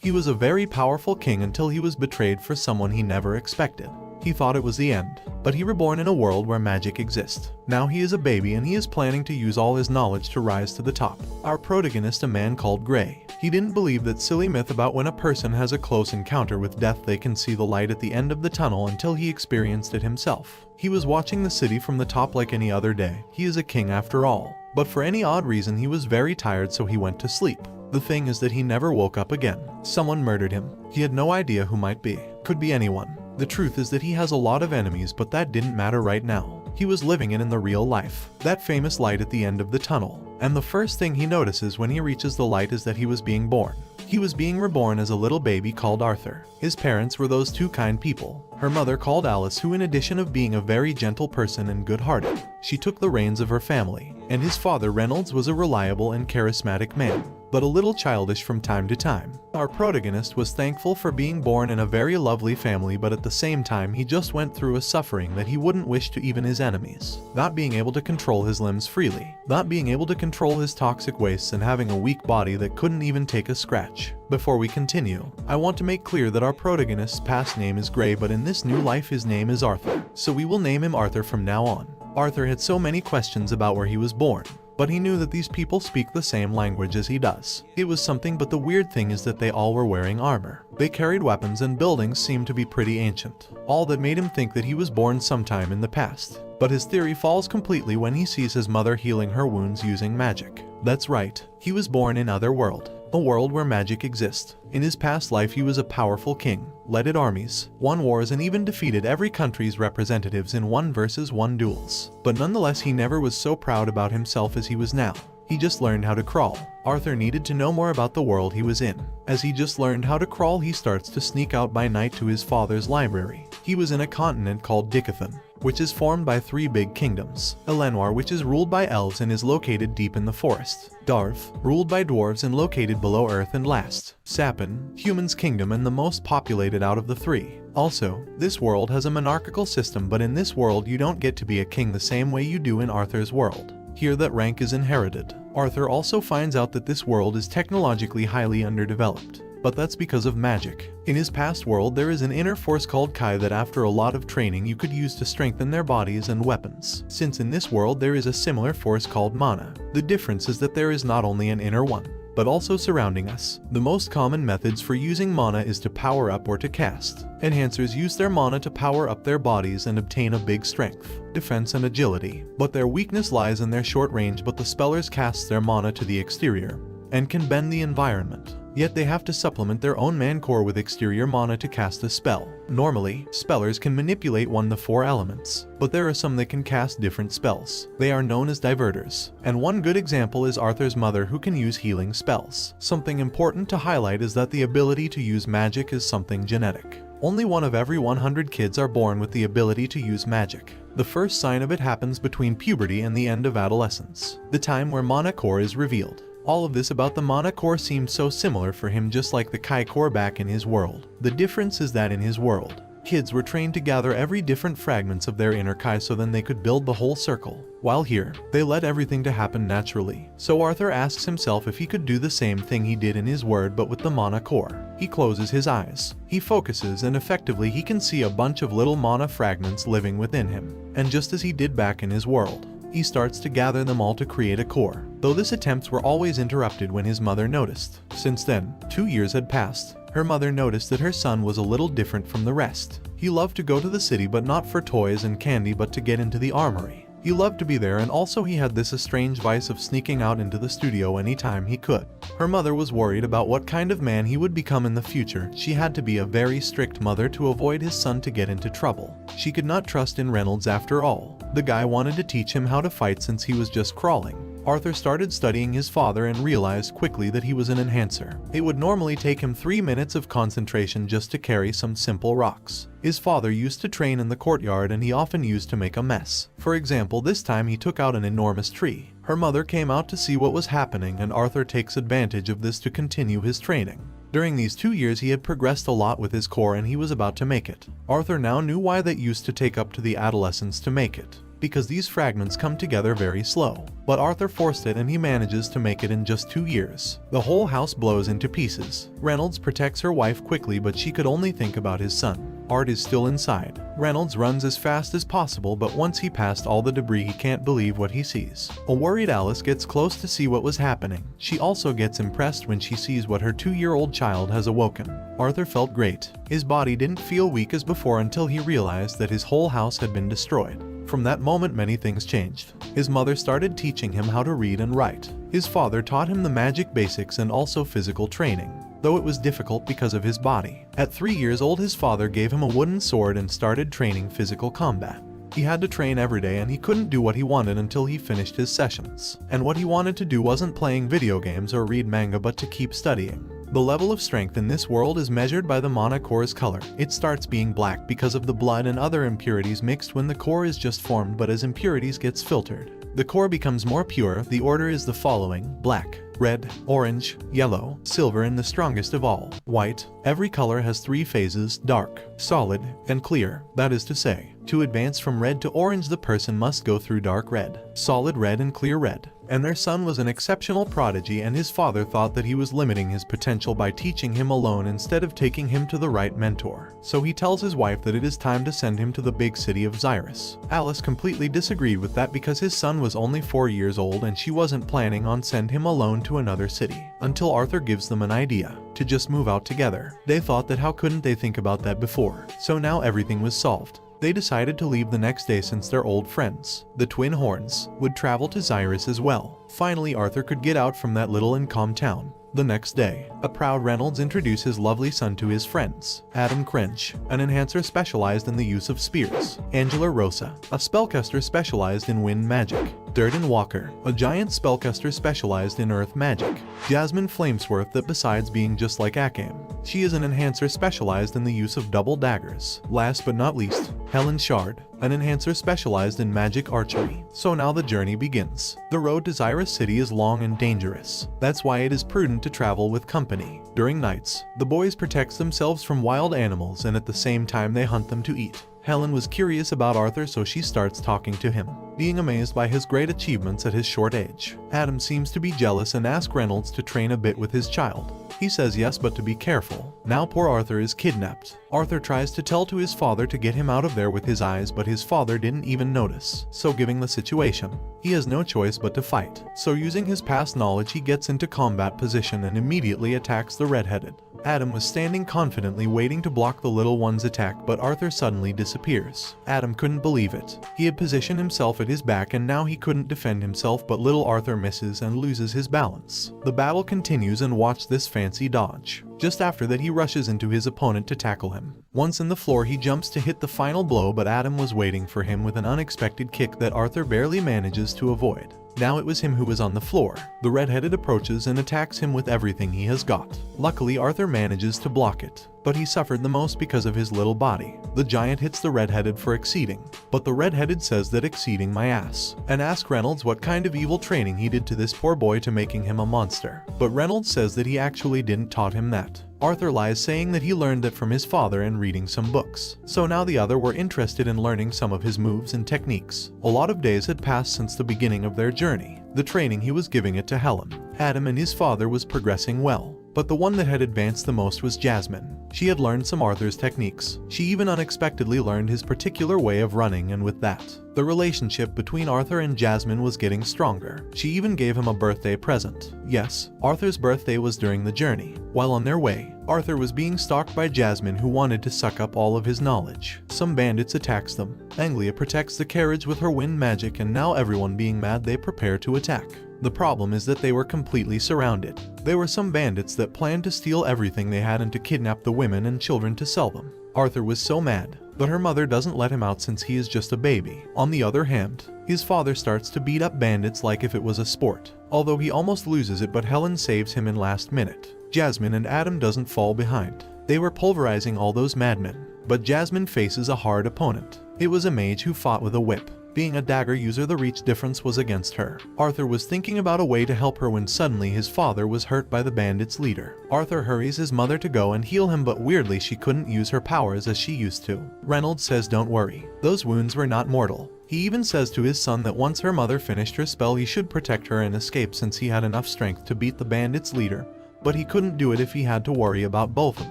He was a very powerful king until he was betrayed for someone he never expected. He thought it was the end, but he reborn in a world where magic exists. Now he is a baby and he is planning to use all his knowledge to rise to the top. Our protagonist, a man called Gray. He didn't believe that silly myth about when a person has a close encounter with death they can see the light at the end of the tunnel until he experienced it himself. He was watching the city from the top like any other day. He is a king after all. But for any odd reason he was very tired, so he went to sleep. The thing is that he never woke up again. Someone murdered him. He had no idea who might be. Could be anyone. The truth is that he has a lot of enemies, but that didn't matter right now. He was living in the real life. That famous light at the end of the tunnel. And the first thing he notices when he reaches the light is that he was being born. He was being reborn as a little baby called Arthur. His parents were those two kind people. Her mother called Alice, who in addition of being a very gentle person and good-hearted, she took the reins of her family. And his father Reynolds was a reliable and charismatic man, but a little childish from time to time. Our protagonist was thankful for being born in a very lovely family, but at the same time he just went through a suffering that he wouldn't wish to even his enemies. Not being able to control his limbs freely, not being able to control his toxic wastes, and having a weak body that couldn't even take a scratch. Before we continue, I want to make clear that our protagonist's past name is Gray, but in this new life his name is Arthur, so we will name him Arthur from now on. Arthur had so many questions about where he was born, but he knew that these people speak the same language as he does. It was something, but the weird thing is that they all were wearing armor. They carried weapons and buildings seemed to be pretty ancient. All that made him think that he was born sometime in the past. But his theory falls completely when he sees his mother healing her wounds using magic. That's right, he was born in Otherworld, a world where magic exists. In his past life he was a powerful king, led armies, won wars, and even defeated every country's representatives in 1-versus-1 duels. But nonetheless he never was so proud about himself as he was now. He just learned how to crawl. Arthur needed to know more about the world he was in. As he just learned how to crawl, he starts to sneak out by night to his father's library. He was in a continent called Dickathon, which is formed by 3 big kingdoms. Elenwar, which is ruled by elves and is located deep in the forest. Darv, ruled by dwarves and located below earth. And last, Sapin, humans' kingdom and the most populated out of the 3. Also, this world has a monarchical system, but in this world you don't get to be a king the same way you do in Arthur's world. Here that rank is inherited. Arthur also finds out that this world is technologically highly underdeveloped, but that's because of magic. In his past world there is an inner force called Kai that after a lot of training you could use to strengthen their bodies and weapons. Since in this world there is a similar force called mana. The difference is that there is not only an inner one, but also surrounding us. The most common methods for using mana is to power up or to cast. Enhancers use their mana to power up their bodies and obtain a big strength, defense, and agility. But their weakness lies in their short range, but the spellers cast their mana to the exterior and can bend the environment. Yet they have to supplement their own man core with exterior mana to cast a spell. Normally, spellers can manipulate 1 to 4 elements, but there are some that can cast different spells. They are known as diverters, and one good example is Arthur's mother, who can use healing spells. Something important to highlight is that the ability to use magic is something genetic. Only 1 of every 100 kids are born with the ability to use magic. The first sign of it happens between puberty and the end of adolescence, the time where mana core is revealed. All of this about the mana core seemed so similar for him, just like the Kai core back in his world. The difference is that in his world, kids were trained to gather every different fragments of their inner Kai so then they could build the whole circle. While here, they let everything to happen naturally. So Arthur asks himself if he could do the same thing he did in his world but with the mana core. He closes his eyes. He focuses and effectively he can see a bunch of little mana fragments living within him. And just as he did back in his world, he starts to gather them all to create a core, though his attempts were always interrupted when his mother noticed. Since then, 2 years had passed. Her mother noticed that her son was a little different from the rest. He loved to go to the city, but not for toys and candy, but to get into the armory. He loved to be there, and also he had this strange vice of sneaking out into the studio anytime he could. Her mother was worried about what kind of man he would become in the future. She had to be a very strict mother to avoid his son to get into trouble. She could not trust in Reynolds after all. The guy wanted to teach him how to fight since he was just crawling. Arthur started studying his father and realized quickly that he was an enhancer. It would normally take him 3 minutes of concentration just to carry some simple rocks. His father used to train in the courtyard and he often used to make a mess. For example, this time he took out an enormous tree. Her mother came out to see what was happening and Arthur takes advantage of this to continue his training. During these 2 years he had progressed a lot with his core and he was about to make it. Arthur now knew why that used to take up to the adolescence to make it. because these fragments come together very slow. But Arthur forced it and he manages to make it in just 2 years. The whole house blows into pieces. Reynolds protects her wife quickly, but she could only think about his son. Art is still inside. Reynolds runs as fast as possible, but once he passed all the debris, he can't believe what he sees. A worried Alice gets close to see what was happening. She also gets impressed when she sees what her 2-year-old child has awoken. Arthur felt great. His body didn't feel weak as before until he realized that his whole house had been destroyed. From that moment, many things changed. His mother started teaching him how to read and write. His father taught him the magic basics and also physical training, though it was difficult because of his body. At 3 years old, his father gave him a wooden sword and started training physical combat. He had to train every day and he couldn't do what he wanted until he finished his sessions. And what he wanted to do wasn't playing video games or read manga, but to keep studying. The level of strength in this world is measured by the mana core's color. It starts being black because of the blood and other impurities mixed when the core is just formed, but as impurities gets filtered, the core becomes more pure. The order is the following: black, red, orange, yellow, silver, and the strongest of all, white. Every color has 3 phases: dark, solid, and clear. That is to say, to advance from red to orange, the person must go through dark red, solid red, and clear red. And their son was an exceptional prodigy, and his father thought that he was limiting his potential by teaching him alone instead of taking him to the right mentor. So he tells his wife that it is time to send him to the big city of Xyrus. Alice completely disagreed with that because his son was only 4 years old and she wasn't planning on send him alone to another city, until Arthur gives them an idea to just move out together. They thought that how couldn't they think about that before? So now everything was solved. They decided to leave the next day since their old friends, the Twin Horns, would travel to Xyrus as well. Finally, Arthur could get out from that little and calm town. The next day, a proud Reynolds introduced his lovely son to his friends: Adam Cringe, an enhancer specialized in the use of spears; Angela Rosa, a spellcaster specialized in wind magic; Durden Walker, a giant spellcaster specialized in earth magic; Jasmine Flamesworth, that besides being just like Akame, she is an enhancer specialized in the use of double daggers; last but not least, Helen Shard, an enhancer specialized in magic archery. So now the journey begins. The road to Xyrus City is long and dangerous. That's why it is prudent to travel with company. During nights, the boys protect themselves from wild animals and at the same time they hunt them to eat. Helen was curious about Arthur, so she starts talking to him, being amazed by his great achievements at his short age. Adam seems to be jealous and asks Reynolds to train a bit with his child. He says yes, but to be careful. Now poor Arthur is kidnapped. Arthur tries to tell to his father to get him out of there with his eyes, but his father didn't even notice. So given the situation, he has no choice but to fight. So using his past knowledge, he gets into combat position and immediately attacks the redheaded. Adam was standing confidently waiting to block the little one's attack, but Arthur suddenly disappears. Adam couldn't believe it. He had positioned himself at his back and now he couldn't defend himself, but little Arthur misses and loses his balance. The battle continues, and watch this fancy dodge. Just after that, he rushes into his opponent to tackle him. Once in the floor, he jumps to hit the final blow, but Adam was waiting for him with an unexpected kick that Arthur barely manages to avoid. Now it was him who was on the floor. The red-headed approaches and attacks him with everything he has got. Luckily, Arthur manages to block it, but he suffered the most because of his little body. The giant hits the red-headed for exceeding, but the red-headed says that exceeding my ass, and asks Reynolds what kind of evil training he did to this poor boy to making him a monster. But Reynolds says that he actually didn't taught him that. Arthur lies, saying that he learned that from his father and reading some books. So now the other were interested in learning some of his moves and techniques. A lot of days had passed since the beginning of their journey. The training he was giving it to Helen. Adam and his father was progressing well, but the one that had advanced the most was Jasmine. She had learned some Arthur's techniques. She even unexpectedly learned his particular way of running, and with that, the relationship between Arthur and Jasmine was getting stronger. She even gave him a birthday present. Yes, Arthur's birthday was during the journey. While on their way, Arthur was being stalked by Jasmine, who wanted to suck up all of his knowledge. Some bandits attacks them. Anglia protects the carriage with her wind magic, and now everyone being mad, they prepare to attack. The problem is that they were completely surrounded. There were some bandits that planned to steal everything they had and to kidnap the women and children to sell them. Arthur was so mad, but her mother doesn't let him out since he is just a baby. On the other hand, his father starts to beat up bandits like if it was a sport, although he almost loses it, but Helen saves him in last minute. Jasmine and Adam doesn't fall behind. They were pulverizing all those madmen, but Jasmine faces a hard opponent. It was a mage who fought with a whip. Being a dagger user, the reach difference was against her. Arthur was thinking about a way to help her when suddenly his father was hurt by the bandits' leader. Arthur hurries his mother to go and heal him, but weirdly she couldn't use her powers as she used to. Reynolds says don't worry, those wounds were not mortal. He even says to his son that once her mother finished her spell he should protect her and escape since he had enough strength to beat the bandits' leader, but he couldn't do it if he had to worry about both of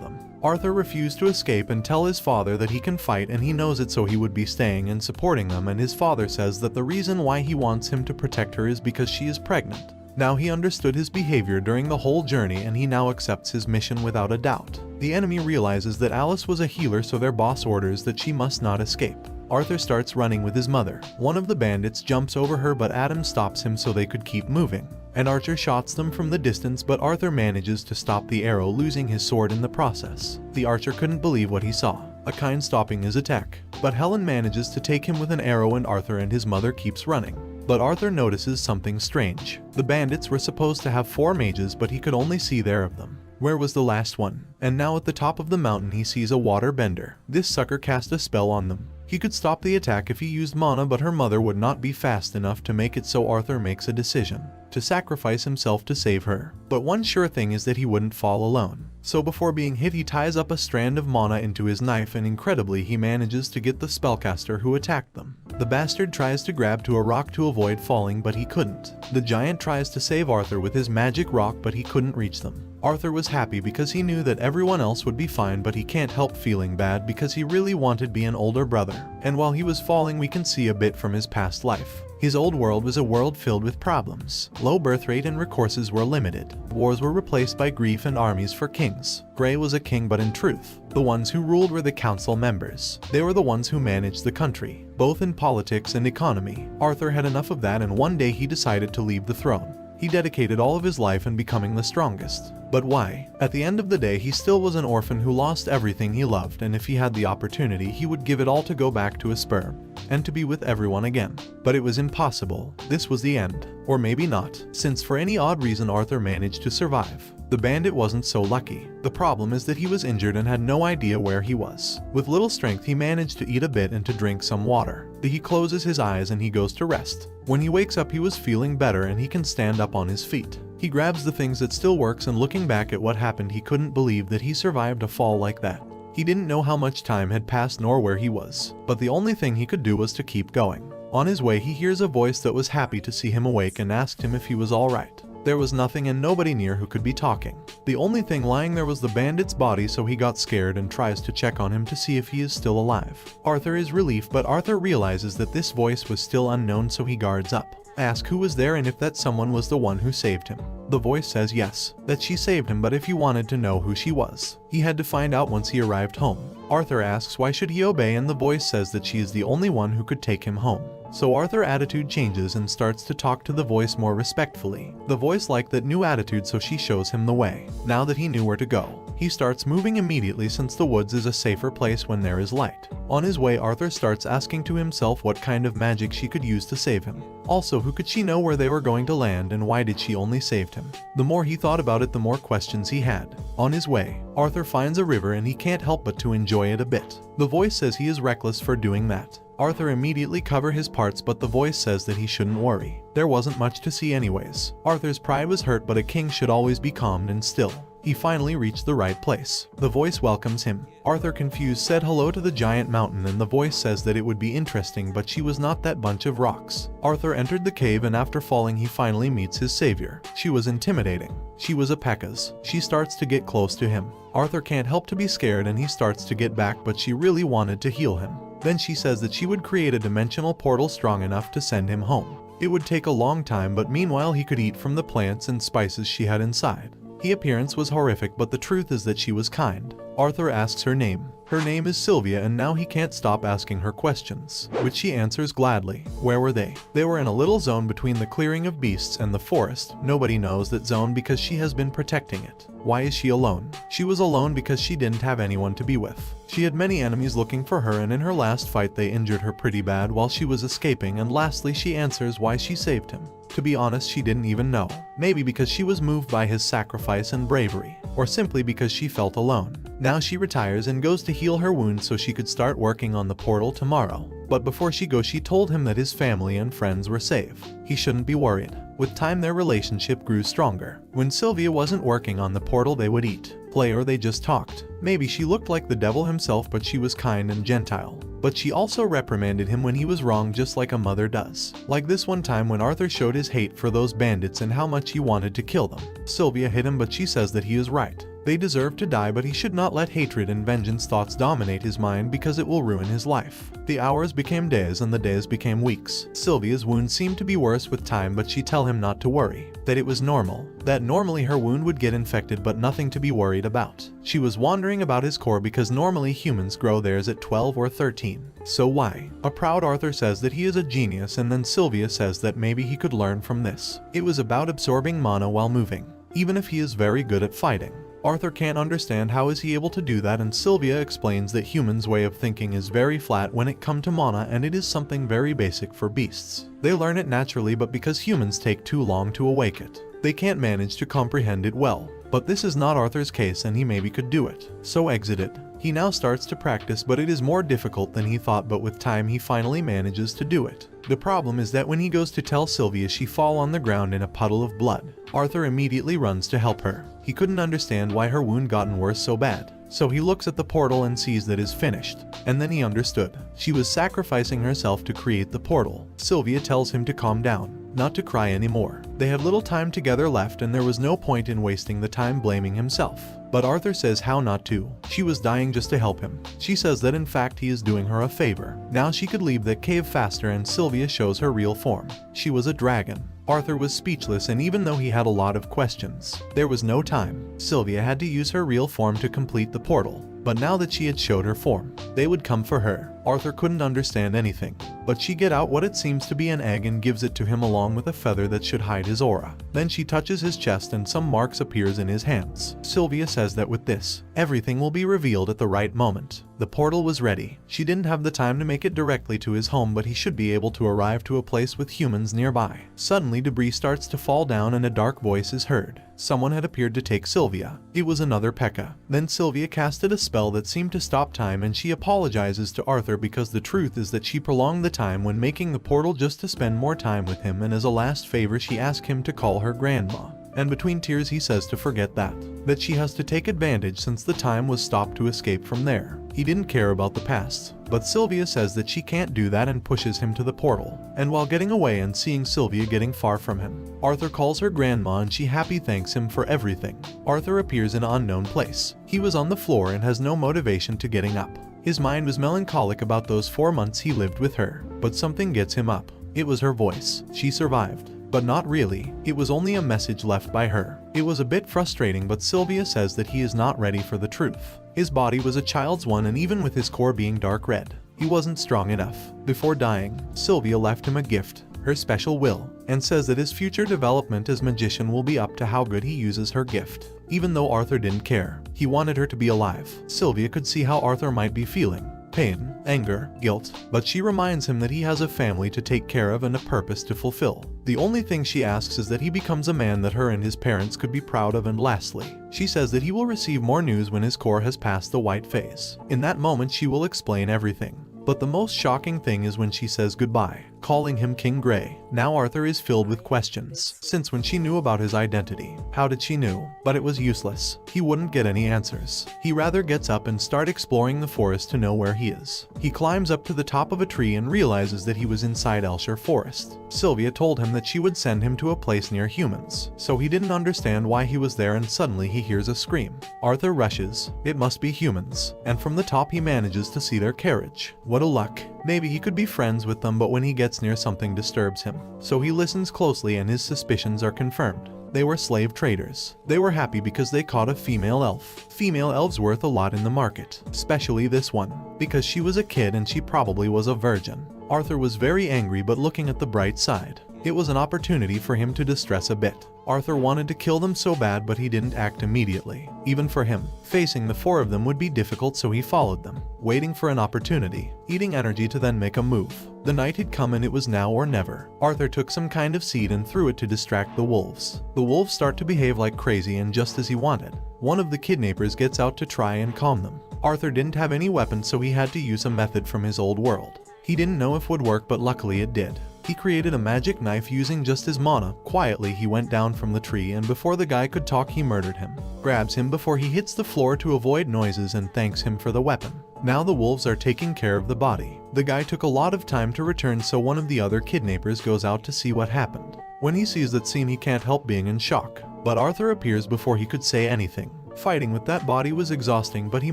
them. Arthur refused to escape and tell his father that he can fight and he knows it, so he would be staying and supporting them, and his father says that the reason why he wants him to protect her is because she is pregnant. Now he understood his behavior during the whole journey and he now accepts his mission without a doubt. The enemy realizes that Alice was a healer, so their boss orders that she must not escape. Arthur starts running with his mother. One of the bandits jumps over her, but Adam stops him so they could keep moving. An archer shots them from the distance, but Arthur manages to stop the arrow, losing his sword in the process. The archer couldn't believe what he saw, a kind stopping his attack. But Helen manages to take him with an arrow and Arthur and his mother keeps running. But Arthur notices something strange. The bandits were supposed to have 4 mages, but he could only see there of them. Where was the last one? And now at the top of the mountain he sees a water bender. This sucker cast a spell on them. He could stop the attack if he used mana, but her mother would not be fast enough to make it, so Arthur makes a decision to sacrifice himself to save her. But one sure thing is that he wouldn't fall alone. So before being hit he ties up a strand of mana into his knife, and incredibly he manages to get the spellcaster who attacked them. The bastard tries to grab to a rock to avoid falling, but he couldn't. The giant tries to save Arthur with his magic rock, but he couldn't reach them. Arthur was happy because he knew that everyone else would be fine, but he can't help feeling bad because he really wanted to be an older brother. And while he was falling we can see a bit from his past life. His old world was a world filled with problems. Low birth rate and resources were limited. Wars were replaced by grief and armies for kings. Gray was a king, but in truth, the ones who ruled were the council members. They were the ones who managed the country, both in politics and economy. Arthur had enough of that, and one day he decided to leave the throne. He dedicated all of his life in becoming the strongest. But why? At the end of the day he still was an orphan who lost everything he loved, and if he had the opportunity he would give it all to go back to his sperm and to be with everyone again. But it was impossible. This was the end. Or maybe not, since for any odd reason Arthur managed to survive. The bandit wasn't so lucky. The problem is that he was injured and had no idea where he was. With little strength he managed to eat a bit and to drink some water. He closes his eyes and he goes to rest. When he wakes up he was feeling better and he can stand up on his feet. He grabs the things that still works, and looking back at what happened he couldn't believe that he survived a fall like that. He didn't know how much time had passed nor where he was, but the only thing he could do was to keep going. On his way he hears a voice that was happy to see him awake and asked him if he was alright. There was nothing and nobody near who could be talking. The only thing lying there was the bandit's body, so he got scared and tries to check on him to see if he is still alive. Arthur is relieved, but Arthur realizes that this voice was still unknown, so he guards up. Ask who was there and if that someone was the one who saved him. The voice says yes, that she saved him, but if he wanted to know who she was, he had to find out once he arrived home. Arthur asks why should he obey, and the voice says that she is the only one who could take him home. So Arthur's attitude changes and starts to talk to the voice more respectfully. The voice liked that new attitude, so she shows him the way. Now that he knew where to go, he starts moving immediately since the woods is a safer place when there is light. On his way Arthur starts asking to himself what kind of magic she could use to save him. Also, who could she know where they were going to land, and why did she only save him? The more he thought about it the more questions he had. On his way, Arthur finds a river and he can't help but to enjoy it a bit. The voice says he is reckless for doing that. Arthur immediately covers his parts, but the voice says that he shouldn't worry. There wasn't much to see anyways. Arthur's pride was hurt, but a king should always be calm and still. He finally reached the right place. The voice welcomes him. Arthur, confused, said hello to the giant mountain, and the voice says that it would be interesting, but she was not that bunch of rocks. Arthur entered the cave, and after falling he finally meets his savior. She was intimidating. She was a Pekka's. She starts to get close to him. Arthur can't help to be scared and he starts to get back, but she really wanted to heal him. Then she says that she would create a dimensional portal strong enough to send him home. It would take a long time, but meanwhile he could eat from the plants and spices she had inside. Her appearance was horrific, but the truth is that she was kind. Arthur asks her name. Her name is Sylvia, and now he can't stop asking her questions, which she answers gladly. Where were they? They were in a little zone between the clearing of beasts and the forest. Nobody knows that zone because she has been protecting it. Why is she alone? She was alone because she didn't have anyone to be with. She had many enemies looking for her, and in her last fight they injured her pretty bad while she was escaping, and lastly she answers why she saved him. To be honest, she didn't even know. Maybe because she was moved by his sacrifice and bravery, or simply because she felt alone. Now she retires and goes to heal her wounds so she could start working on the portal tomorrow. But before she goes she told him that his family and friends were safe. He shouldn't be worried. With time their relationship grew stronger. When Sylvia wasn't working on the portal they would eat. play, or they just talked. Maybe she looked like the devil himself, but she was kind and gentile. But she also reprimanded him when he was wrong, just like a mother does. Like this one time when Arthur showed his hate for those bandits and how much he wanted to kill them. Sylvia hit him, but she says that he is right. They deserve to die, but he should not let hatred and vengeance thoughts dominate his mind because it will ruin his life. The hours became days and the days became weeks. Sylvia's wound seemed to be worse with time, but she tell him not to worry, that it was normal, that normally her wound would get infected but nothing to be worried about. She was wondering about his core because normally humans grow theirs at 12 or 13. So why? A proud Arthur says that he is a genius, and then Sylvia says that maybe he could learn from this. It was about absorbing mana while moving, even if he is very good at fighting. Arthur can't understand how is he able to do that, and Sylvia explains that humans' way of thinking is very flat when it comes to mana, and it is something very basic for beasts. They learn it naturally, but because humans take too long to awake it, they can't manage to comprehend it well. But this is not Arthur's case, and he maybe could do it. So exit it. He now starts to practice, but it is more difficult than he thought, but with time he finally manages to do it. The problem is that when he goes to tell Sylvia, she fall on the ground in a puddle of blood. Arthur immediately runs to help her. He couldn't understand why her wound gotten worse so bad. So he looks at the portal and sees that is finished. And then he understood. She was sacrificing herself to create the portal. Sylvia tells him to calm down, not to cry anymore. They had little time together left, and there was no point in wasting the time blaming himself. But Arthur says how not to. She was dying just to help him. She says that in fact he is doing her a favor. Now she could leave that cave faster, and Sylvia shows her real form. She was a dragon. Arthur was speechless, and even though he had a lot of questions, there was no time. Sylvia had to use her real form to complete the portal. But now that she had showed her form, they would come for her. Arthur couldn't understand anything, but she get out what it seems to be an egg and gives it to him along with a feather that should hide his aura. Then she touches his chest and some marks appears in his hands. Sylvia says that with this, everything will be revealed at the right moment. The portal was ready. She didn't have the time to make it directly to his home, but he should be able to arrive to a place with humans nearby. Suddenly debris starts to fall down and a dark voice is heard. Someone had appeared to take Sylvia. It was another Pekka. Then Sylvia casted a spell that seemed to stop time, and she apologizes to Arthur because the truth is that she prolonged the time when making the portal just to spend more time with him, and as a last favor she asked him to call her grandma. And between tears he says to forget that she has to take advantage since the time was stopped to escape from there. He didn't care about the past, but Sylvia says that she can't do that and pushes him to the portal. And while getting away and seeing Sylvia getting far from him, Arthur calls her grandma and she happy thanks him for everything. Arthur appears in an unknown place. He was on the floor and has no motivation to getting up. His mind was melancholic about those 4 months he lived with her, but something gets him up. It was her voice. She survived. But not really. It was only a message left by her. It was a bit frustrating, but Sylvia says that he is not ready for the truth. His body was a child's one, and even with his core being dark red, he wasn't strong enough. Before dying, Sylvia left him a gift, her special will, and says that his future development as magician will be up to how good he uses her gift. Even though Arthur didn't care, he wanted her to be alive. Sylvia could see how Arthur might be feeling. Pain, anger, guilt, but she reminds him that he has a family to take care of and a purpose to fulfill. The only thing she asks is that he becomes a man that her and his parents could be proud of, and lastly, she says that he will receive more news when his core has passed the white phase. In that moment she will explain everything. But the most shocking thing is when she says goodbye, calling him King Grey. Now Arthur is filled with questions. Since when she knew about his identity, how did she know? But it was useless. He wouldn't get any answers. He rather gets up and start exploring the forest to know where he is. He climbs up to the top of a tree and realizes that he was inside Elshire Forest. Sylvia told him that she would send him to a place near humans, so he didn't understand why he was there, and suddenly he hears a scream. Arthur rushes. It must be humans, and from the top he manages to see their carriage. What a luck. Maybe he could be friends with them, but when he gets near, something disturbs him. So he listens closely and his suspicions are confirmed. They were slave traders. They were happy because they caught a female elf. Female elves worth a lot in the market, especially this one, because she was a kid and she probably was a virgin. Arthur was very angry, but looking at the bright side, it was an opportunity for him to distress a bit. Arthur wanted to kill them so bad, but he didn't act immediately. Even for him, facing the 4 of them would be difficult, so he followed them, waiting for an opportunity, eating energy to then make a move. The night had come and it was now or never. Arthur took some kind of seed and threw it to distract the wolves. The wolves start to behave like crazy, and just as he wanted, one of the kidnappers gets out to try and calm them. Arthur didn't have any weapons, so he had to use a method from his old world. He didn't know if it would work, but luckily it did. He created a magic knife using just his mana. Quietly he went down from the tree, and before the guy could talk he murdered him. Grabs him before he hits the floor to avoid noises and thanks him for the weapon. Now the wolves are taking care of the body. The guy took a lot of time to return, so one of the other kidnappers goes out to see what happened. When he sees that scene he can't help being in shock. But Arthur appears before he could say anything. Fighting with that body was exhausting, but he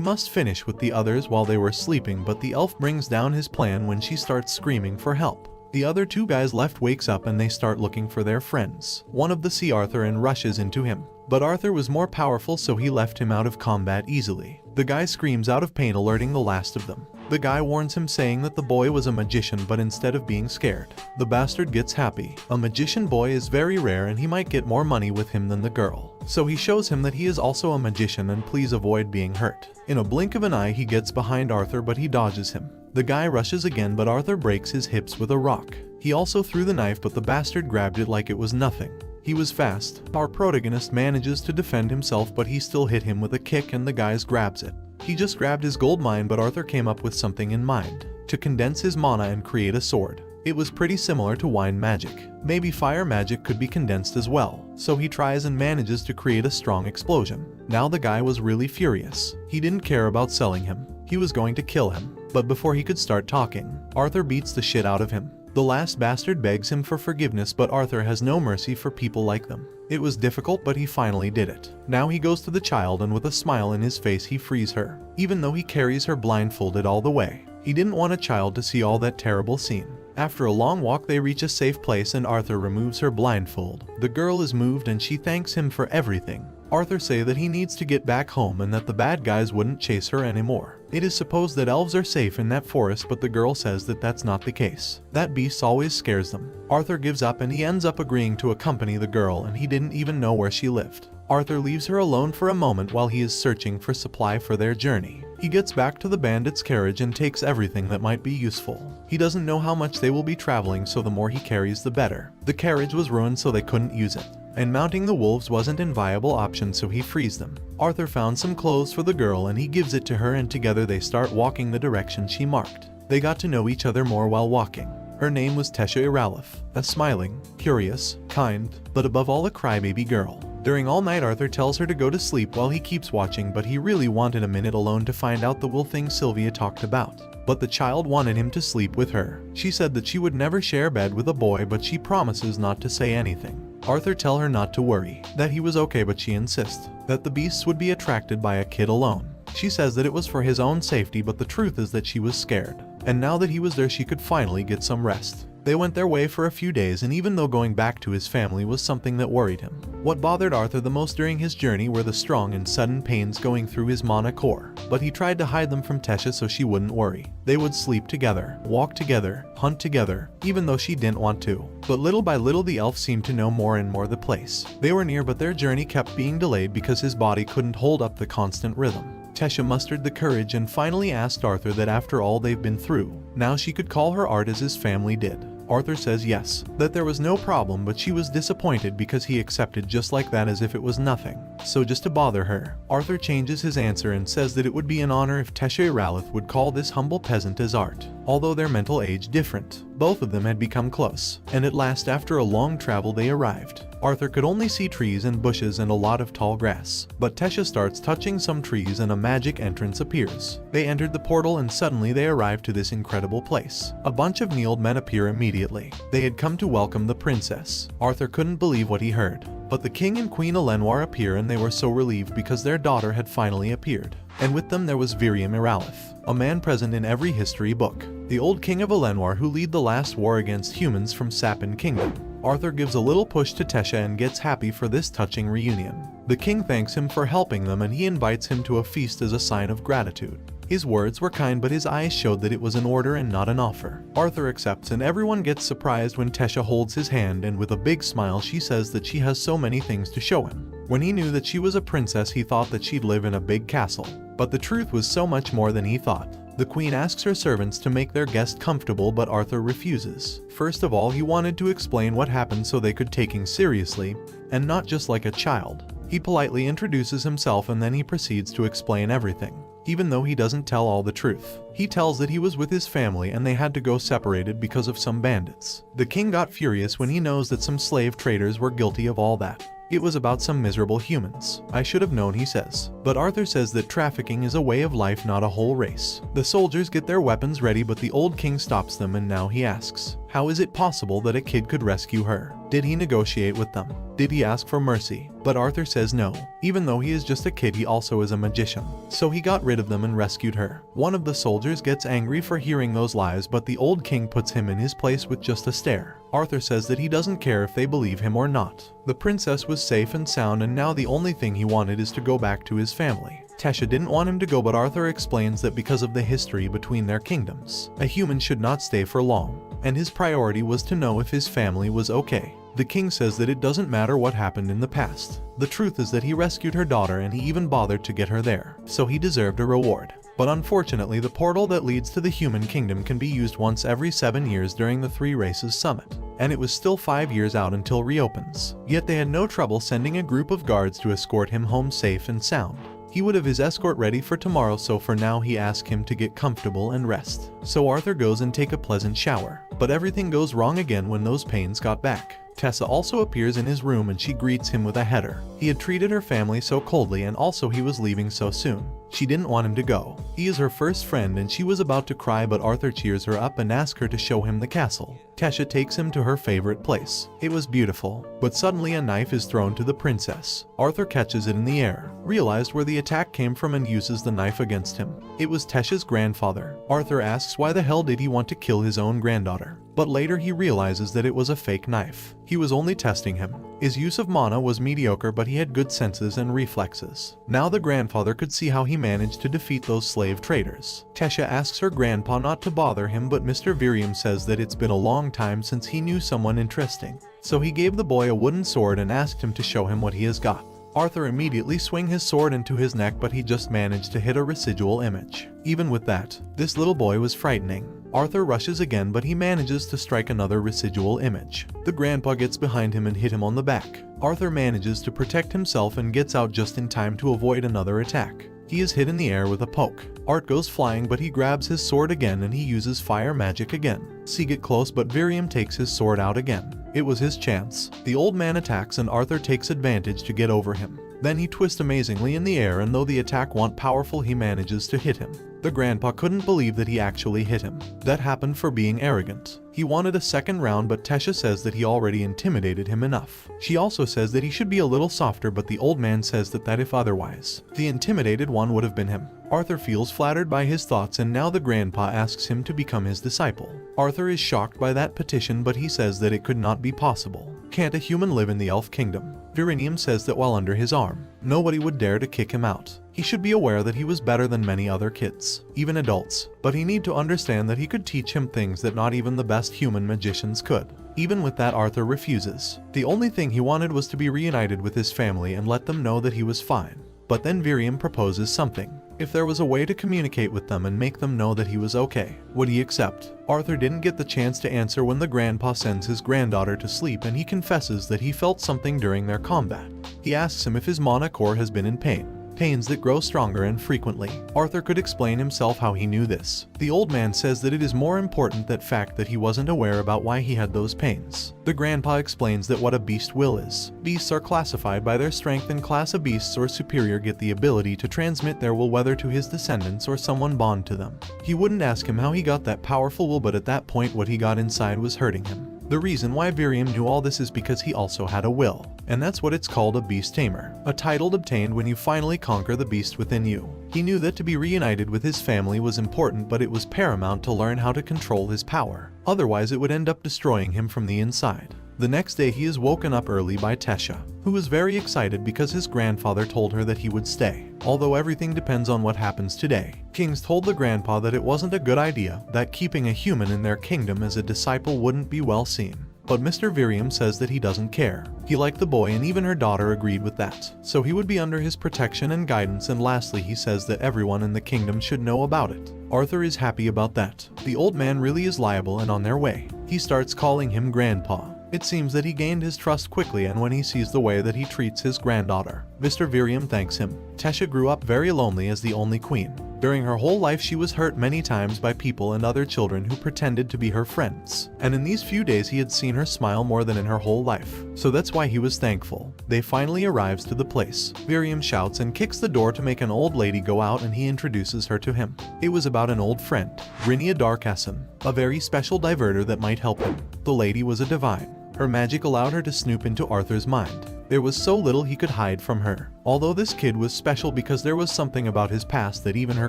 must finish with the others while they were sleeping, but the elf brings down his plan when she starts screaming for help. The other two guys left wakes up and they start looking for their friends. One of them sees Arthur and rushes into him. But Arthur was more powerful, so he left him out of combat easily. The guy screams out of pain, alerting the last of them. The guy warns him, saying that the boy was a magician, but instead of being scared, the bastard gets happy. A magician boy is very rare and he might get more money with him than the girl. So he shows him that he is also a magician and please avoid being hurt. In a blink of an eye he gets behind Arthur, but he dodges him. The guy rushes again, but Arthur breaks his hips with a rock. He also threw the knife, but the bastard grabbed it like it was nothing. He was fast. Our protagonist manages to defend himself, but he still hit him with a kick and the guy grabs it. He just grabbed his gold mine, but Arthur came up with something in mind. To condense his mana and create a sword. It was pretty similar to wine magic. Maybe fire magic could be condensed as well. So he tries and manages to create a strong explosion. Now the guy was really furious. He didn't care about selling him. He was going to kill him. But before he could start talking, Arthur beats the shit out of him. The last bastard begs him for forgiveness, but Arthur has no mercy for people like them. It was difficult, but he finally did it. Now he goes to the child and with a smile in his face he frees her, even though he carries her blindfolded all the way. He didn't want a child to see all that terrible scene. After a long walk they reach a safe place and Arthur removes her blindfold. The girl is moved and she thanks him for everything. Arthur says that he needs to get back home and that the bad guys wouldn't chase her anymore. It is supposed that elves are safe in that forest, but the girl says that that's not the case. That beast always scares them. Arthur gives up and he ends up agreeing to accompany the girl, and he didn't even know where she lived. Arthur leaves her alone for a moment while he is searching for supply for their journey. He gets back to the bandit's carriage and takes everything that might be useful. He doesn't know how much they will be traveling, so the more he carries the better. The carriage was ruined, so they couldn't use it. And mounting the wolves wasn't a viable option, so he frees them. Arthur found some clothes for the girl and he gives it to her, and together they start walking the direction she marked. They got to know each other more while walking. Her name was Tesha Iralif, a smiling, curious, kind, but above all a crybaby girl. During all night Arthur tells her to go to sleep while he keeps watching, but he really wanted a minute alone to find out the will thing Sylvia talked about. But the child wanted him to sleep with her. She said that she would never share bed with a boy, but she promises not to say anything. Arthur tell her not to worry, that he was okay, but she insists that the beasts would be attracted by a kid alone. She says that it was for his own safety, but the truth is that she was scared. And now that he was there she could finally get some rest. They went their way for a few days, and even though going back to his family was something that worried him, what bothered Arthur the most during his journey were the strong and sudden pains going through his mana core. But he tried to hide them from Tesha so she wouldn't worry. They would sleep together, walk together, hunt together, even though she didn't want to. But little by little the elf seemed to know more and more the place. They were near, but their journey kept being delayed because his body couldn't hold up the constant rhythm. Tesha mustered the courage and finally asked Arthur that after all they've been through, now she could call her art as his family did. Arthur says yes, that there was no problem, but she was disappointed because he accepted just like that as if it was nothing. So just to bother her, Arthur changes his answer and says that it would be an honor if Tesha Iralith would call this humble peasant as art. Although their mental age different, both of them had become close, and at last after a long travel they arrived. Arthur could only see trees and bushes and a lot of tall grass, but Tesha starts touching some trees and a magic entrance appears. They entered the portal and suddenly they arrived to this incredible place. A bunch of kneeled men appear immediately. They had come to welcome the princess. Arthur couldn't believe what he heard. But the king and queen Elenwar appear, and they were so relieved because their daughter had finally appeared. And with them there was Viriam Iralith, a man present in every history book, the old king of Elenwar who led the last war against humans from Sapin Kingdom. Arthur gives a little push to Tesha and gets happy for this touching reunion. The king thanks him for helping them and he invites him to a feast as a sign of gratitude. His words were kind, but his eyes showed that it was an order and not an offer. Arthur accepts and everyone gets surprised when Tesha holds his hand, and with a big smile she says that she has so many things to show him. When he knew that she was a princess he thought that she'd live in a big castle. But the truth was so much more than he thought. The queen asks her servants to make their guest comfortable, but Arthur refuses. First of all, he wanted to explain what happened so they could take him seriously, and not just like a child. He politely introduces himself and then he proceeds to explain everything. even though he doesn't tell all the truth. He tells that he was with his family and they had to go separated because of some bandits. The king got furious when he knows that some slave traders were guilty of all that. It was about some miserable humans. I should have known, he says. But Arthur says that trafficking is a way of life, not a whole race. The soldiers get their weapons ready, but the old king stops them, and now he asks, how is it possible that a kid could rescue her? Did he negotiate with them? Did he ask for mercy? But Arthur says no. Even though he is just a kid, he also is a magician. So he got rid of them and rescued her. One of the soldiers gets angry for hearing those lies, but the old king puts him in his place with just a stare. Arthur says that he doesn't care if they believe him or not. The princess was safe and sound, and now the only thing he wanted is to go back to his family. Tesha didn't want him to go, but Arthur explains that because of the history between their kingdoms, a human should not stay for long, and his priority was to know if his family was okay. The king says that it doesn't matter what happened in the past. The truth is that he rescued her daughter and he even bothered to get her there, so he deserved a reward. But unfortunately, the portal that leads to the human kingdom can be used once every 7 years during the Three Races Summit, and it was still 5 years out until reopens. Yet they had no trouble sending a group of guards to escort him home safe and sound. He would have his escort ready for tomorrow, so for now he asks him to get comfortable and rest. So Arthur goes and take a pleasant shower. But everything goes wrong again when those pains got back. Tessa also appears in his room and she greets him with a header. He had treated her family so coldly, and also he was leaving so soon. She didn't want him to go. He is her first friend and she was about to cry, but Arthur cheers her up and asks her to show him the castle. Tesha takes him to her favorite place. It was beautiful, but suddenly a knife is thrown to the princess. Arthur catches it in the air, realized where the attack came from, and uses the knife against him. It was Tesha's grandfather. Arthur asks why the hell did he want to kill his own granddaughter, but later he realizes that it was a fake knife. He was only testing him. His use of mana was mediocre, but he had good senses and reflexes. Now the grandfather could see how he managed to defeat those slave traders. Tesha asks her grandpa not to bother him, but Mr. Virium says that it's been a long time since he knew someone interesting. So he gave the boy a wooden sword and asked him to show him what he has got. Arthur immediately swung his sword into his neck, but he just managed to hit a residual image. Even with that, this little boy was frightening. Arthur rushes again, but he manages to strike another residual image. The grandpa gets behind him and hit him on the back. Arthur manages to protect himself and gets out just in time to avoid another attack. He is hit in the air with a poke. Art goes flying, but he grabs his sword again and he uses fire magic again. See get close, but Virium takes his sword out again. It was his chance. The old man attacks and Arthur takes advantage to get over him. Then he twists amazingly in the air, and though the attack wasn't powerful, he manages to hit him. The grandpa couldn't believe that he actually hit him. That happened for being arrogant. He wanted a second round, but Tesha says that he already intimidated him enough. She also says that he should be a little softer, but the old man says that if otherwise, the intimidated one would have been him. Arthur feels flattered by his thoughts, and now the grandpa asks him to become his disciple. Arthur is shocked by that petition, but he says that it could not be possible. Can't a human live in the elf kingdom? Virinium says that while under his arm, nobody would dare to kick him out. He should be aware that he was better than many other kids, even adults, but he need to understand that he could teach him things that not even the best human magicians could. Even with that, Arthur refuses. The only thing he wanted was to be reunited with his family and let them know that he was fine. But then Virium proposes something. If there was a way to communicate with them and make them know that he was okay, would he accept? Arthur didn't get the chance to answer when the grandpa sends his granddaughter to sleep, and he confesses that he felt something during their combat. He asks him if his mana core has been in pain. Pains that grow stronger and frequently. Arthur could explain himself how he knew this. The old man says that it is more important that fact that he wasn't aware about why he had those pains. The grandpa explains that what a beast will is. Beasts are classified by their strength, and class of beasts or superior get the ability to transmit their will, whether to his descendants or someone bond to them. He wouldn't ask him how he got that powerful will, but at that point what he got inside was hurting him. The reason why Virium knew all this is because he also had a will, and that's what it's called, a beast tamer, a title obtained when you finally conquer the beast within you. He knew that to be reunited with his family was important, but it was paramount to learn how to control his power. Otherwise it would end up destroying him from the inside. The next day he is woken up early by Tesha, who is very excited because his grandfather told her that he would stay. Although everything depends on what happens today. Kings told the grandpa that it wasn't a good idea, that keeping a human in their kingdom as a disciple wouldn't be well seen. But Mr. Virium says that he doesn't care. He liked the boy, and even her daughter agreed with that. So he would be under his protection and guidance, and lastly he says that everyone in the kingdom should know about it. Arthur is happy about that. The old man really is liable and on their way. He starts calling him grandpa. It seems that he gained his trust quickly, and when he sees the way that he treats his granddaughter, Mr. Virium thanks him. Tesha grew up very lonely as the only queen. During her whole life she was hurt many times by people and other children who pretended to be her friends, and in these few days he had seen her smile more than in her whole life, so that's why he was thankful. They finally arrives to the place. Miriam shouts and kicks the door to make an old lady go out, and he introduces her to him. It was about an old friend, Rinia Darkasson, a very special diverter that might help him. The lady was a divine. Her magic allowed her to snoop into Arthur's mind. There was so little he could hide from her. Although this kid was special because there was something about his past that even her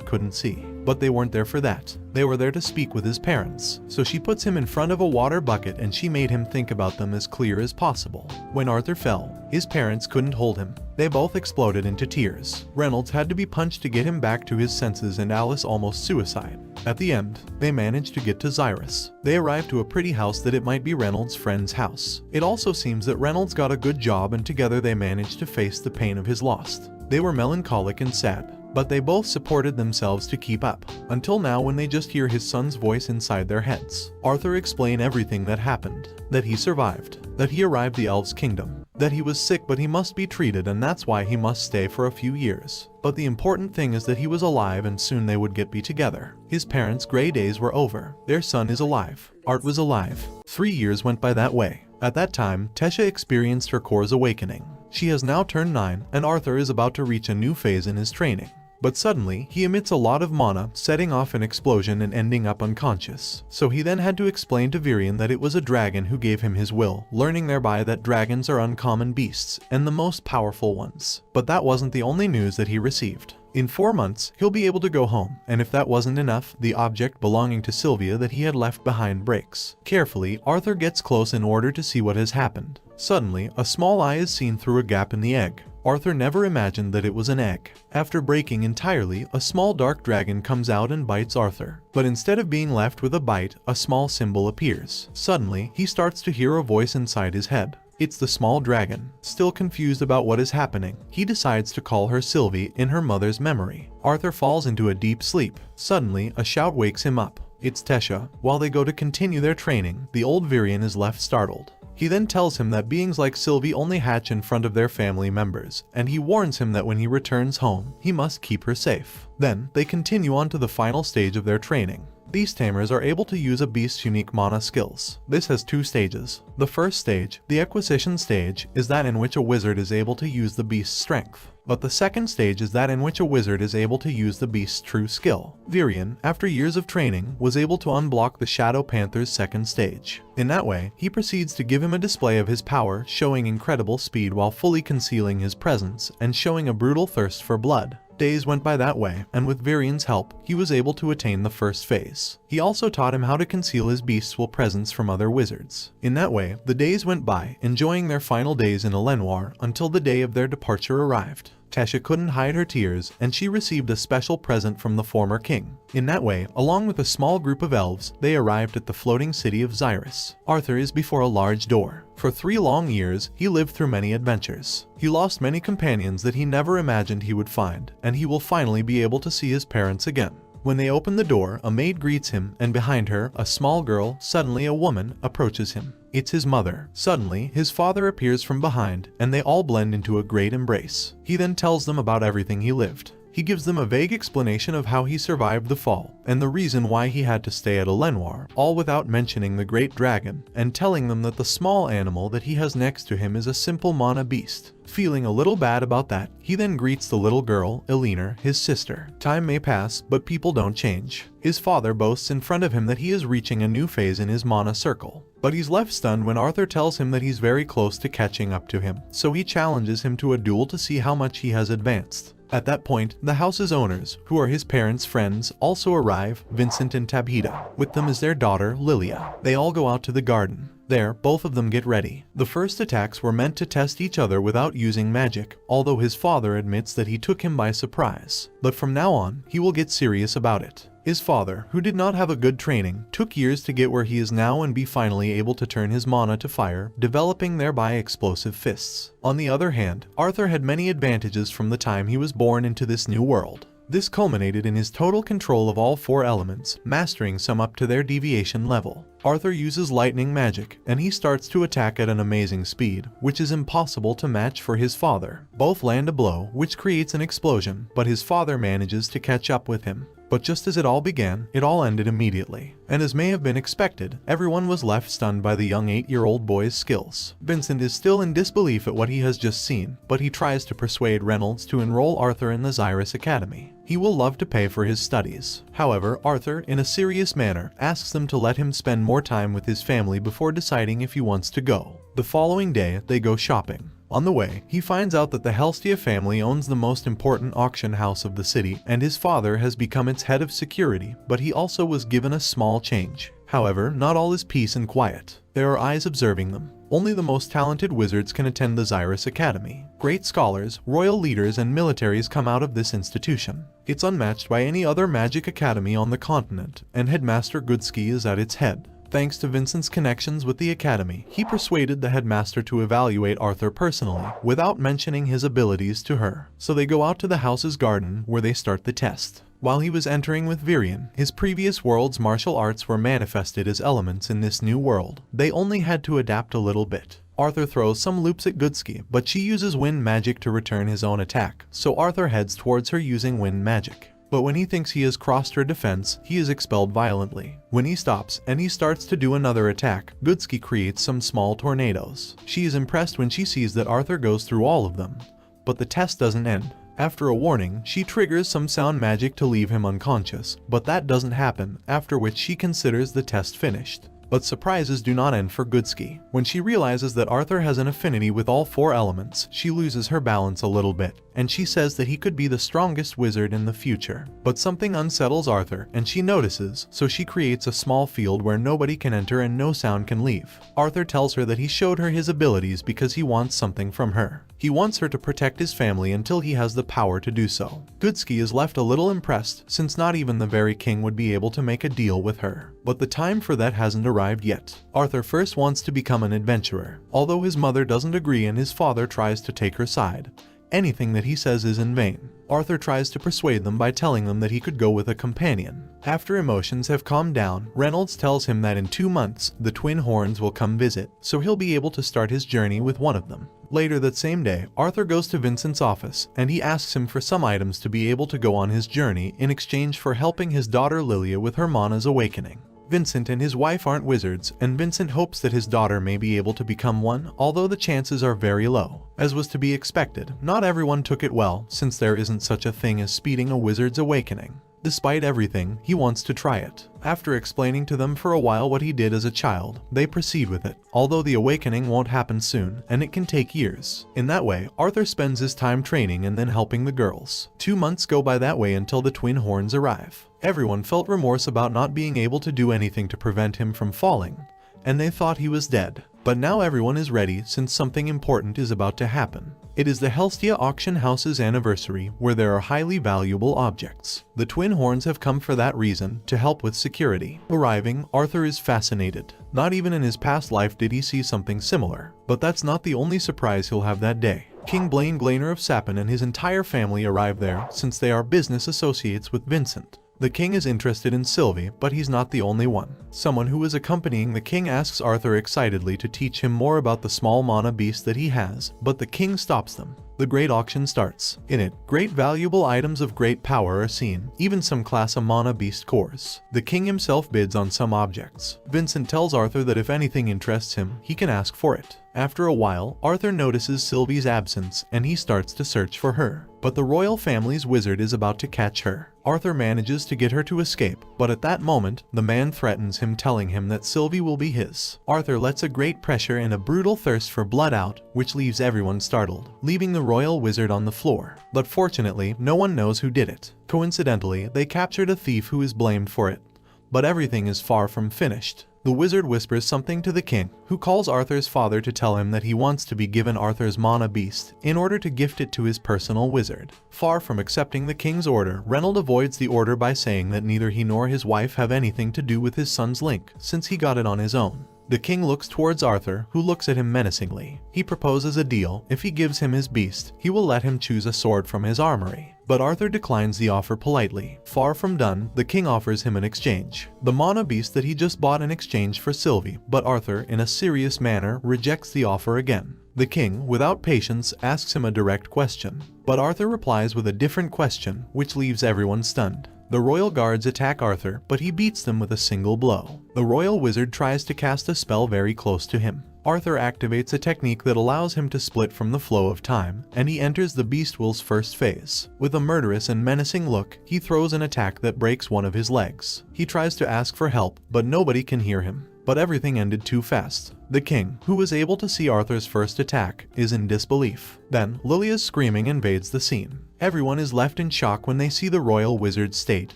couldn't see. But they weren't there for that. They were there to speak with his parents. So she puts him in front of a water bucket and she made him think about them as clear as possible. When Arthur fell, his parents couldn't hold him. They both exploded into tears. Reynolds had to be punched to get him back to his senses and Alice almost suicide. At the end, they managed to get to Xyrus. They arrived to a pretty house that it might be Reynolds' friend's house. It also seems that Reynolds got a good job and together they managed to face the pain of his loss. They were melancholic and sad, but they both supported themselves to keep up, until now when they just hear his son's voice inside their heads. Arthur explained everything that happened, that he survived, that he arrived the elves' kingdom, that he was sick but he must be treated and that's why he must stay for a few years. But the important thing is that he was alive and soon they would be together. His parents' gray days were over. Their son is alive. Art was alive. 3 years went by that way. At that time, Tesha experienced her core's awakening. She has now turned 9 and Arthur is about to reach a new phase in his training. But suddenly, he emits a lot of mana, setting off an explosion and ending up unconscious. So he then had to explain to Virian that it was a dragon who gave him his will, learning thereby that dragons are uncommon beasts, and the most powerful ones. But that wasn't the only news that he received. In 4 months, he'll be able to go home, and if that wasn't enough, the object belonging to Sylvia that he had left behind breaks. Carefully, Arthur gets close in order to see what has happened. Suddenly, a small eye is seen through a gap in the egg. Arthur never imagined that it was an egg. After breaking entirely, a small dark dragon comes out and bites Arthur. But instead of being left with a bite, a small symbol appears. Suddenly, he starts to hear a voice inside his head. It's the small dragon. Still confused about what is happening, he decides to call her Sylvie in her mother's memory. Arthur falls into a deep sleep. Suddenly, a shout wakes him up. It's Tesha. While they go to continue their training, the old Virian is left startled. He then tells him that beings like Sylvie only hatch in front of their family members, and he warns him that when he returns home, he must keep her safe. Then, they continue on to the final stage of their training. These tamers are able to use a beast's unique mana skills. This has 2 stages. The first stage, the acquisition stage, is that in which a wizard is able to use the beast's strength. But the second stage is that in which a wizard is able to use the beast's true skill. Virian, after years of training, was able to unblock the Shadow Panther's second stage. In that way, he proceeds to give him a display of his power, showing incredible speed while fully concealing his presence, and showing a brutal thirst for blood. Days went by that way, and with Virian's help, he was able to attain the first phase. He also taught him how to conceal his bestial presence from other wizards. In that way, the days went by, enjoying their final days in Elenoir until the day of their departure arrived. Tesha couldn't hide her tears, and she received a special present from the former king. In that way, along with a small group of elves, they arrived at the floating city of Xyrus. Arthur is before a large door. For 3 long years, he lived through many adventures. He lost many companions that he never imagined he would find, and he will finally be able to see his parents again. When they open the door, a maid greets him, and behind her, a small girl, suddenly a woman, approaches him. It's his mother. Suddenly, his father appears from behind, and they all blend into a great embrace. He then tells them about everything he lived. He gives them a vague explanation of how he survived the fall, and the reason why he had to stay at Elenoir, all without mentioning the great dragon, and telling them that the small animal that he has next to him is a simple mana beast. Feeling a little bad about that, he then greets the little girl, Elinor, his sister. Time may pass, but people don't change. His father boasts in front of him that he is reaching a new phase in his mana circle. But he's left stunned when Arthur tells him that he's very close to catching up to him, so he challenges him to a duel to see how much he has advanced. At that point, the house's owners, who are his parents' friends, also arrive, Vincent and Tabhida. With them is their daughter, Lilia. They all go out to the garden. There, both of them get ready. The first attacks were meant to test each other without using magic, although his father admits that he took him by surprise. But from now on, he will get serious about it. His father, who did not have a good training, took years to get where he is now and be finally able to turn his mana to fire, developing thereby explosive fists. On the other hand, Arthur had many advantages from the time he was born into this new world. This culminated in his total control of all 4 elements, mastering some up to their deviation level. Arthur uses lightning magic, and he starts to attack at an amazing speed, which is impossible to match for his father. Both land a blow, which creates an explosion, but his father manages to catch up with him. But just as it all began, it all ended immediately. And as may have been expected, everyone was left stunned by the young 8-year-old boy's skills. Vincent is still in disbelief at what he has just seen, but he tries to persuade Reynolds to enroll Arthur in the Xyrus Academy. He will love to pay for his studies. However, Arthur, in a serious manner, asks them to let him spend more time with his family before deciding if he wants to go. The following day, they go shopping. On the way, he finds out that the Helstia family owns the most important auction house of the city, and his father has become its head of security, but he also was given a small change. However, not all is peace and quiet. There are eyes observing them. Only the most talented wizards can attend the Xyrus Academy. Great scholars, royal leaders, and militaries come out of this institution. It's unmatched by any other magic academy on the continent, and Headmaster Goodsky is at its head. Thanks to Vincent's connections with the academy, he persuaded the headmaster to evaluate Arthur personally, without mentioning his abilities to her. So they go out to the house's garden, where they start the test. While he was entering with Virion, his previous world's martial arts were manifested as elements in this new world. They only had to adapt a little bit. Arthur throws some loops at Goodsky, but she uses wind magic to return his own attack, so Arthur heads towards her using wind magic. But when he thinks he has crossed her defense, he is expelled violently. When he stops, and he starts to do another attack, Goodsky creates some small tornadoes. She is impressed when she sees that Arthur goes through all of them. But the test doesn't end. After a warning, she triggers some sound magic to leave him unconscious, but that doesn't happen, after which she considers the test finished. But surprises do not end for Goodsky. When she realizes that Arthur has an affinity with all 4 elements, she loses her balance a little bit, and she says that he could be the strongest wizard in the future. But something unsettles Arthur, and she notices, so she creates a small field where nobody can enter and no sound can leave. Arthur tells her that he showed her his abilities because he wants something from her. He wants her to protect his family until he has the power to do so. Goodsky is left a little impressed, since not even the very king would be able to make a deal with her. But the time for that hasn't arrived yet. Arthur first wants to become an adventurer, although his mother doesn't agree and his father tries to take her side. Anything that he says is in vain. Arthur tries to persuade them by telling them that he could go with a companion. After emotions have calmed down, Reynolds tells him that in 2 months, the twin horns will come visit, so he'll be able to start his journey with one of them. Later that same day, Arthur goes to Vincent's office, and he asks him for some items to be able to go on his journey in exchange for helping his daughter Lilia with her mana's awakening. Vincent and his wife aren't wizards, and Vincent hopes that his daughter may be able to become one, although the chances are very low. As was to be expected, not everyone took it well, since there isn't such a thing as speeding a wizard's awakening. Despite everything, he wants to try it. After explaining to them for a while what he did as a child, they proceed with it, although the awakening won't happen soon, and it can take years. In that way, Arthur spends his time training and then helping the girls. 2 months go by that way until the twin horns arrive. Everyone felt remorse about not being able to do anything to prevent him from falling, and they thought he was dead. But now everyone is ready since something important is about to happen. It is the Helstia auction house's anniversary, where there are highly valuable objects. The twin horns have come for that reason, to help with security. Arriving, Arthur is fascinated. Not even in his past life did he see something similar. But that's not the only surprise he'll have that day. King Blaine Glainer of Sapin and his entire family arrive there, since they are business associates with Vincent. The king is interested in Sylvie, but he's not the only one. Someone who is accompanying the king asks Arthur excitedly to teach him more about the small mana beast that he has, but the king stops them. The great auction starts. In it, great valuable items of great power are seen, even some class of mana beast cores. The king himself bids on some objects. Vincent tells Arthur that if anything interests him, he can ask for it. After a while, Arthur notices Sylvie's absence, and he starts to search for her. But the royal family's wizard is about to catch her. Arthur manages to get her to escape, but at that moment, the man threatens him, telling him that Sylvie will be his. Arthur lets a great pressure and a brutal thirst for blood out, which leaves everyone startled, leaving the royal wizard on the floor. But fortunately, no one knows who did it. Coincidentally, they captured a thief who is blamed for it. But everything is far from finished. The wizard whispers something to the king, who calls Arthur's father to tell him that he wants to be given Arthur's mana beast in order to gift it to his personal wizard. Far from accepting the king's order, Reynolds avoids the order by saying that neither he nor his wife have anything to do with his son's link, since he got it on his own. The king looks towards Arthur, who looks at him menacingly. He proposes a deal. If he gives him his beast, he will let him choose a sword from his armory. But Arthur declines the offer politely. Far from done, the king offers him an exchange. The Manhwa beast that he just bought in exchange for Sylvie, but Arthur, in a serious manner, rejects the offer again. The king, without patience, asks him a direct question. But Arthur replies with a different question, which leaves everyone stunned. The royal guards attack Arthur, but he beats them with a single blow. The royal wizard tries to cast a spell very close to him. Arthur activates a technique that allows him to split from the flow of time, and he enters the Beast Will's first phase. With a murderous and menacing look, he throws an attack that breaks one of his legs. He tries to ask for help, but nobody can hear him. But everything ended too fast. The king, who was able to see Arthur's first attack, is in disbelief. Then, Lilia's screaming invades the scene. Everyone is left in shock when they see the royal wizard's state,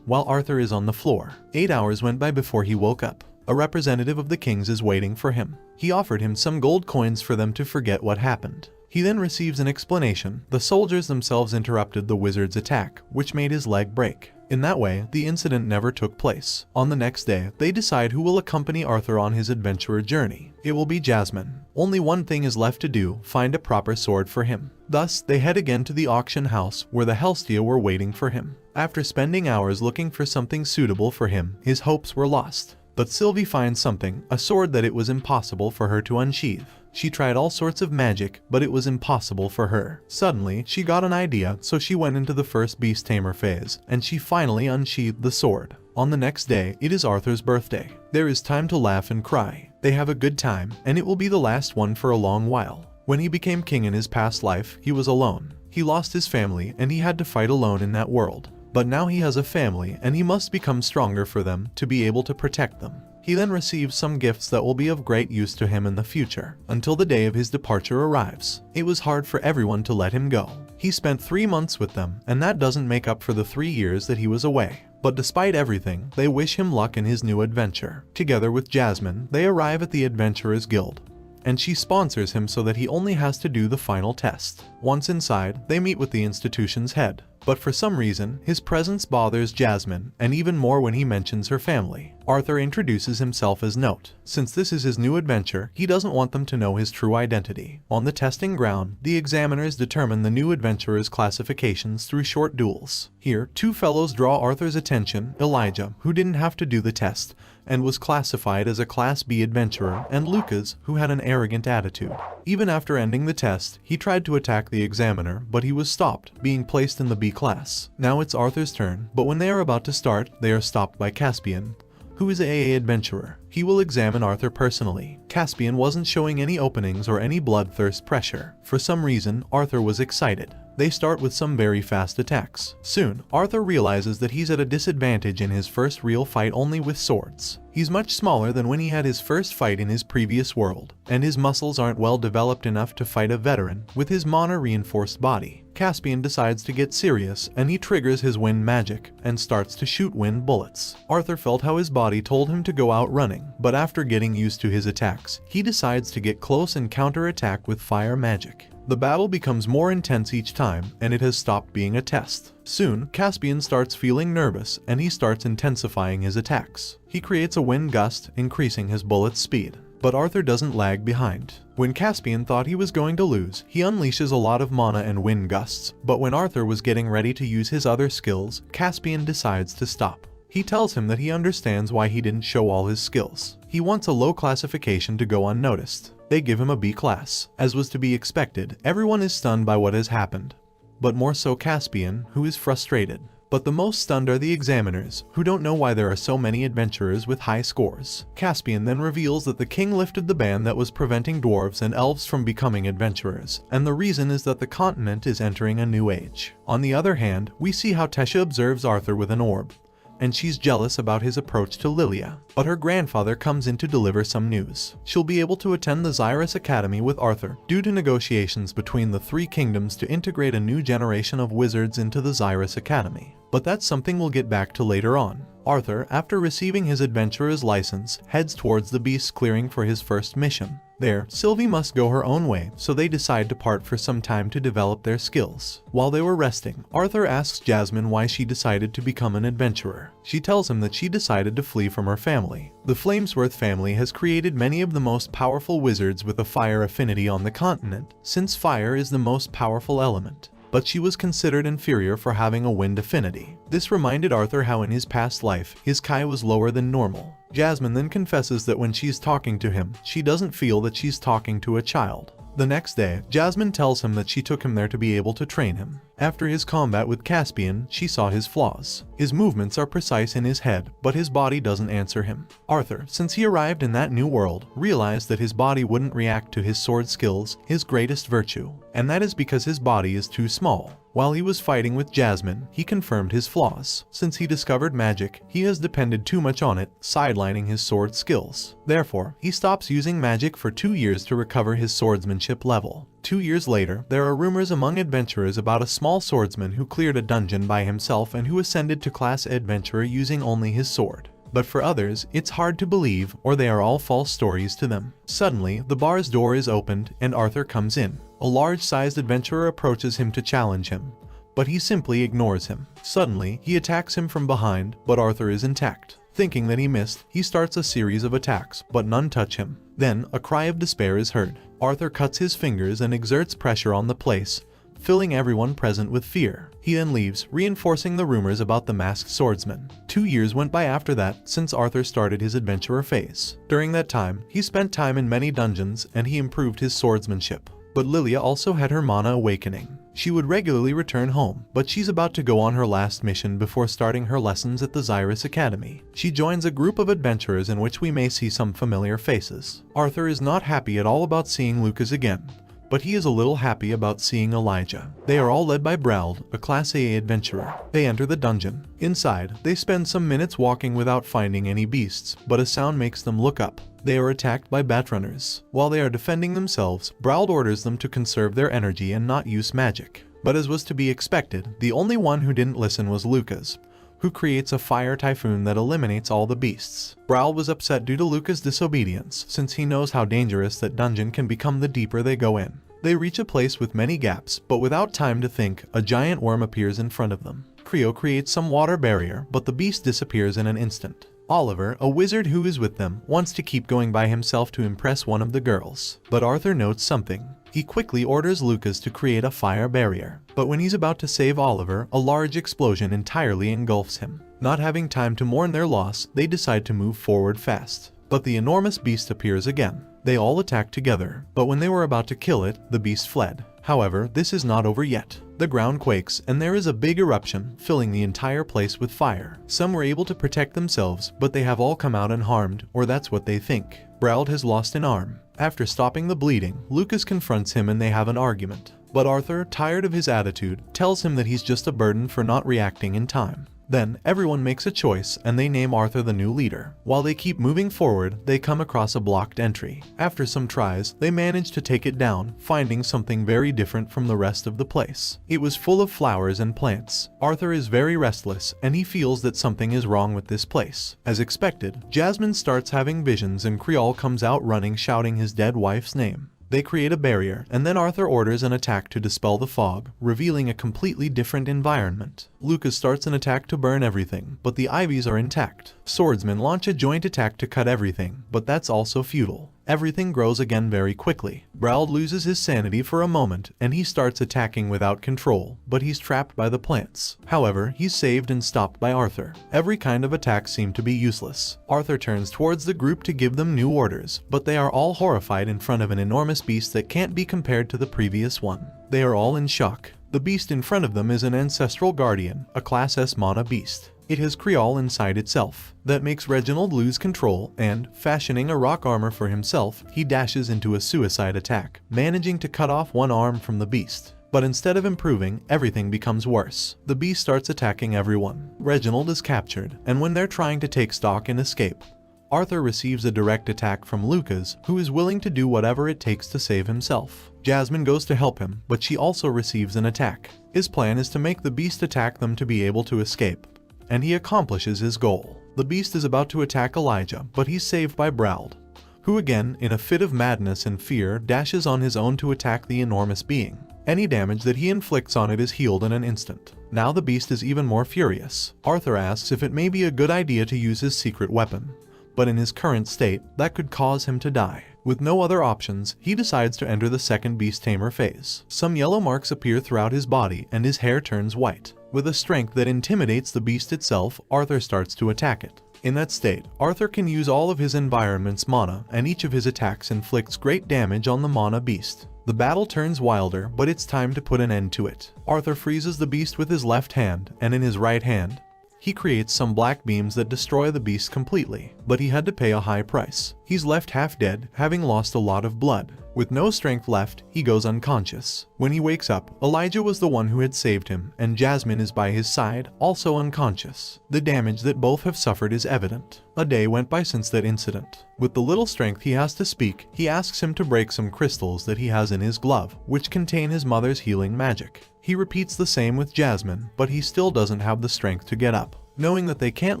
while Arthur is on the floor. 8 hours went by before he woke up. A representative of the king's is waiting for him. He offered him some gold coins for them to forget what happened. He then receives an explanation. The soldiers themselves interrupted the wizard's attack, which made his leg break. In that way, the incident never took place. On the next day, they decide who will accompany Arthur on his adventurer journey. It will be Jasmine. Only one thing is left to do, find a proper sword for him. Thus, they head again to the auction house, where the Helstia were waiting for him. After spending hours looking for something suitable for him, his hopes were lost. But Sylvie finds something, a sword that it was impossible for her to unsheathe. She tried all sorts of magic, but it was impossible for her. Suddenly, she got an idea, so she went into the first beast tamer phase, and she finally unsheathed the sword. On the next day, it is Arthur's birthday. There is time to laugh and cry. They have a good time, and it will be the last one for a long while. When he became king in his past life, he was alone. He lost his family, and he had to fight alone in that world. But now he has a family, and he must become stronger for them to be able to protect them. He then receives some gifts that will be of great use to him in the future, until the day of his departure arrives. It was hard for everyone to let him go. He spent 3 months with them, and that doesn't make up for the 3 years that he was away. But despite everything, they wish him luck in his new adventure. Together with Jasmine, they arrive at the Adventurers Guild, and she sponsors him so that he only has to do the final test. Once inside, they meet with the institution's head. But for some reason, his presence bothers Jasmine, and even more when he mentions her family. Arthur introduces himself as Note. Since this is his new adventure, he doesn't want them to know his true identity. On the testing ground, the examiners determine the new adventurer's classifications through short duels. Here, 2 fellows draw Arthur's attention: Elijah, who didn't have to do the test, and was classified as a Class B adventurer, and Lucas, who had an arrogant attitude. Even after ending the test, he tried to attack the examiner, but he was stopped, being placed in the B class. Now it's Arthur's turn, but when they are about to start, they are stopped by Caspian, who is a AA adventurer. He will examine Arthur personally. Caspian wasn't showing any openings or any bloodthirst pressure. For some reason, Arthur was excited. They start with some very fast attacks. Soon, Arthur realizes that he's at a disadvantage in his first real fight only with swords. He's much smaller than when he had his first fight in his previous world, and his muscles aren't well developed enough to fight a veteran with his mana-reinforced body. Caspian decides to get serious, and he triggers his wind magic and starts to shoot wind bullets. Arthur felt how his body told him to go out running, but after getting used to his attacks, he decides to get close and counterattack with fire magic. The battle becomes more intense each time, and it has stopped being a test. Soon, Caspian starts feeling nervous, and he starts intensifying his attacks. He creates a wind gust, increasing his bullet's speed. But Arthur doesn't lag behind. When Caspian thought he was going to lose, he unleashes a lot of mana and wind gusts. But when Arthur was getting ready to use his other skills, Caspian decides to stop. He tells him that he understands why he didn't show all his skills. He wants a low classification to go unnoticed. They give him a B class. As was to be expected, everyone is stunned by what has happened, but more so Caspian, who is frustrated. But the most stunned are the examiners, who don't know why there are so many adventurers with high scores. Caspian then reveals that the king lifted the ban that was preventing dwarves and elves from becoming adventurers, and the reason is that the continent is entering a new age. On the other hand, we see how Tesha observes Arthur with an orb, and she's jealous about his approach to Lilia. But her grandfather comes in to deliver some news. She'll be able to attend the Xyrus Academy with Arthur, due to negotiations between the 3 kingdoms to integrate a new generation of wizards into the Xyrus Academy. But that's something we'll get back to later on. Arthur, after receiving his adventurer's license, heads towards the beast clearing for his first mission. There, Sylvie must go her own way, so they decide to part for some time to develop their skills. While they were resting, Arthur asks Jasmine why she decided to become an adventurer. She tells him that she decided to flee from her family. The Flamesworth family has created many of the most powerful wizards with a fire affinity on the continent, since fire is the most powerful element. But she was considered inferior for having a wind affinity. This reminded Arthur how in his past life, his Kai was lower than normal. Jasmine then confesses that when she's talking to him, she doesn't feel that she's talking to a child. The next day, Jasmine tells him that she took him there to be able to train him. After his combat with Caspian, she saw his flaws. His movements are precise in his head, but his body doesn't answer him. Arthur, since he arrived in that new world, realized that his body wouldn't react to his sword skills, his greatest virtue. And that is because his body is too small. While he was fighting with Jasmine, he confirmed his flaws. Since he discovered magic, he has depended too much on it, sidelining his sword skills. Therefore, he stops using magic for 2 years to recover his swordsmanship level. 2 years later, there are rumors among adventurers about a small swordsman who cleared a dungeon by himself and who ascended to class adventurer using only his sword. But for others, it's hard to believe, or they are all false stories to them. Suddenly, the bar's door is opened and Arthur comes in. A large-sized adventurer approaches him to challenge him, but he simply ignores him. Suddenly, he attacks him from behind, but Arthur is intact. Thinking that he missed, he starts a series of attacks, but none touch him. Then, a cry of despair is heard. Arthur cuts his fingers and exerts pressure on the place, filling everyone present with fear. He then leaves, reinforcing the rumors about the masked swordsman. 2 years went by after that, since Arthur started his adventurer phase. During that time, he spent time in many dungeons and he improved his swordsmanship. But Lilia also had her mana awakening. She would regularly return home, but she's about to go on her last mission before starting her lessons at the Xyrus Academy. She joins a group of adventurers in which we may see some familiar faces. Arthur is not happy at all about seeing Lucas again, but he is a little happy about seeing Elijah. They are all led by Brauld, a Class AA adventurer. They enter the dungeon. Inside, they spend some minutes walking without finding any beasts, but a sound makes them look up. They are attacked by batrunners. While they are defending themselves, Brauld orders them to conserve their energy and not use magic. But as was to be expected, the only one who didn't listen was Lucas, who creates a fire typhoon that eliminates all the beasts. Brauld was upset due to Lucas' disobedience, since he knows how dangerous that dungeon can become the deeper they go in. They reach a place with many gaps, but without time to think, a giant worm appears in front of them. Creo creates some water barrier, but the beast disappears in an instant. Oliver, a wizard who is with them, wants to keep going by himself to impress one of the girls. But Arthur notes something. He quickly orders Lucas to create a fire barrier. But when he's about to save Oliver, a large explosion entirely engulfs him. Not having time to mourn their loss, they decide to move forward fast. But the enormous beast appears again. They all attack together, but when they were about to kill it, the beast fled. However, this is not over yet. The ground quakes and there is a big eruption, filling the entire place with fire. Some were able to protect themselves, but they have all come out unharmed, or that's what they think. Brauld has lost an arm. After stopping the bleeding, Lucas confronts him and they have an argument. But Arthur, tired of his attitude, tells him that he's just a burden for not reacting in time. Then, everyone makes a choice and they name Arthur the new leader. While they keep moving forward, they come across a blocked entry. After some tries, they manage to take it down, finding something very different from the rest of the place. It was full of flowers and plants. Arthur is very restless and he feels that something is wrong with this place. As expected, Jasmine starts having visions and Creole comes out running shouting his dead wife's name. They create a barrier, and then Arthur orders an attack to dispel the fog, revealing a completely different environment. Lucas starts an attack to burn everything, but the ivies are intact. Swordsmen launch a joint attack to cut everything, but that's also futile. Everything grows again very quickly. Brauld loses his sanity for a moment, and he starts attacking without control, but he's trapped by the plants. However, he's saved and stopped by Arthur. Every kind of attack seemed to be useless. Arthur turns towards the group to give them new orders, but they are all horrified in front of an enormous beast that can't be compared to the previous one. They are all in shock. The beast in front of them is an ancestral guardian, a Class S mana beast. It has Creole inside itself. That makes Reginald lose control and, fashioning a rock armor for himself, he dashes into a suicide attack, managing to cut off one arm from the beast. But instead of improving, everything becomes worse. The beast starts attacking everyone. Reginald is captured, and when they're trying to take stock and escape, Arthur receives a direct attack from Lucas, who is willing to do whatever it takes to save himself. Jasmine goes to help him, but she also receives an attack. His plan is to make the beast attack them to be able to escape, and he accomplishes his goal. The beast is about to attack Elijah, but he's saved by Brauld, who again, in a fit of madness and fear, dashes on his own to attack the enormous being. Any damage that he inflicts on it is healed in an instant. Now the beast is even more furious. Arthur asks if it may be a good idea to use his secret weapon, but in his current state, that could cause him to die. With no other options, he decides to enter the second beast tamer phase. Some yellow marks appear throughout his body and his hair turns white. With a strength that intimidates the beast itself, Arthur starts to attack it. In that state, Arthur can use all of his environment's mana, and each of his attacks inflicts great damage on the mana beast. The battle turns wilder, but it's time to put an end to it. Arthur freezes the beast with his left hand, and in his right hand, he creates some black beams that destroy the beast completely, but he had to pay a high price. He's left half dead, having lost a lot of blood. With no strength left, he goes unconscious. When he wakes up, Elijah was the one who had saved him, and Jasmine is by his side, also unconscious. The damage that both have suffered is evident. A day went by since that incident. With the little strength he has to speak, he asks him to break some crystals that he has in his glove, which contain his mother's healing magic. He repeats the same with Jasmine, but he still doesn't have the strength to get up. Knowing that they can't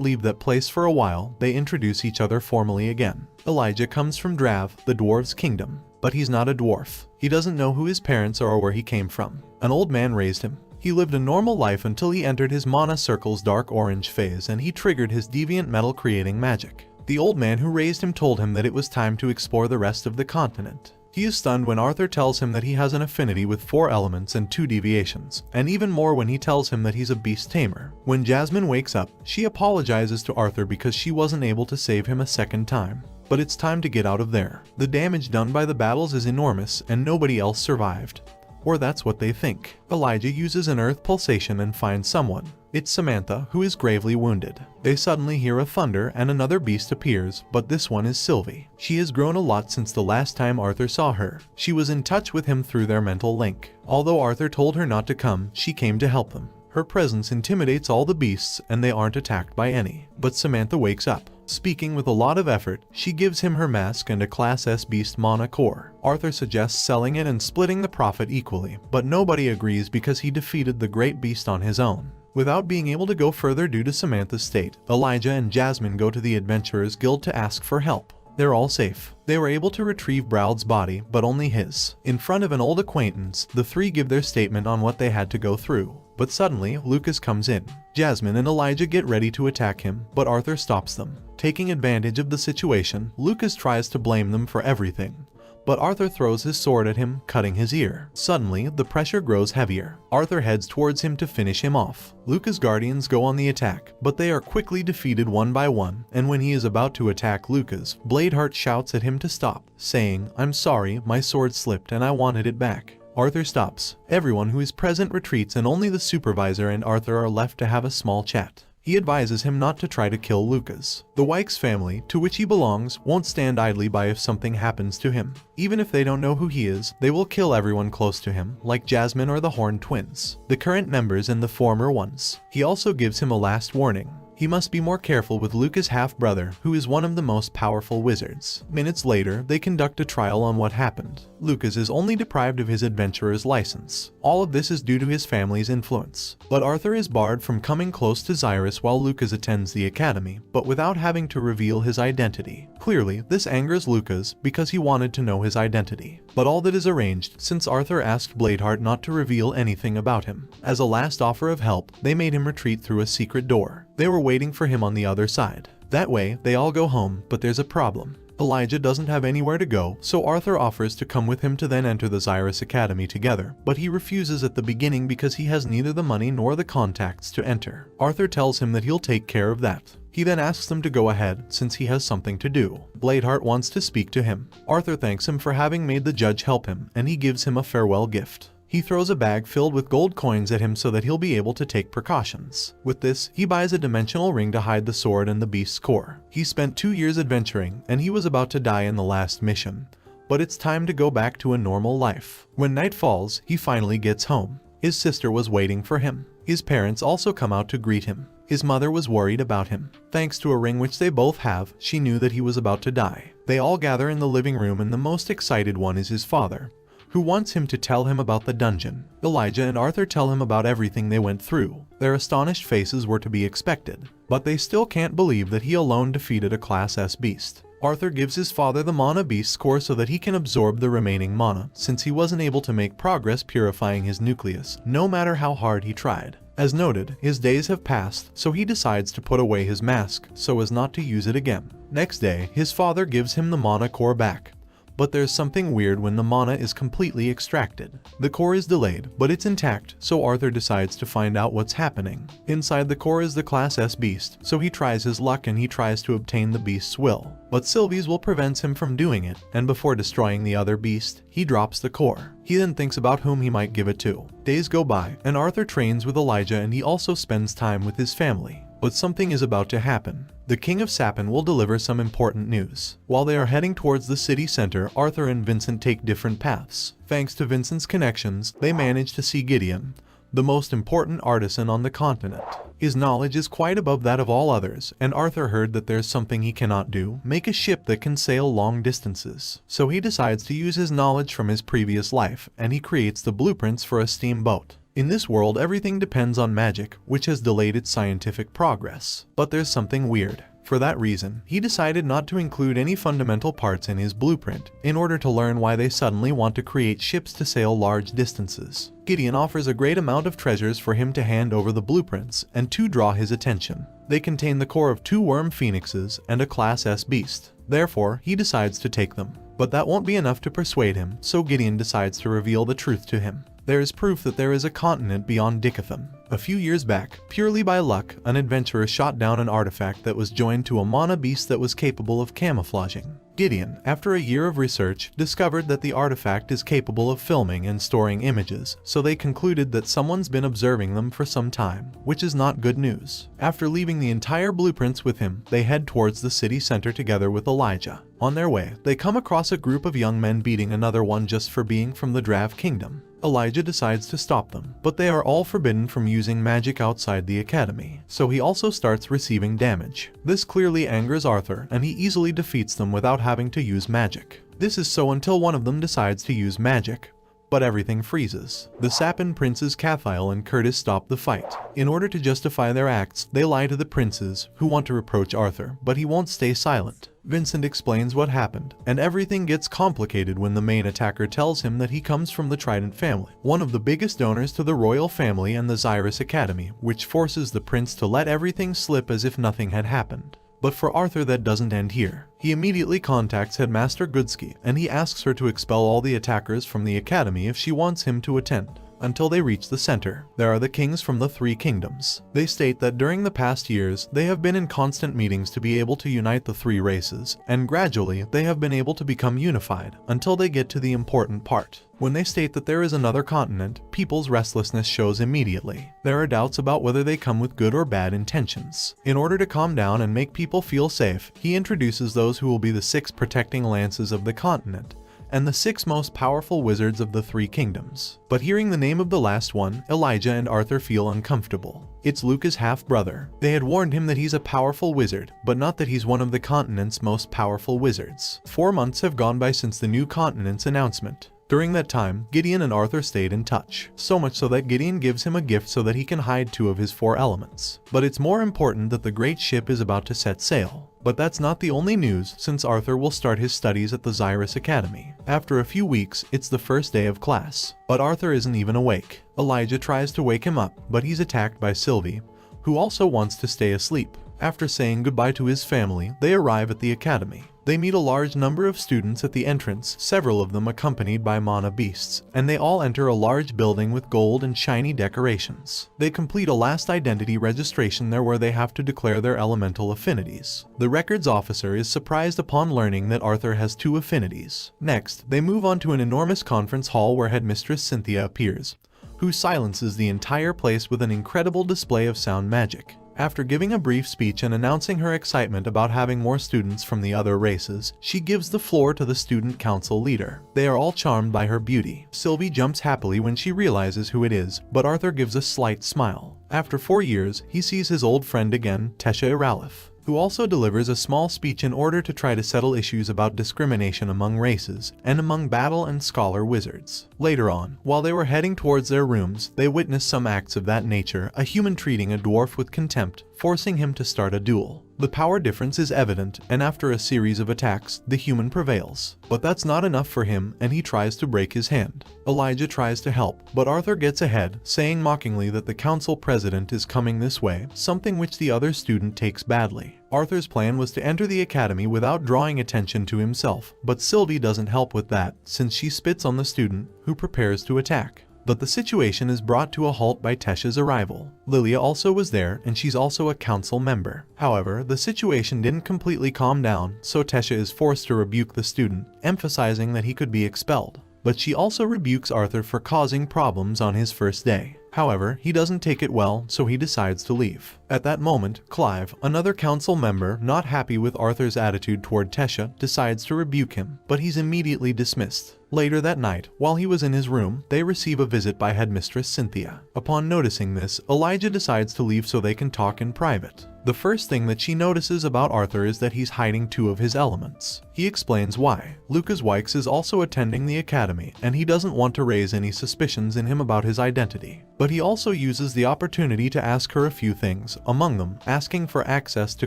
leave that place for a while, they introduce each other formally again. Elijah comes from Drav, the dwarves' kingdom, but he's not a dwarf. He doesn't know who his parents are or where he came from. An old man raised him. He lived a normal life until he entered his mana circle's dark orange phase and he triggered his deviant metal creating magic. The old man who raised him told him that it was time to explore the rest of the continent. He is stunned when Arthur tells him that he has an affinity with 4 elements and 2 deviations, and even more when he tells him that he's a beast tamer. When Jasmine wakes up, she apologizes to Arthur because she wasn't able to save him a second time. But it's time to get out of there. The damage done by the battles is enormous and nobody else survived. Or that's what they think. Elijah uses an earth pulsation and finds someone. It's Samantha, who is gravely wounded. They suddenly hear a thunder and another beast appears, but this one is Sylvie. She has grown a lot since the last time Arthur saw her. She was in touch with him through their mental link. Although Arthur told her not to come, she came to help them. Her presence intimidates all the beasts and they aren't attacked by any. But Samantha wakes up. Speaking with a lot of effort, she gives him her mask and a Class S beast mana core. Arthur suggests selling it and splitting the profit equally, but nobody agrees because he defeated the great beast on his own. Without being able to go further due to Samantha's state, Elijah and Jasmine go to the Adventurers Guild to ask for help. They're all safe. They were able to retrieve Braud's body, but only his. In front of an old acquaintance, the three give their statement on what they had to go through. But suddenly, Lucas comes in. Jasmine and Elijah get ready to attack him, but Arthur stops them. Taking advantage of the situation, Lucas tries to blame them for everything. But Arthur throws his sword at him, cutting his ear. Suddenly, the pressure grows heavier. Arthur heads towards him to finish him off. Lucas' guardians go on the attack, but they are quickly defeated one by one, and when he is about to attack Lucas, Bladeheart shouts at him to stop, saying, "I'm sorry, my sword slipped and I wanted it back." Arthur stops. Everyone who is present retreats and only the supervisor and Arthur are left to have a small chat. He advises him not to try to kill Lucas. The Wykes family, to which he belongs, won't stand idly by if something happens to him. Even if they don't know who he is, they will kill everyone close to him, like Jasmine or the Horn twins, the current members and the former ones. He also gives him a last warning. He must be more careful with Lucas' half-brother, who is one of the most powerful wizards. Minutes later, they conduct a trial on what happened. Lucas is only deprived of his adventurer's license. All of this is due to his family's influence. But Arthur is barred from coming close to Xyrus while Lucas attends the academy, but without having to reveal his identity. Clearly, this angers Lucas because he wanted to know his identity. But all that is arranged since Arthur asked Bladeheart not to reveal anything about him. As a last offer of help, they made him retreat through a secret door. They were waiting for him on the other side. That way, they all go home, but there's a problem. Elijah doesn't have anywhere to go, so Arthur offers to come with him to then enter the Xyrus Academy together, but he refuses at the beginning because he has neither the money nor the contacts to enter. Arthur tells him that he'll take care of that. He then asks them to go ahead, since he has something to do. Bladeheart wants to speak to him. Arthur thanks him for having made the judge help him, and he gives him a farewell gift. He throws a bag filled with gold coins at him so that he'll be able to take precautions. With this, he buys a dimensional ring to hide the sword and the beast's core. He spent 2 years adventuring, and he was about to die in the last mission. But it's time to go back to a normal life. When night falls, he finally gets home. His sister was waiting for him. His parents also come out to greet him. His mother was worried about him. Thanks to a ring which they both have, she knew that he was about to die. They all gather in the living room and the most excited one is his father, who wants him to tell him about the dungeon. Elijah and Arthur tell him about everything they went through. Their astonished faces were to be expected, but they still can't believe that he alone defeated a Class S beast. Arthur gives his father the mana beast's core so that he can absorb the remaining mana, since he wasn't able to make progress purifying his nucleus, no matter how hard he tried. As noted, his days have passed, so he decides to put away his mask, so as not to use it again. Next day, his father gives him the mana core back. But there's something weird when the mana is completely extracted. The core is delayed, but it's intact, so Arthur decides to find out what's happening. Inside the core is the Class S beast, so he tries his luck and he tries to obtain the beast's will. But Sylvie's will prevents him from doing it, and before destroying the other beast, he drops the core. He then thinks about whom he might give it to. Days go by, and Arthur trains with Elijah and he also spends time with his family. But something is about to happen. The King of Sapin will deliver some important news. While they are heading towards the city center, Arthur and Vincent take different paths. Thanks to Vincent's connections, they manage to see Gideon, the most important artisan on the continent. His knowledge is quite above that of all others, and Arthur heard that there's something he cannot do, make a ship that can sail long distances. So he decides to use his knowledge from his previous life, and he creates the blueprints for a steamboat. In this world, everything depends on magic, which has delayed its scientific progress. But there's something weird. For that reason, he decided not to include any fundamental parts in his blueprint, in order to learn why they suddenly want to create ships to sail large distances. Gideon offers a great amount of treasures for him to hand over the blueprints, and to draw his attention. They contain the core of 2 worm phoenixes and a Class S beast. Therefore, he decides to take them. But that won't be enough to persuade him, so Gideon decides to reveal the truth to him. There is proof that there is a continent beyond Dickathon. A few years back, purely by luck, an adventurer shot down an artifact that was joined to a mana beast that was capable of camouflaging. Gideon, after a year of research, discovered that the artifact is capable of filming and storing images, so they concluded that someone's been observing them for some time, which is not good news. After leaving the entire blueprints with him, they head towards the city center together with Elijah. On their way, they come across a group of young men beating another one just for being from the Drav Kingdom. Elijah decides to stop them, but they are all forbidden from using magic outside the academy, so he also starts receiving damage. This clearly angers Arthur, and he easily defeats them without having to use magic. This is so until one of them decides to use magic. But everything freezes. The Sapin princes Cathiel and Curtis stop the fight. In order to justify their acts, they lie to the princes, who want to reproach Arthur, but he won't stay silent. Vincent explains what happened, and everything gets complicated when the main attacker tells him that he comes from the Trident family, one of the biggest donors to the royal family and the Xyrus Academy, which forces the prince to let everything slip as if nothing had happened. But for Arthur, that doesn't end here. He immediately contacts Headmaster Goodsky, and he asks her to expel all the attackers from the academy if she wants him to attend. Until they reach the center, there are the kings from the 3 kingdoms. They state that during the past years, they have been in constant meetings to be able to unite the 3 races, and gradually, they have been able to become unified, until they get to the important part. When they state that there is another continent, people's restlessness shows immediately. There are doubts about whether they come with good or bad intentions. In order to calm down and make people feel safe, he introduces those who will be the 6 protecting lances of the continent, and the 6 most powerful wizards of the 3 kingdoms. But hearing the name of the last one, Elijah and Arthur feel uncomfortable. It's Luca's half-brother. They had warned him that he's a powerful wizard, but not that he's one of the continent's most powerful wizards. 4 months have gone by since the new continent's announcement. During that time, Gideon and Arthur stayed in touch, so much so that Gideon gives him a gift so that he can hide 2 of his 4 elements. But it's more important that the great ship is about to set sail. But that's not the only news, since Arthur will start his studies at the Xyrus Academy. After a few weeks, it's the first day of class. But Arthur isn't even awake. Elijah tries to wake him up, but he's attacked by Sylvie, who also wants to stay asleep. After saying goodbye to his family, they arrive at the academy. They meet a large number of students at the entrance, several of them accompanied by mana beasts, and they all enter a large building with gold and shiny decorations. They complete a last identity registration there where they have to declare their elemental affinities. The records officer is surprised upon learning that Arthur has 2 affinities. Next, they move on to an enormous conference hall where Headmistress Cynthia appears, who silences the entire place with an incredible display of sound magic. After giving a brief speech and announcing her excitement about having more students from the other races, she gives the floor to the student council leader. They are all charmed by her beauty. Sylvie jumps happily when she realizes who it is, but Arthur gives a slight smile. After 4 years, he sees his old friend again, Tesha Iralif, who also delivers a small speech in order to try to settle issues about discrimination among races and among battle and scholar wizards. Later on, while they were heading towards their rooms, they witnessed some acts of that nature, a human treating a dwarf with contempt, forcing him to start a duel. The power difference is evident, and after a series of attacks, the human prevails. But that's not enough for him, and he tries to break his hand. Elijah tries to help, but Arthur gets ahead, saying mockingly that the council president is coming this way, something which the other student takes badly. Arthur's plan was to enter the academy without drawing attention to himself, but Sylvie doesn't help with that, since she spits on the student, who prepares to attack. But the situation is brought to a halt by Tesha's arrival. Lilia also was there, and she's also a council member. However, the situation didn't completely calm down, so Tesha is forced to rebuke the student, emphasizing that he could be expelled. But she also rebukes Arthur for causing problems on his first day. However, he doesn't take it well, so he decides to leave. At that moment, Clive, another council member, not happy with Arthur's attitude toward Tesha, decides to rebuke him, but he's immediately dismissed. Later that night, while he was in his room, they receive a visit by headmistress Cynthia. Upon noticing this, Elijah decides to leave so they can talk in private. The first thing that she notices about Arthur is that he's hiding 2 of his elements. He explains why. Lucas Wykes is also attending the academy, and he doesn't want to raise any suspicions in him about his identity. But he also uses the opportunity to ask her a few things, among them, asking for access to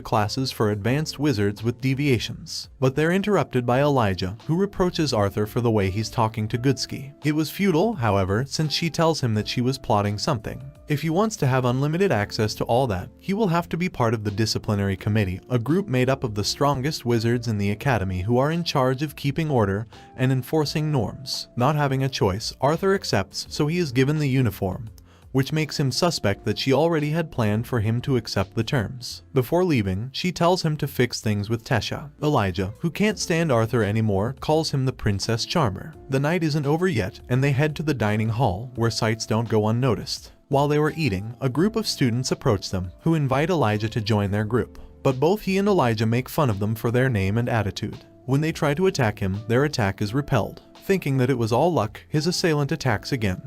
classes for advanced wizards with deviations. But they're interrupted by Elijah, who reproaches Arthur for the way he's talking to Goodsky. It was futile, however, since she tells him that she was plotting something. If he wants to have unlimited access to all that, he will have to be part of the disciplinary committee, a group made up of the strongest wizards in the academy who are in charge of keeping order and enforcing norms. Not having a choice, Arthur accepts, so he is given the uniform, which makes him suspect that she already had planned for him to accept the terms. Before leaving, she tells him to fix things with Tesha. Elijah, who can't stand Arthur anymore, calls him the Princess Charmer. The night isn't over yet, and they head to the dining hall, where sights don't go unnoticed. While they were eating, a group of students approach them, who invite Elijah to join their group. But both he and Elijah make fun of them for their name and attitude. When they try to attack him, their attack is repelled. Thinking that it was all luck, his assailant attacks again.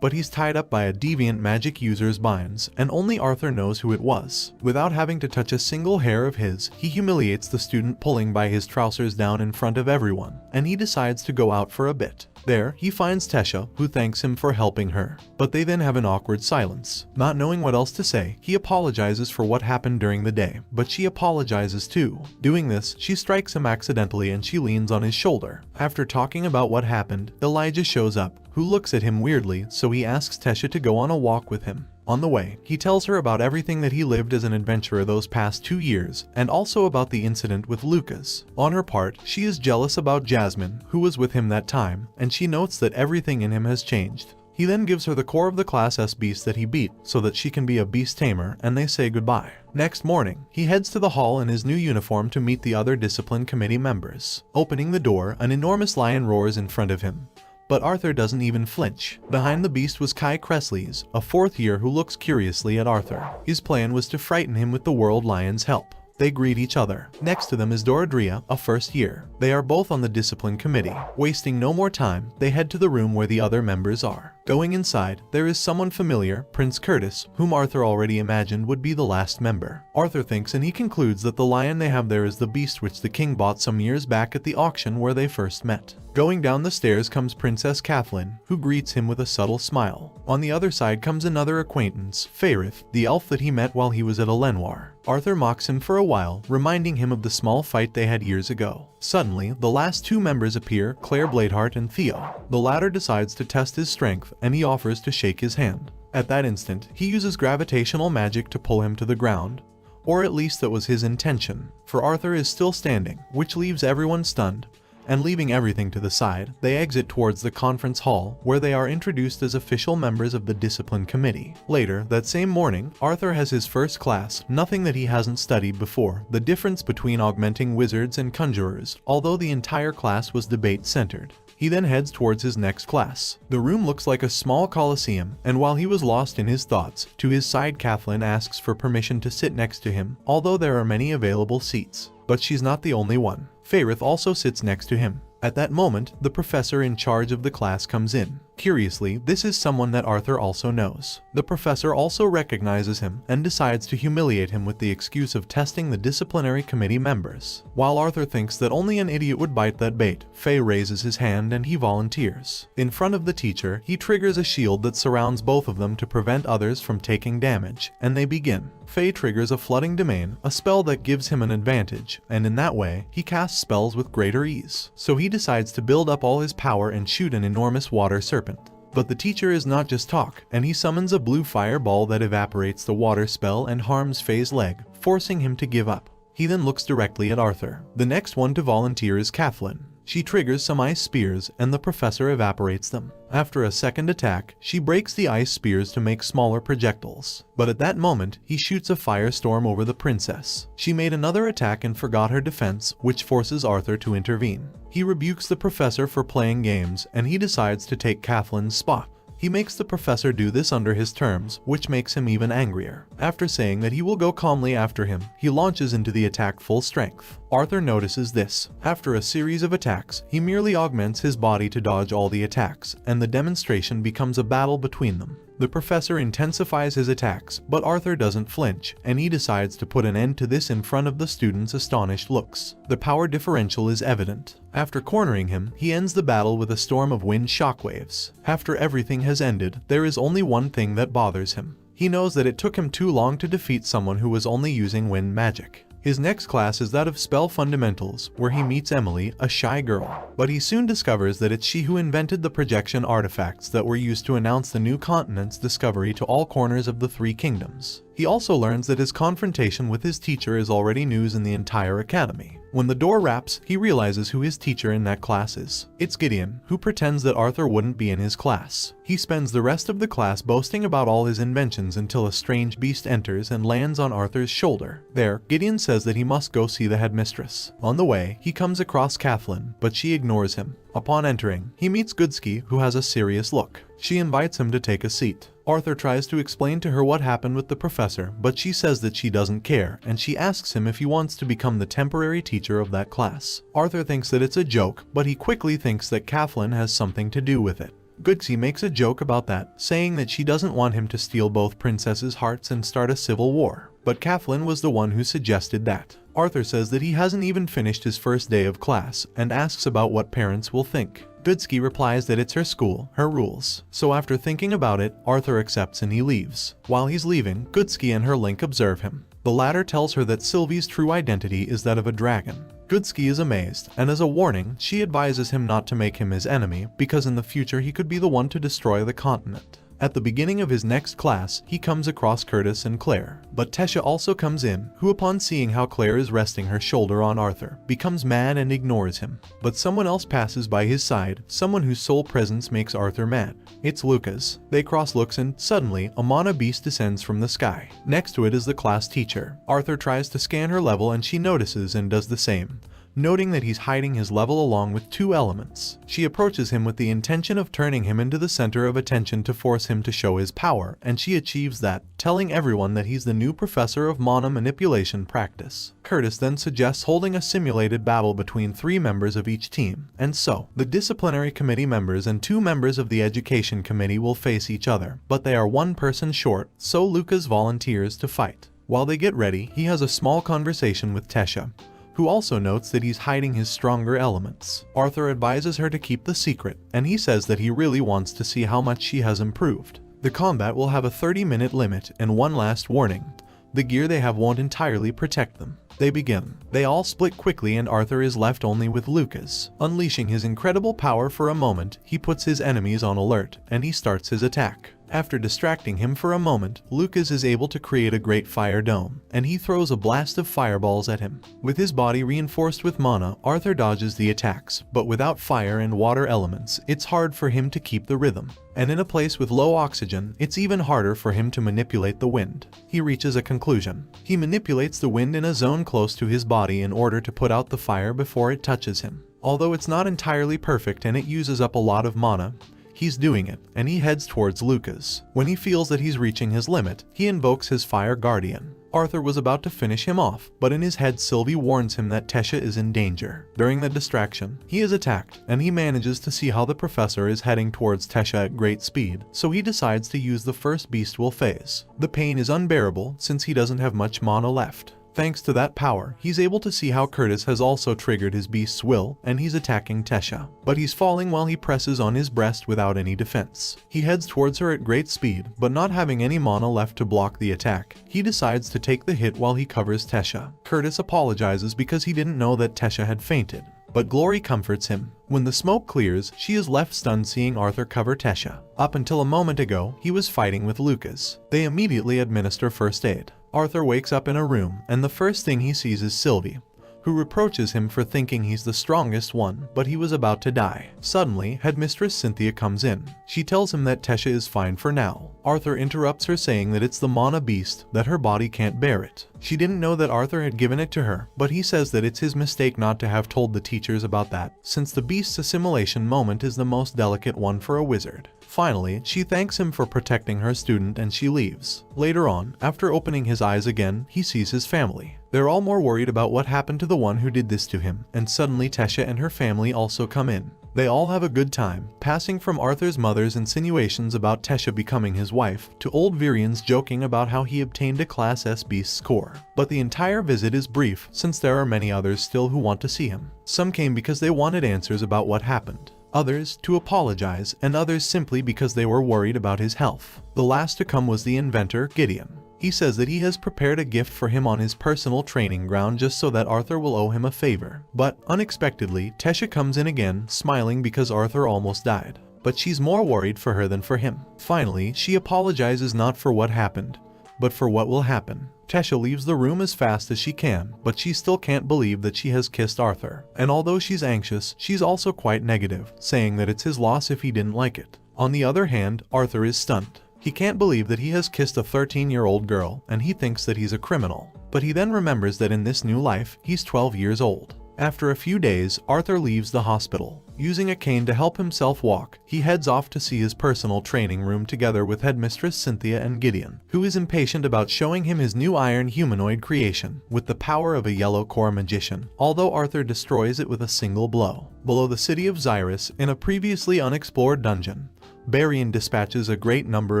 But he's tied up by a deviant magic user's binds, and only Arthur knows who it was. Without having to touch a single hair of his, he humiliates the student, pulling by his trousers down in front of everyone, and he decides to go out for a bit. There, he finds Tesha, who thanks him for helping her. But they then have an awkward silence. Not knowing what else to say, he apologizes for what happened during the day, but she apologizes too. Doing this, she strikes him accidentally and she leans on his shoulder. After talking about what happened, Elijah shows up, who looks at him weirdly, so he asks Tesha to go on a walk with him. On the way, he tells her about everything that he lived as an adventurer those past 2 years, and also about the incident with Lucas. On her part, she is jealous about Jasmine, who was with him that time, and she notes that everything in him has changed. He then gives her the core of the Class S beast that he beat, so that she can be a beast tamer, and they say goodbye. Next morning, he heads to the hall in his new uniform to meet the other discipline committee members. Opening the door, an enormous lion roars in front of him. But Arthur doesn't even flinch. Behind the beast was Kai Cresleys, a 4th year who looks curiously at Arthur. His plan was to frighten him with the World Lion's help. They greet each other. Next to them is Doradria, a 1st year. They are both on the discipline committee. Wasting no more time, they head to the room where the other members are. Going inside, there is someone familiar, Prince Curtis, whom Arthur already imagined would be the last member. Arthur thinks and he concludes that the lion they have there is the beast which the king bought some years back at the auction where they first met. Going down the stairs comes Princess Kathleen, who greets him with a subtle smile. On the other side comes another acquaintance, Faerith, the elf that he met while he was at Elenoir. Arthur mocks him for a while, reminding him of the small fight they had years ago. Suddenly, the last 2 members appear, Claire Bladeheart and Theo. The latter decides to test his strength, and he offers to shake his hand. At that instant, he uses gravitational magic to pull him to the ground. Or at least that was his intention, for Arthur is still standing, which leaves everyone stunned. And leaving everything to the side, they exit towards the conference hall, where they are introduced as official members of the discipline committee. Later, that same morning, Arthur has his first class, nothing that he hasn't studied before, the difference between augmenting wizards and conjurers, although the entire class was debate-centered. He then heads towards his next class. The room looks like a small coliseum, and while he was lost in his thoughts, to his side Kathleen asks for permission to sit next to him, although there are many available seats. But she's not the only one. Faerith also sits next to him. At that moment, the professor in charge of the class comes in. Curiously, this is someone that Arthur also knows. The professor also recognizes him and decides to humiliate him with the excuse of testing the disciplinary committee members. While Arthur thinks that only an idiot would bite that bait, Faye raises his hand and he volunteers. In front of the teacher, he triggers a shield that surrounds both of them to prevent others from taking damage, and they begin. Faye triggers a flooding domain, a spell that gives him an advantage, and in that way, he casts spells with greater ease. So he decides to build up all his power and shoot an enormous water serpent. But the teacher is not just talk, and he summons a blue fireball that evaporates the water spell and harms Faye's leg, forcing him to give up. He then looks directly at Arthur. The next one to volunteer is Kathleen. She triggers some ice spears and the professor evaporates them. After a second attack, she breaks the ice spears to make smaller projectiles. But at that moment, he shoots a firestorm over the princess. She made another attack and forgot her defense, which forces Arthur to intervene. He rebukes the professor for playing games and he decides to take Kathleen's spot. He makes the professor do this under his terms, which makes him even angrier. After saying that he will go calmly after him, he launches into the attack full strength. Arthur notices this. After a series of attacks, he merely augments his body to dodge all the attacks, and the demonstration becomes a battle between them. The professor intensifies his attacks, but Arthur doesn't flinch, and he decides to put an end to this in front of the students' astonished looks. The power differential is evident. After cornering him, he ends the battle with a storm of wind shockwaves. After everything has ended, there is only one thing that bothers him. He knows that it took him too long to defeat someone who was only using wind magic. His next class is that of Spell Fundamentals, where he meets Emily, a shy girl. But he soon discovers that it's she who invented the projection artifacts that were used to announce the new continent's discovery to all corners of the three kingdoms. He also learns that his confrontation with his teacher is already news in the entire academy. When the door raps, he realizes who his teacher in that class is. It's Gideon, who pretends that Arthur wouldn't be in his class. He spends the rest of the class boasting about all his inventions until a strange beast enters and lands on Arthur's shoulder. There, Gideon says that he must go see the headmistress. On the way, he comes across Kathleen, but she ignores him. Upon entering, he meets Goodsky, who has a serious look. She invites him to take a seat. Arthur tries to explain to her what happened with the professor, but she says that she doesn't care, and she asks him if he wants to become the temporary teacher of that class. Arthur thinks that it's a joke, but he quickly thinks that Kathleen has something to do with it. Goodsky makes a joke about that, saying that she doesn't want him to steal both princesses' hearts and start a civil war. But Kathleen was the one who suggested that. Arthur says that he hasn't even finished his first day of class, and asks about what parents will think. Goodsky replies that it's her school, her rules. So after thinking about it, Arthur accepts and he leaves. While he's leaving, Goodsky and her Link observe him. The latter tells her that Sylvie's true identity is that of a dragon. Goodsky is amazed, and as a warning, she advises him not to make him his enemy, because in the future he could be the one to destroy the continent. At the beginning of his next class, he comes across Curtis and Claire. But Tesha also comes in, who upon seeing how Claire is resting her shoulder on Arthur, becomes mad and ignores him. But someone else passes by his side, someone whose sole presence makes Arthur mad. It's Lucas. They cross looks and, suddenly, a mana beast descends from the sky. Next to it is the class teacher. Arthur tries to scan her level and she notices and does the same, noting that he's hiding his level along with two elements. She approaches him with the intention of turning him into the center of attention to force him to show his power, and she achieves that, telling everyone that he's the new professor of mana manipulation practice. Curtis then suggests holding a simulated battle between 3 members of each team, and so, the disciplinary committee members and 2 members of the education committee will face each other, but they are 1 person short, so Lucas volunteers to fight. While they get ready, he has a small conversation with Tesha, who also notes that he's hiding his stronger elements. Arthur advises her to keep the secret, and he says that he really wants to see how much she has improved. The combat will have a 30-minute limit, and one last warning: the gear they have won't entirely protect them. They begin. They all split quickly and Arthur is left only with Lucas. Unleashing his incredible power for a moment, he puts his enemies on alert, and he starts his attack. After distracting him for a moment, Lucas is able to create a great fire dome, and he throws a blast of fireballs at him. With his body reinforced with mana, Arthur dodges the attacks, but without fire and water elements, it's hard for him to keep the rhythm. And in a place with low oxygen, it's even harder for him to manipulate the wind. He reaches a conclusion. He manipulates the wind in a zone close to his body in order to put out the fire before it touches him. Although it's not entirely perfect and it uses up a lot of mana, he's doing it, and he heads towards Lucas. When he feels that he's reaching his limit, he invokes his Fire Guardian. Arthur was about to finish him off, but in his head Sylvie warns him that Tesha is in danger. During the distraction, he is attacked, and he manages to see how the professor is heading towards Tesha at great speed, so he decides to use the first beast will phase. The pain is unbearable since he doesn't have much mana left. Thanks to that power, he's able to see how Curtis has also triggered his beast's will, and he's attacking Tesha. But he's falling while he presses on his breast without any defense. He heads towards her at great speed, but not having any mana left to block the attack, he decides to take the hit while he covers Tesha. Curtis apologizes because he didn't know that Tesha had fainted, but Glory comforts him. When the smoke clears, she is left stunned seeing Arthur cover Tesha. Up until a moment ago, he was fighting with Lucas. They immediately administer first aid. Arthur wakes up in a room, and the first thing he sees is Sylvie, who reproaches him for thinking he's the strongest one, but he was about to die. Suddenly, Headmistress Cynthia comes in. She tells him that Tesha is fine for now. Arthur interrupts her saying that it's the mana beast, that her body can't bear it. She didn't know that Arthur had given it to her, but he says that it's his mistake not to have told the teachers about that, since the beast's assimilation moment is the most delicate one for a wizard. Finally, she thanks him for protecting her student and she leaves. Later on, after opening his eyes again, he sees his family. They're all more worried about what happened to the one who did this to him, and suddenly Tesha and her family also come in. They all have a good time, passing from Arthur's mother's insinuations about Tesha becoming his wife, to old Virian's joking about how he obtained a Class S beast score. But the entire visit is brief, since there are many others still who want to see him. Some came because they wanted answers about what happened, others to apologize, and others simply because they were worried about his health. The last to come was the inventor, Gideon. He says that he has prepared a gift for him on his personal training ground just so that Arthur will owe him a favor. But, unexpectedly, Tesha comes in again, smiling because Arthur almost died. But she's more worried for her than for him. Finally, she apologizes not for what happened, but for what will happen. Tesha leaves the room as fast as she can, but she still can't believe that she has kissed Arthur. And although she's anxious, she's also quite negative, saying that it's his loss if he didn't like it. On the other hand, Arthur is stunned. He can't believe that he has kissed a 13-year-old girl, and he thinks that he's a criminal. But he then remembers that in this new life, he's 12 years old. After a few days, Arthur leaves the hospital. Using a cane to help himself walk, he heads off to see his personal training room together with Headmistress Cynthia and Gideon, who is impatient about showing him his new iron humanoid creation, with the power of a yellow core magician, although Arthur destroys it with a single blow. Below the city of Xyrus, in a previously unexplored dungeon, Barian dispatches a great number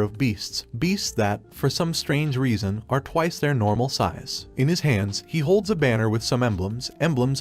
of beasts that, for some strange reason, are twice their normal size. In his hands, he holds a banner with some emblems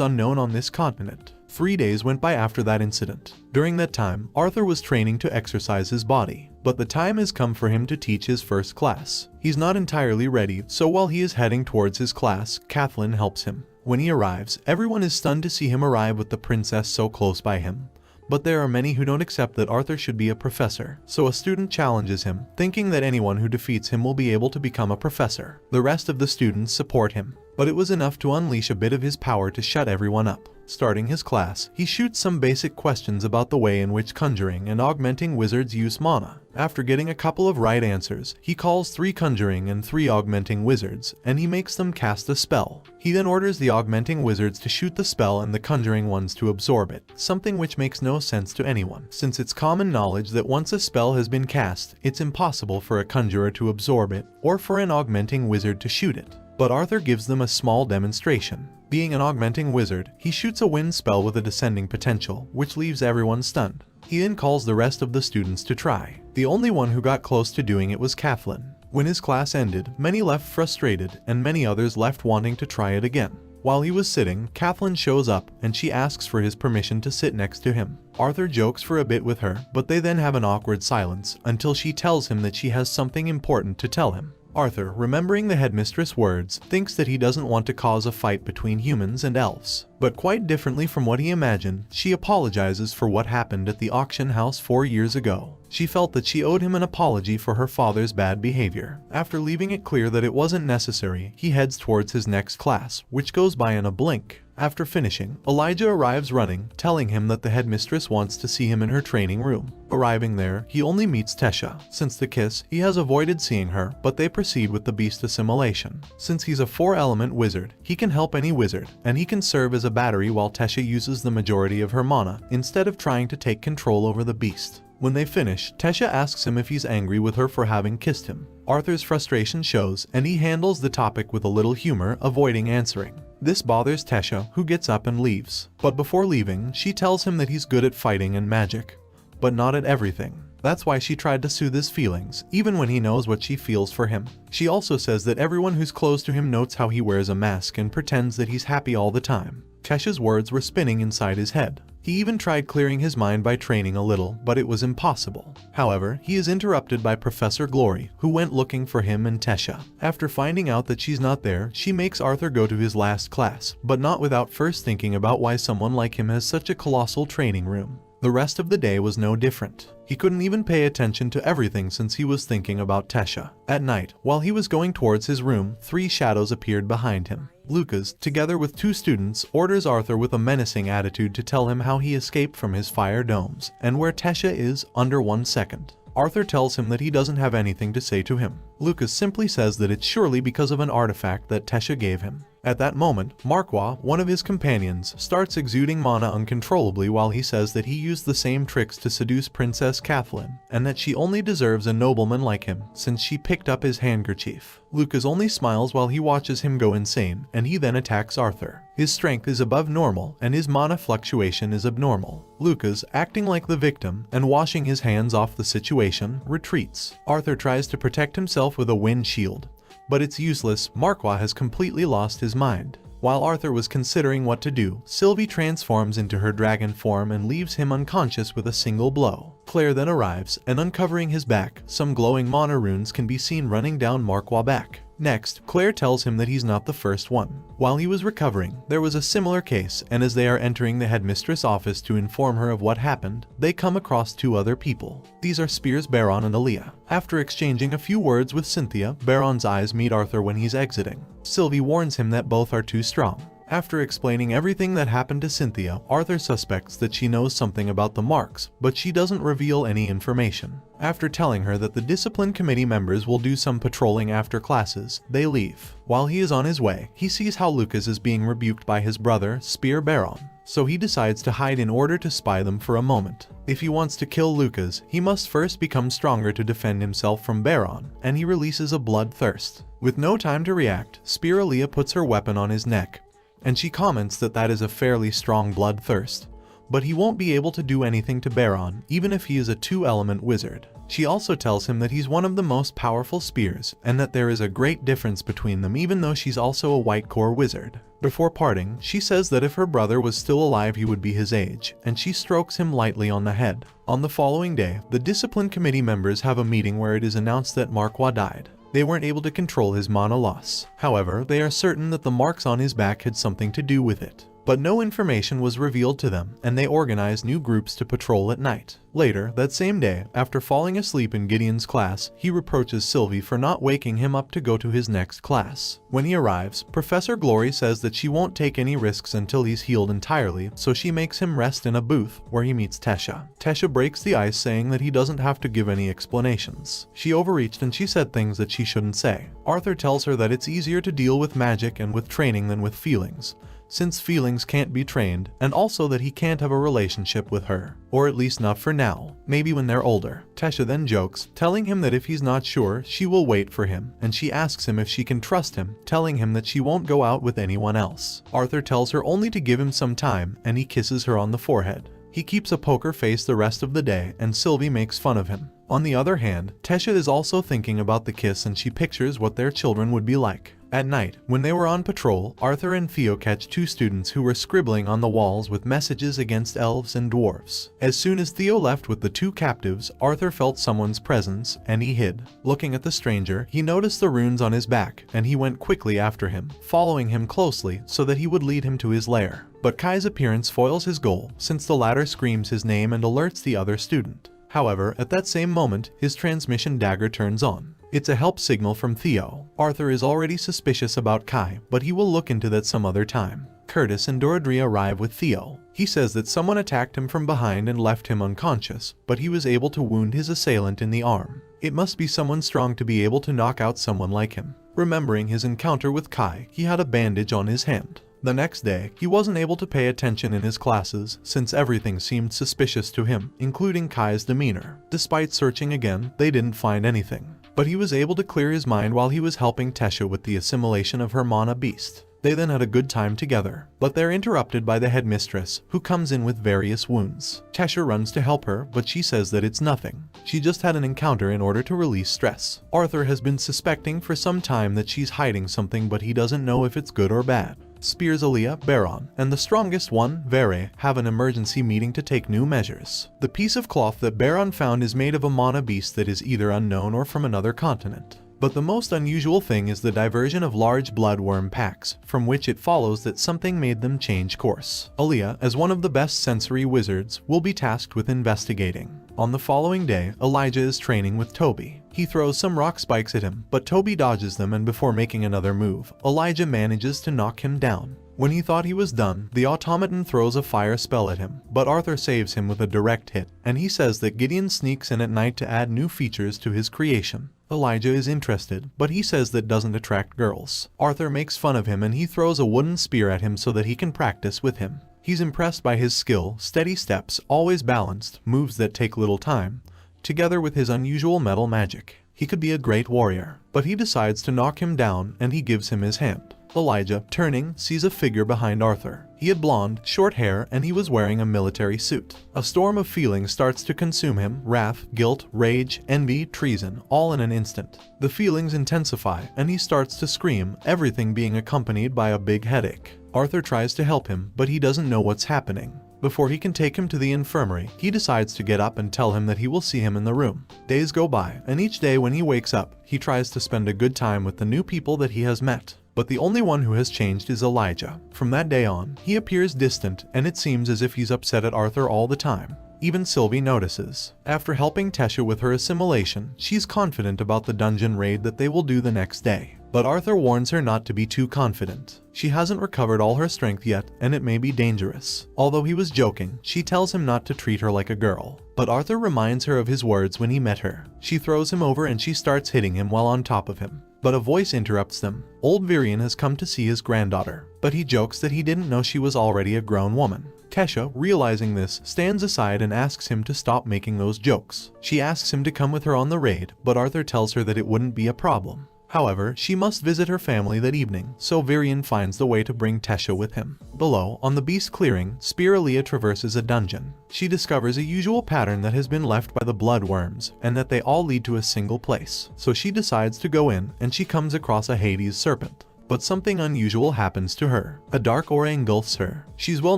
unknown on this continent. 3 days went by after that incident. During that time, Arthur was training to exercise his body, but the time has come for him to teach his first class. He's not entirely ready, so while he is heading towards his class, Kathleen helps him. When he arrives, everyone is stunned to see him arrive with the princess so close by him. But there are many who don't accept that Arthur should be a professor, so a student challenges him, thinking that anyone who defeats him will be able to become a professor. The rest of the students support him, but it was enough to unleash a bit of his power to shut everyone up. Starting his class, he shoots some basic questions about the way in which conjuring and augmenting wizards use mana. After getting a couple of right answers, he calls 3 conjuring and 3 augmenting wizards, and he makes them cast a spell. He then orders the augmenting wizards to shoot the spell and the conjuring ones to absorb it, something which makes no sense to anyone, since it's common knowledge that once a spell has been cast, it's impossible for a conjurer to absorb it, or for an augmenting wizard to shoot it. But Arthur gives them a small demonstration. Being an augmenting wizard, he shoots a wind spell with a descending potential, which leaves everyone stunned. He then calls the rest of the students to try. The only one who got close to doing it was Kathleen. When his class ended, many left frustrated, and many others left wanting to try it again. While he was sitting, Kathleen shows up, and she asks for his permission to sit next to him. Arthur jokes for a bit with her, but they then have an awkward silence, until she tells him that she has something important to tell him. Arthur, remembering the headmistress' words, thinks that he doesn't want to cause a fight between humans and elves. But quite differently from what he imagined, she apologizes for what happened at the auction house 4 years ago. She felt that she owed him an apology for her father's bad behavior. After leaving it clear that it wasn't necessary, he heads towards his next class, which goes by in a blink. After finishing, Elijah arrives running, telling him that the headmistress wants to see him in her training room. Arriving there, he only meets Tesha. Since the kiss, he has avoided seeing her, but they proceed with the beast assimilation. Since he's a 4-element wizard, he can help any wizard, and he can serve as a battery while Tesha uses the majority of her mana, instead of trying to take control over the beast. When they finish, Tesha asks him if he's angry with her for having kissed him. Arthur's frustration shows, and he handles the topic with a little humor, avoiding answering. This bothers Tesha, who gets up and leaves. But before leaving, she tells him that he's good at fighting and magic, but not at everything. That's why she tried to soothe his feelings, even when he knows what she feels for him. She also says that everyone who's close to him notes how he wears a mask and pretends that he's happy all the time. Tesha's words were spinning inside his head. He even tried clearing his mind by training a little, but it was impossible. However, he is interrupted by Professor Glory, who went looking for him and Tesha. After finding out that she's not there, she makes Arthur go to his last class, but not without first thinking about why someone like him has such a colossal training room. The rest of the day was no different. He couldn't even pay attention to everything since he was thinking about Tesha. At night, while he was going towards his room, 3 shadows appeared behind him. Lucas, together with 2 students, orders Arthur with a menacing attitude to tell him how he escaped from his fire domes, and where Tesha is, under 1 second. Arthur tells him that he doesn't have anything to say to him. Lucas simply says that it's surely because of an artifact that Tesha gave him. At that moment, Manhwa, one of his companions, starts exuding mana uncontrollably while he says that he used the same tricks to seduce Princess Kathleen, and that she only deserves a nobleman like him since she picked up his handkerchief. Lucas only smiles while he watches him go insane, and he then attacks Arthur. His strength is above normal, and his mana fluctuation is abnormal. Lucas, acting like the victim and washing his hands off the situation, retreats. Arthur tries to protect himself with a wind shield, but it's useless. Manhwa has completely lost his mind. While Arthur was considering what to do, Sylvie transforms into her dragon form and leaves him unconscious with a single blow. Claire then arrives, and uncovering his back, some glowing mana runes can be seen running down Manhwa's back. Next, Claire tells him that he's not the first one. While he was recovering, there was a similar case, and as they are entering the headmistress' office to inform her of what happened, they come across 2 other people. These are Spears Baron and Aaliyah. After exchanging a few words with Cynthia, Baron's eyes meet Arthur when he's exiting. Sylvie warns him that both are too strong. After explaining everything that happened to Cynthia, Arthur suspects that she knows something about the marks, but she doesn't reveal any information. After telling her that the discipline committee members will do some patrolling after classes, they leave. While he is on his way, he sees how Lucas is being rebuked by his brother, Spear Baron, so he decides to hide in order to spy them for a moment. If he wants to kill Lucas, he must first become stronger to defend himself from Baron, and he releases a bloodthirst. With no time to react, Spear Aaliyah puts her weapon on his neck, and she comments that that is a fairly strong bloodthirst, but he won't be able to do anything to Baron, even if he is a 2-element wizard. She also tells him that he's one of the most powerful spears, and that there is a great difference between them even though she's also a white core wizard. Before parting, she says that if her brother was still alive he would be his age, and she strokes him lightly on the head. On the following day, the discipline committee members have a meeting where it is announced that Manhwa died. They weren't able to control his mana loss. However, they are certain that the marks on his back had something to do with it. But no information was revealed to them, and they organized new groups to patrol at night. Later, that same day, after falling asleep in Gideon's class, he reproaches Sylvie for not waking him up to go to his next class. When he arrives, Professor Glory says that she won't take any risks until he's healed entirely, so she makes him rest in a booth, where he meets Tesha. Tesha breaks the ice saying that he doesn't have to give any explanations. She overreached and she said things that she shouldn't say. Arthur tells her that it's easier to deal with magic and with training than with feelings, since feelings can't be trained, and also that he can't have a relationship with her. Or at least not for now. Maybe when they're older. Tesha then jokes, telling him that if he's not sure, she will wait for him, and she asks him if she can trust him, telling him that she won't go out with anyone else. Arthur tells her only to give him some time, and he kisses her on the forehead. He keeps a poker face the rest of the day, and Sylvie makes fun of him. On the other hand, Tesha is also thinking about the kiss, and she pictures what their children would be like. At night, when they were on patrol, Arthur and Theo catch 2 students who were scribbling on the walls with messages against elves and dwarves. As soon as Theo left with the 2 captives, Arthur felt someone's presence, and he hid. Looking at the stranger, he noticed the runes on his back, and he went quickly after him, following him closely so that he would lead him to his lair. But Kai's appearance foils his goal, since the latter screams his name and alerts the other student. However, at that same moment, his transmission dagger turns on. It's a help signal from Theo. Arthur is already suspicious about Kai, but he will look into that some other time. Curtis and Dorothea arrive with Theo. He says that someone attacked him from behind and left him unconscious, but he was able to wound his assailant in the arm. It must be someone strong to be able to knock out someone like him. Remembering his encounter with Kai, he had a bandage on his hand. The next day, he wasn't able to pay attention in his classes since everything seemed suspicious to him, including Kai's demeanor. Despite searching again, they didn't find anything. But he was able to clear his mind while he was helping Tesha with the assimilation of her mana beast. They then had a good time together, but they're interrupted by the headmistress, who comes in with various wounds. Tesha runs to help her, but she says that it's nothing. She just had an encounter in order to release stress. Arthur has been suspecting for some time that she's hiding something, but he doesn't know if it's good or bad. Spears Aaliyah, Baron, and the strongest one, Vere, have an emergency meeting to take new measures. The piece of cloth that Baron found is made of a mana beast that is either unknown or from another continent. But the most unusual thing is the diversion of large bloodworm packs, from which it follows that something made them change course. Aaliyah, as one of the best sensory wizards, will be tasked with investigating. On the following day, Elijah is training with Toby. He throws some rock spikes at him, but Toby dodges them, and before making another move, Elijah manages to knock him down. When he thought he was done, the automaton throws a fire spell at him, but Arthur saves him with a direct hit, and he says that Gideon sneaks in at night to add new features to his creation. Elijah is interested, but he says that doesn't attract girls. Arthur makes fun of him and he throws a wooden spear at him so that he can practice with him. He's impressed by his skill, steady steps, always balanced, moves that take little time, together with his unusual metal magic. He could be a great warrior, but he decides to knock him down and he gives him his hand. Elijah, turning, sees a figure behind Arthur. He had blonde, short hair, and he was wearing a military suit. A storm of feelings starts to consume him: wrath, guilt, rage, envy, treason, all in an instant. The feelings intensify, and he starts to scream, everything being accompanied by a big headache. Arthur tries to help him, but he doesn't know what's happening. Before he can take him to the infirmary, he decides to get up and tell him that he will see him in the room. Days go by, and each day when he wakes up, he tries to spend a good time with the new people that he has met. But the only one who has changed is Elijah. From that day on, he appears distant, and it seems as if he's upset at Arthur all the time. Even Sylvie notices. After helping Tesha with her assimilation, she's confident about the dungeon raid that they will do the next day. But Arthur warns her not to be too confident. She hasn't recovered all her strength yet, and it may be dangerous. Although he was joking, she tells him not to treat her like a girl. But Arthur reminds her of his words when he met her. She throws him over and she starts hitting him while on top of him. But a voice interrupts them. Old Virion has come to see his granddaughter, but he jokes that he didn't know she was already a grown woman. Tesha, realizing this, stands aside and asks him to stop making those jokes. She asks him to come with her on the raid, but Arthur tells her that it wouldn't be a problem. However, she must visit her family that evening, so Virion finds the way to bring Tesha with him. Below, on the beast clearing, Spear Aaliyah traverses a dungeon. She discovers a usual pattern that has been left by the bloodworms, and that they all lead to a single place. So she decides to go in, and she comes across a Hades serpent. But something unusual happens to her. A dark aura engulfs her. She's well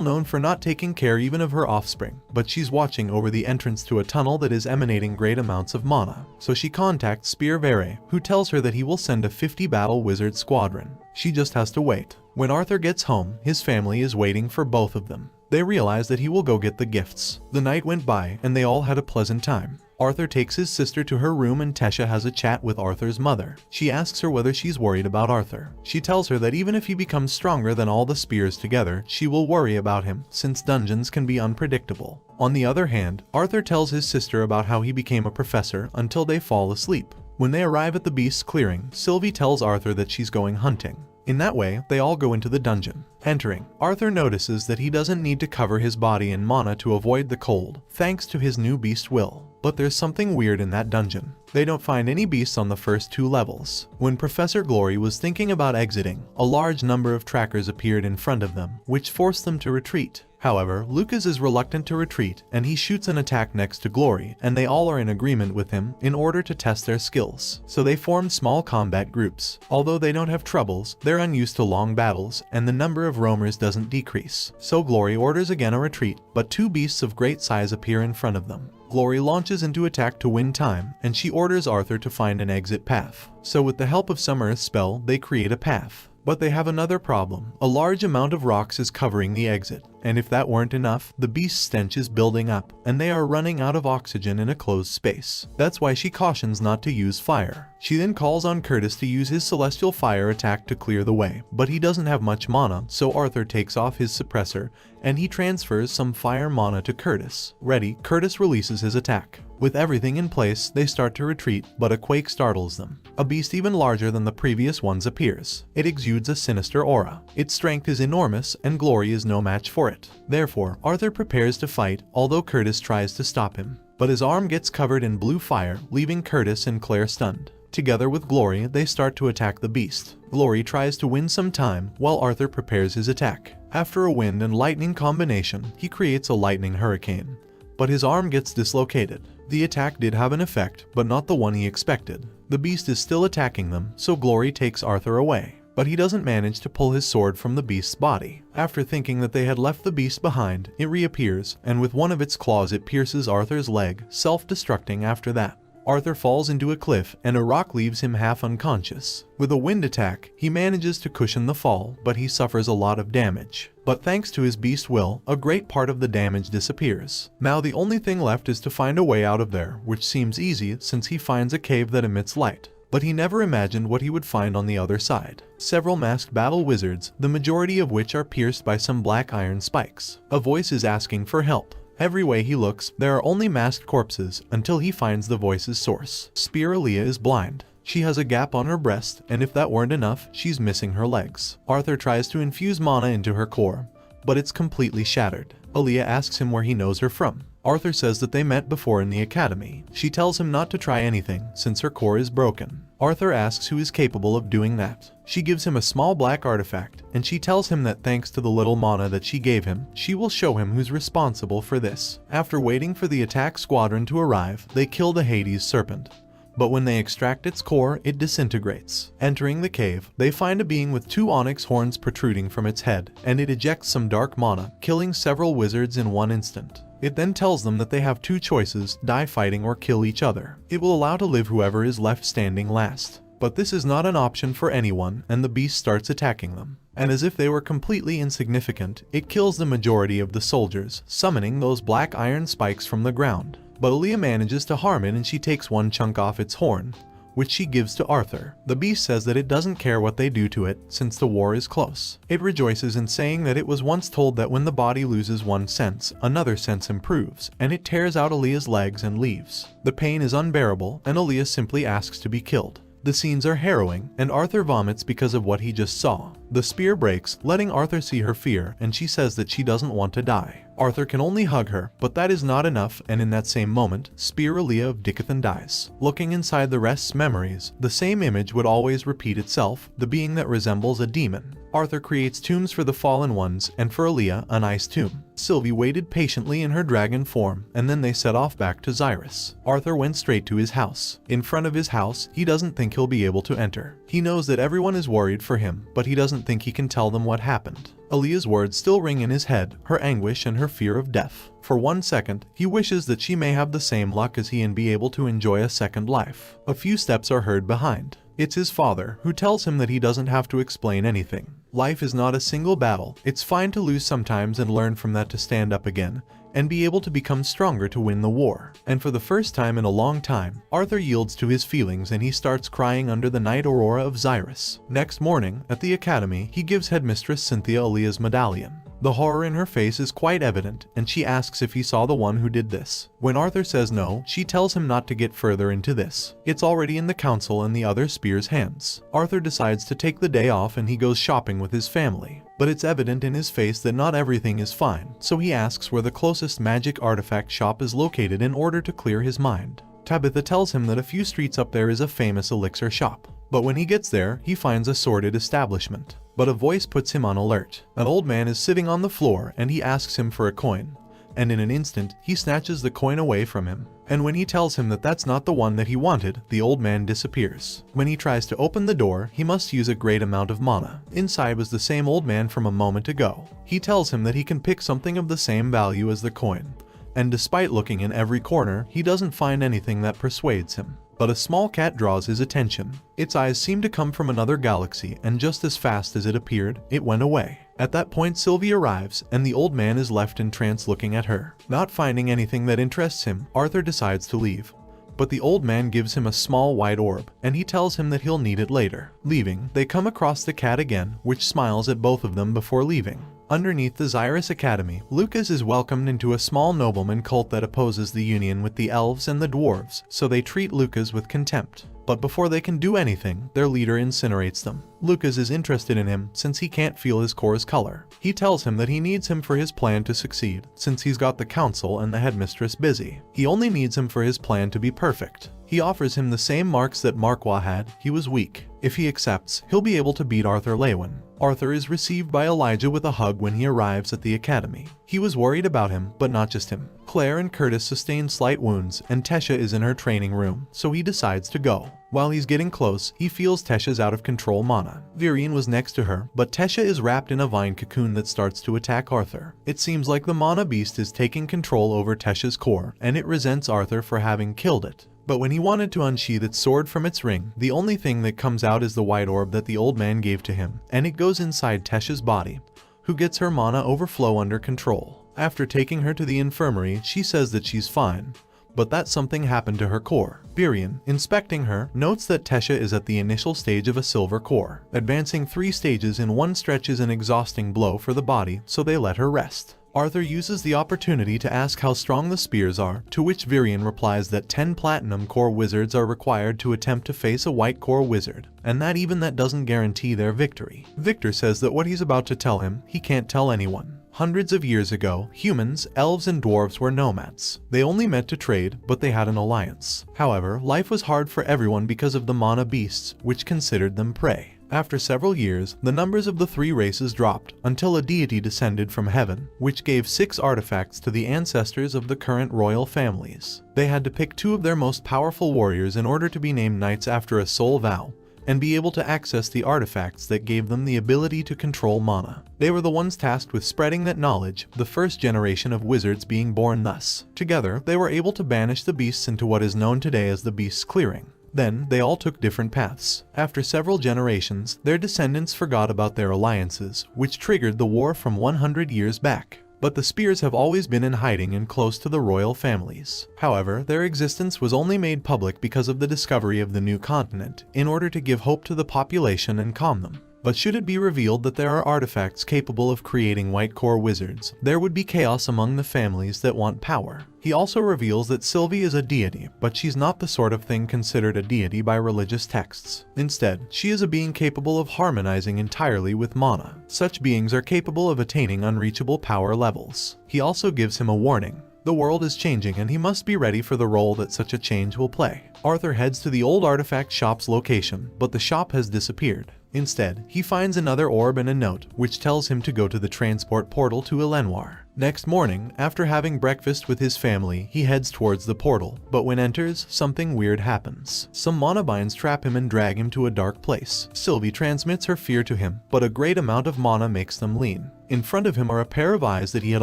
known for not taking care even of her offspring, but she's watching over the entrance to a tunnel that is emanating great amounts of mana. So she contacts Spear Vere, who tells her that he will send a 50 battle wizard squadron. She just has to wait. When Arthur gets home, his family is waiting for both of them. They realize that he will go get the gifts. The night went by, and they all had a pleasant time. Arthur takes his sister to her room and Tesha has a chat with Arthur's mother. She asks her whether she's worried about Arthur. She tells her that even if he becomes stronger than all the spears together, she will worry about him, since dungeons can be unpredictable. On the other hand, Arthur tells his sister about how he became a professor until they fall asleep. When they arrive at the beast's clearing, Sylvie tells Arthur that she's going hunting. In that way, they all go into the dungeon. Entering, Arthur notices that he doesn't need to cover his body in mana to avoid the cold, thanks to his new beast will. But there's something weird in that dungeon. They don't find any beasts on the first 2 levels. When Professor Glory was thinking about exiting, a large number of trackers appeared in front of them, which forced them to retreat. However, Lucas is reluctant to retreat, and he shoots an attack next to Glory, and they all are in agreement with him in order to test their skills. So they form small combat groups. Although they don't have troubles, they're unused to long battles, and the number of roamers doesn't decrease. So Glory orders again a retreat, but 2 beasts of great size appear in front of them. Glory launches into attack to win time, and she orders Arthur to find an exit path. So with the help of some earth spell, they create a path. But they have another problem. A large amount of rocks is covering the exit, and if that weren't enough, the beast's stench is building up, and they are running out of oxygen in a closed space. That's why she cautions not to use fire. She then calls on Curtis to use his celestial fire attack to clear the way, but he doesn't have much mana, so Arthur takes off his suppressor, and he transfers some fire mana to Curtis. Ready, Curtis releases his attack. With everything in place, they start to retreat, but a quake startles them. A beast even larger than the previous ones appears. It exudes a sinister aura. Its strength is enormous, and glory is no match for it. Therefore, Arthur prepares to fight, although Curtis tries to stop him. But his arm gets covered in blue fire, leaving Curtis and Claire stunned. Together with Glory, they start to attack the beast. Glory tries to win some time, while Arthur prepares his attack. After a wind and lightning combination, he creates a lightning hurricane. But his arm gets dislocated. The attack did have an effect, but not the one he expected. The beast is still attacking them, so Glory takes Arthur away. But he doesn't manage to pull his sword from the beast's body. After thinking that they had left the beast behind, it reappears, and with one of its claws it pierces Arthur's leg, self-destructing after that. Arthur falls into a cliff, and a rock leaves him half unconscious. With a wind attack, he manages to cushion the fall, but he suffers a lot of damage. But thanks to his beast will, a great part of the damage disappears. Now the only thing left is to find a way out of there, which seems easy since he finds a cave that emits light. But he never imagined what he would find on the other side. Several masked battle wizards, the majority of which are pierced by some black iron spikes. A voice is asking for help. Every way he looks, there are only masked corpses until he finds the voice's source. Spear Aaliyah is blind. She has a gap on her breast, and if that weren't enough, she's missing her legs. Arthur tries to infuse mana into her core, but it's completely shattered. Aaliyah asks him where he knows her from. Arthur says that they met before in the academy. She tells him not to try anything since her core is broken. Arthur asks who is capable of doing that. She gives him a small black artifact, and she tells him that thanks to the little mana that she gave him, she will show him who's responsible for this. After waiting for the attack squadron to arrive, they kill the Hades serpent. But when they extract its core, it disintegrates. Entering the cave, they find a being with 2 onyx horns protruding from its head, and it ejects some dark mana, killing several wizards in one instant. It then tells them that they have 2 choices, die fighting or kill each other. It will allow to live whoever is left standing last. But this is not an option for anyone, and the beast starts attacking them. And as if they were completely insignificant, it kills the majority of the soldiers, summoning those black iron spikes from the ground. But Aaliyah manages to harm it, and she takes one chunk off its horn, which she gives to Arthur. The beast says that it doesn't care what they do to it, since the war is close. It rejoices in saying that it was once told that when the body loses one sense, another sense improves, and it tears out Aaliyah's legs and leaves. The pain is unbearable, and Aaliyah simply asks to be killed. The scenes are harrowing, and Arthur vomits because of what he just saw. The spear breaks, letting Arthur see her fear, and she says that she doesn't want to die. Arthur can only hug her, but that is not enough, and in that same moment, Spear Aaliyah of Dickathon dies. Looking inside the rest's memories, the same image would always repeat itself, the being that resembles a demon. Arthur creates tombs for the fallen ones, and for Aaliyah, an ice tomb. Sylvie waited patiently in her dragon form, and then they set off back to Xyrus. Arthur went straight to his house. In front of his house, he doesn't think he'll be able to enter. He knows that everyone is worried for him, but he doesn't think he can tell them what happened. Aaliyah's words still ring in his head, her anguish and her fear of death. For 1 second, he wishes that she may have the same luck as he and be able to enjoy a second life. A few steps are heard behind. It's his father, who tells him that he doesn't have to explain anything. Life is not a single battle. It's fine to lose sometimes and learn from that to stand up again, and be able to become stronger to win the war. And for the first time in a long time, Arthur yields to his feelings and he starts crying under the night aurora of Xyrus. Next morning, at the academy, he gives headmistress Cynthia Aaliyah's medallion. The horror in her face is quite evident, and she asks if he saw the one who did this. When Arthur says no, she tells him not to get further into this. It's already in the council and the other spear's hands. Arthur decides to take the day off and he goes shopping with his family. But it's evident in his face that not everything is fine, so he asks where the closest magic artifact shop is located in order to clear his mind. Tabitha tells him that a few streets up there is a famous elixir shop. But when he gets there, he finds a sordid establishment. But a voice puts him on alert. An old man is sitting on the floor and he asks him for a coin. And in an instant, he snatches the coin away from him. And when he tells him that that's not the one that he wanted, the old man disappears. When he tries to open the door, he must use a great amount of mana. Inside was the same old man from a moment ago. He tells him that he can pick something of the same value as the coin. And despite looking in every corner, he doesn't find anything that persuades him. But a small cat draws his attention. Its eyes seem to come from another galaxy, and just as fast as it appeared, it went away. At that point Sylvie arrives, and the old man is left in trance looking at her. Not finding anything that interests him, Arthur decides to leave. But the old man gives him a small white orb, and he tells him that he'll need it later. Leaving, they come across the cat again, which smiles at both of them before leaving. Underneath the Xyrus Academy, Lucas is welcomed into a small nobleman cult that opposes the union with the elves and the dwarves, so they treat Lucas with contempt. But before they can do anything, their leader incinerates them. Lucas is interested in him since he can't feel his core's color. He tells him that he needs him for his plan to succeed, since he's got the council and the headmistress busy. He only needs him for his plan to be perfect. He offers him the same marks that Manhwa had. He was weak. If he accepts, he'll be able to beat Arthur Lewin. Arthur is received by Elijah with a hug when he arrives at the academy. He was worried about him, but not just him. Claire and Curtis sustain slight wounds, and Tesha is in her training room, so he decides to go. While he's getting close, he feels Tesha's out of control mana. Virian was next to her, but Tesha is wrapped in a vine cocoon that starts to attack Arthur. It seems like the mana beast is taking control over Tesha's core, and it resents Arthur for having killed it. But when he wanted to unsheath its sword from its ring, the only thing that comes out is the white orb that the old man gave to him, and it goes inside Tesha's body, who gets her mana overflow under control. After taking her to the infirmary, she says that she's fine, but that something happened to her core. Virian, inspecting her, notes that Tesha is at the initial stage of a silver core. Advancing 3 stages in one stretch is an exhausting blow for the body, so they let her rest. Arthur uses the opportunity to ask how strong the spears are, to which Virian replies that 10 platinum core wizards are required to attempt to face a white core wizard, and that even that doesn't guarantee their victory. Victor says that what he's about to tell him, he can't tell anyone. Hundreds of years ago, humans, elves, and dwarves were nomads. They only met to trade, but they had an alliance. However, life was hard for everyone because of the mana beasts, which considered them prey. After several years, the numbers of the 3 races dropped, until a deity descended from heaven, which gave 6 artifacts to the ancestors of the current royal families. They had to pick 2 of their most powerful warriors in order to be named knights after a soul vow, and be able to access the artifacts that gave them the ability to control mana. They were the ones tasked with spreading that knowledge, the first generation of wizards being born thus. Together, they were able to banish the beasts into what is known today as the Beast's Clearing. Then, they all took different paths. After several generations, their descendants forgot about their alliances, which triggered the war from 100 years back. But the spears have always been in hiding and close to the royal families. However, their existence was only made public because of the discovery of the new continent, in order to give hope to the population and calm them. But should it be revealed that there are artifacts capable of creating white core wizards, there would be chaos among the families that want power. He also reveals that Sylvie is a deity, but she's not the sort of thing considered a deity by religious texts. Instead, she is a being capable of harmonizing entirely with mana. Such beings are capable of attaining unreachable power levels. He also gives him a warning. The world is changing and he must be ready for the role that such a change will play. Arthur heads to the old artifact shop's location, but the shop has disappeared. Instead, he finds another orb and a note, which tells him to go to the transport portal to Elenwar. Next morning, after having breakfast with his family, he heads towards the portal, but when enters, something weird happens. Some mana binds trap him and drag him to a dark place. Sylvie transmits her fear to him, but a great amount of mana makes them lean. In front of him are a pair of eyes that he had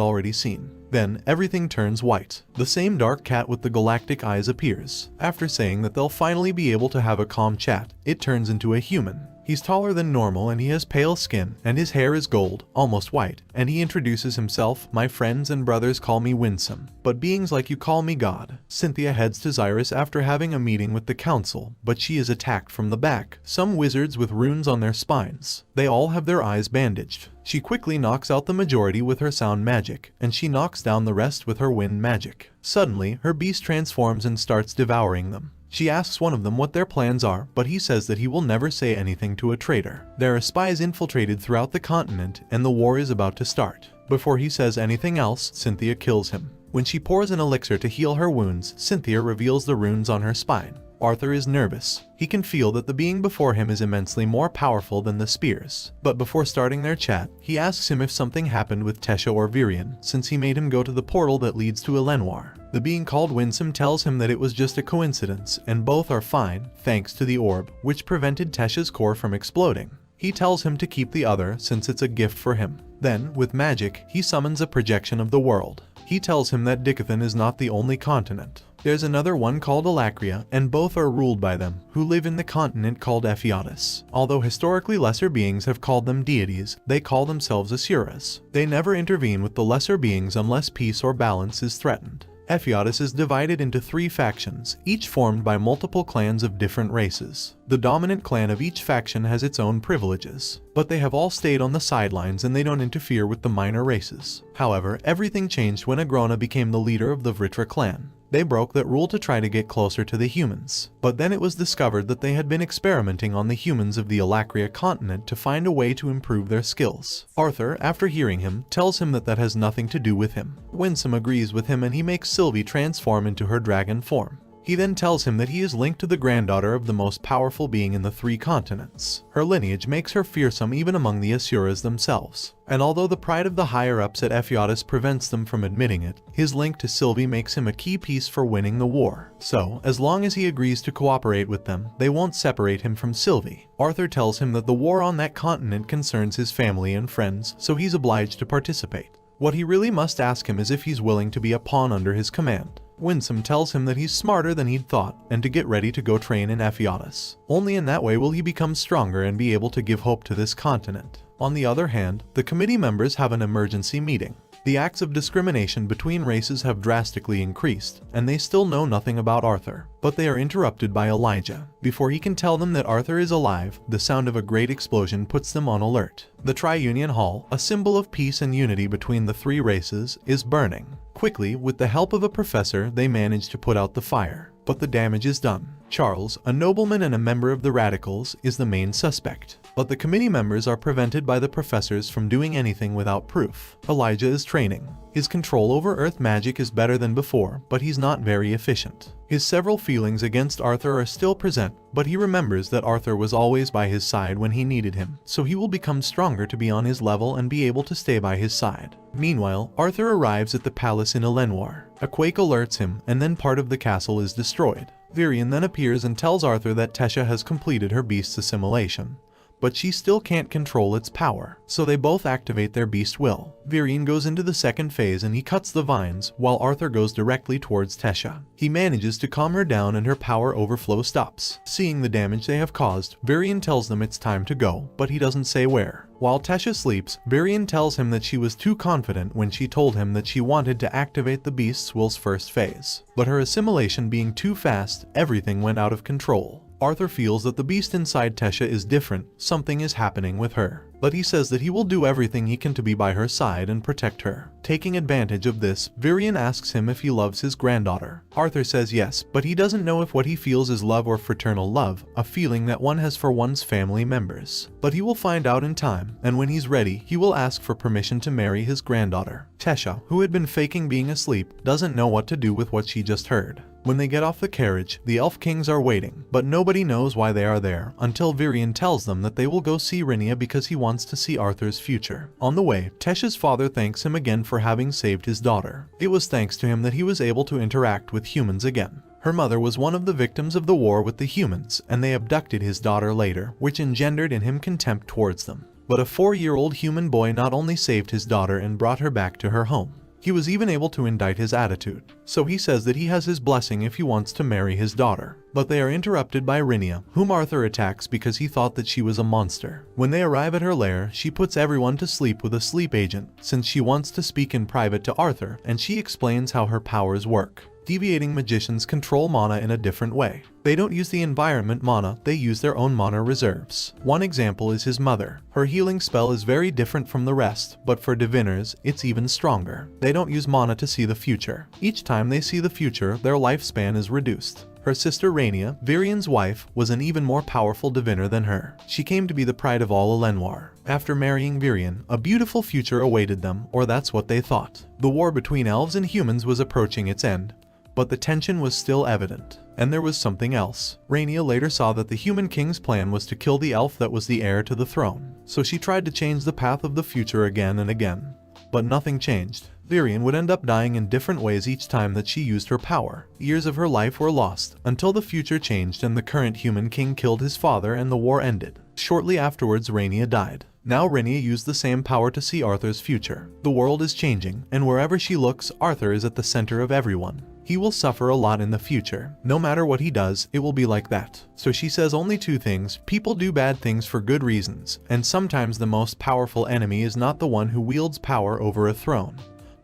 already seen. Then, everything turns white. The same dark cat with the galactic eyes appears. After saying that they'll finally be able to have a calm chat, it turns into a human. He's taller than normal and he has pale skin, and his hair is gold, almost white, and he introduces himself, "My friends and brothers call me Winsome, but beings like you call me God." Cynthia heads to Xyrus after having a meeting with the council, but she is attacked from the back. Some wizards with runes on their spines. They all have their eyes bandaged. She quickly knocks out the majority with her sound magic, and she knocks down the rest with her wind magic. Suddenly, her beast transforms and starts devouring them. She asks one of them what their plans are, but he says that he will never say anything to a traitor. There are spies infiltrated throughout the continent, and the war is about to start. Before he says anything else, Cynthia kills him. When she pours an elixir to heal her wounds, Cynthia reveals the runes on her spine. Arthur is nervous. He can feel that the being before him is immensely more powerful than the spears. But before starting their chat, he asks him if something happened with Tesha or Virian, since he made him go to the portal that leads to Elenwar. The being called Winsome tells him that it was just a coincidence, and both are fine, thanks to the orb, which prevented Tesha's core from exploding. He tells him to keep the other, since it's a gift for him. Then, with magic, he summons a projection of the world. He tells him that Dicathan is not the only continent. There's another one called Alacria, and both are ruled by them, who live in the continent called Ephiatis. Although historically lesser beings have called them deities, they call themselves Asuras. They never intervene with the lesser beings unless peace or balance is threatened. Ephiatis is divided into 3 factions, each formed by multiple clans of different races. The dominant clan of each faction has its own privileges, but they have all stayed on the sidelines and they don't interfere with the minor races. However, everything changed when Agrona became the leader of the Vritra clan. They broke that rule to try to get closer to the humans, but then it was discovered that they had been experimenting on the humans of the Alacria continent to find a way to improve their skills. Arthur, after hearing him, tells him that has nothing to do with him. Winsome agrees with him and he makes Sylvie transform into her dragon form. He then tells him that he is linked to the granddaughter of the most powerful being in the 3 continents. Her lineage makes her fearsome even among the Asuras themselves. And although the pride of the higher-ups at Ephiatis prevents them from admitting it, his link to Sylvie makes him a key piece for winning the war. So, as long as he agrees to cooperate with them, they won't separate him from Sylvie. Arthur tells him that the war on that continent concerns his family and friends, so he's obliged to participate. What he really must ask him is if he's willing to be a pawn under his command. Winsome tells him that he's smarter than he'd thought and to get ready to go train in Ephiatis. Only in that way will he become stronger and be able to give hope to this continent. On the other hand, the committee members have an emergency meeting. The acts of discrimination between races have drastically increased, and they still know nothing about Arthur. But they are interrupted by Elijah. Before he can tell them that Arthur is alive, the sound of a great explosion puts them on alert. The Tri-Union Hall, a symbol of peace and unity between the 3 races, is burning. Quickly, with the help of a professor, they manage to put out the fire. But the damage is done. Charles, a nobleman and a member of the Radicals, is the main suspect. But the committee members are prevented by the professors from doing anything without proof. Elijah is training. His control over earth magic is better than before, but he's not very efficient. His several feelings against Arthur are still present, but he remembers that Arthur was always by his side when he needed him, so he will become stronger to be on his level and be able to stay by his side. Meanwhile, Arthur arrives at the palace in Elenwar. A quake alerts him, and then part of the castle is destroyed. Virion then appears and tells Arthur that Tesha has completed her beast's assimilation. But she still can't control its power, so they both activate their beast will. Virion goes into the second phase and he cuts the vines, while Arthur goes directly towards Tesha. He manages to calm her down and her power overflow stops. Seeing the damage they have caused, Virion tells them it's time to go, but he doesn't say where. While Tesha sleeps, Virion tells him that she was too confident when she told him that she wanted to activate the beast's will's first phase. But her assimilation being too fast, everything went out of control. Arthur feels that the beast inside Tesha is different, something is happening with her. But he says that he will do everything he can to be by her side and protect her. Taking advantage of this, Virion asks him if he loves his granddaughter. Arthur says yes, but he doesn't know if what he feels is love or fraternal love, a feeling that one has for one's family members. But he will find out in time, and when he's ready, he will ask for permission to marry his granddaughter. Tesha, who had been faking being asleep, doesn't know what to do with what she just heard. When they get off the carriage, the Elf Kings are waiting, but nobody knows why they are there, until Virion tells them that they will go see Rhaenyra because he wants to see Arthur's future. On the way, Tesha's father thanks him again for having saved his daughter. It was thanks to him that he was able to interact with humans again. Her mother was one of the victims of the war with the humans, and they abducted his daughter later, which engendered in him contempt towards them. But a 4-year-old human boy not only saved his daughter and brought her back to her home, he was even able to indict his attitude. So he says that he has his blessing if he wants to marry his daughter. But they are interrupted by Rhaenyra, whom Arthur attacks because he thought that she was a monster. When they arrive at her lair, she puts everyone to sleep with a sleep agent, since she wants to speak in private to Arthur, and she explains how her powers work. Deviating magicians control mana in a different way. They don't use the environment mana, they use their own mana reserves. One example is his mother. Her healing spell is very different from the rest, but for diviners, it's even stronger. They don't use mana to see the future. Each time they see the future, their lifespan is reduced. Her sister Rhaenyra, Virion's wife, was an even more powerful diviner than her. She came to be the pride of all Elenwar. After marrying Virion, a beautiful future awaited them, or that's what they thought. The war between elves and humans was approaching its end, but the tension was still evident. And there was something else. Rhaenyra later saw that the human king's plan was to kill the elf that was the heir to the throne. So she tried to change the path of the future again and again. But nothing changed. Virion would end up dying in different ways each time that she used her power. Years of her life were lost, until the future changed and the current human king killed his father and the war ended. Shortly afterwards, Rhaenyra died. Now Rhaenyra used the same power to see Arthur's future. The world is changing, and wherever she looks, Arthur is at the center of everyone. He will suffer a lot in the future. No matter what he does, it will be like that. So she says only two things: people do bad things for good reasons, and sometimes the most powerful enemy is not the one who wields power over a throne,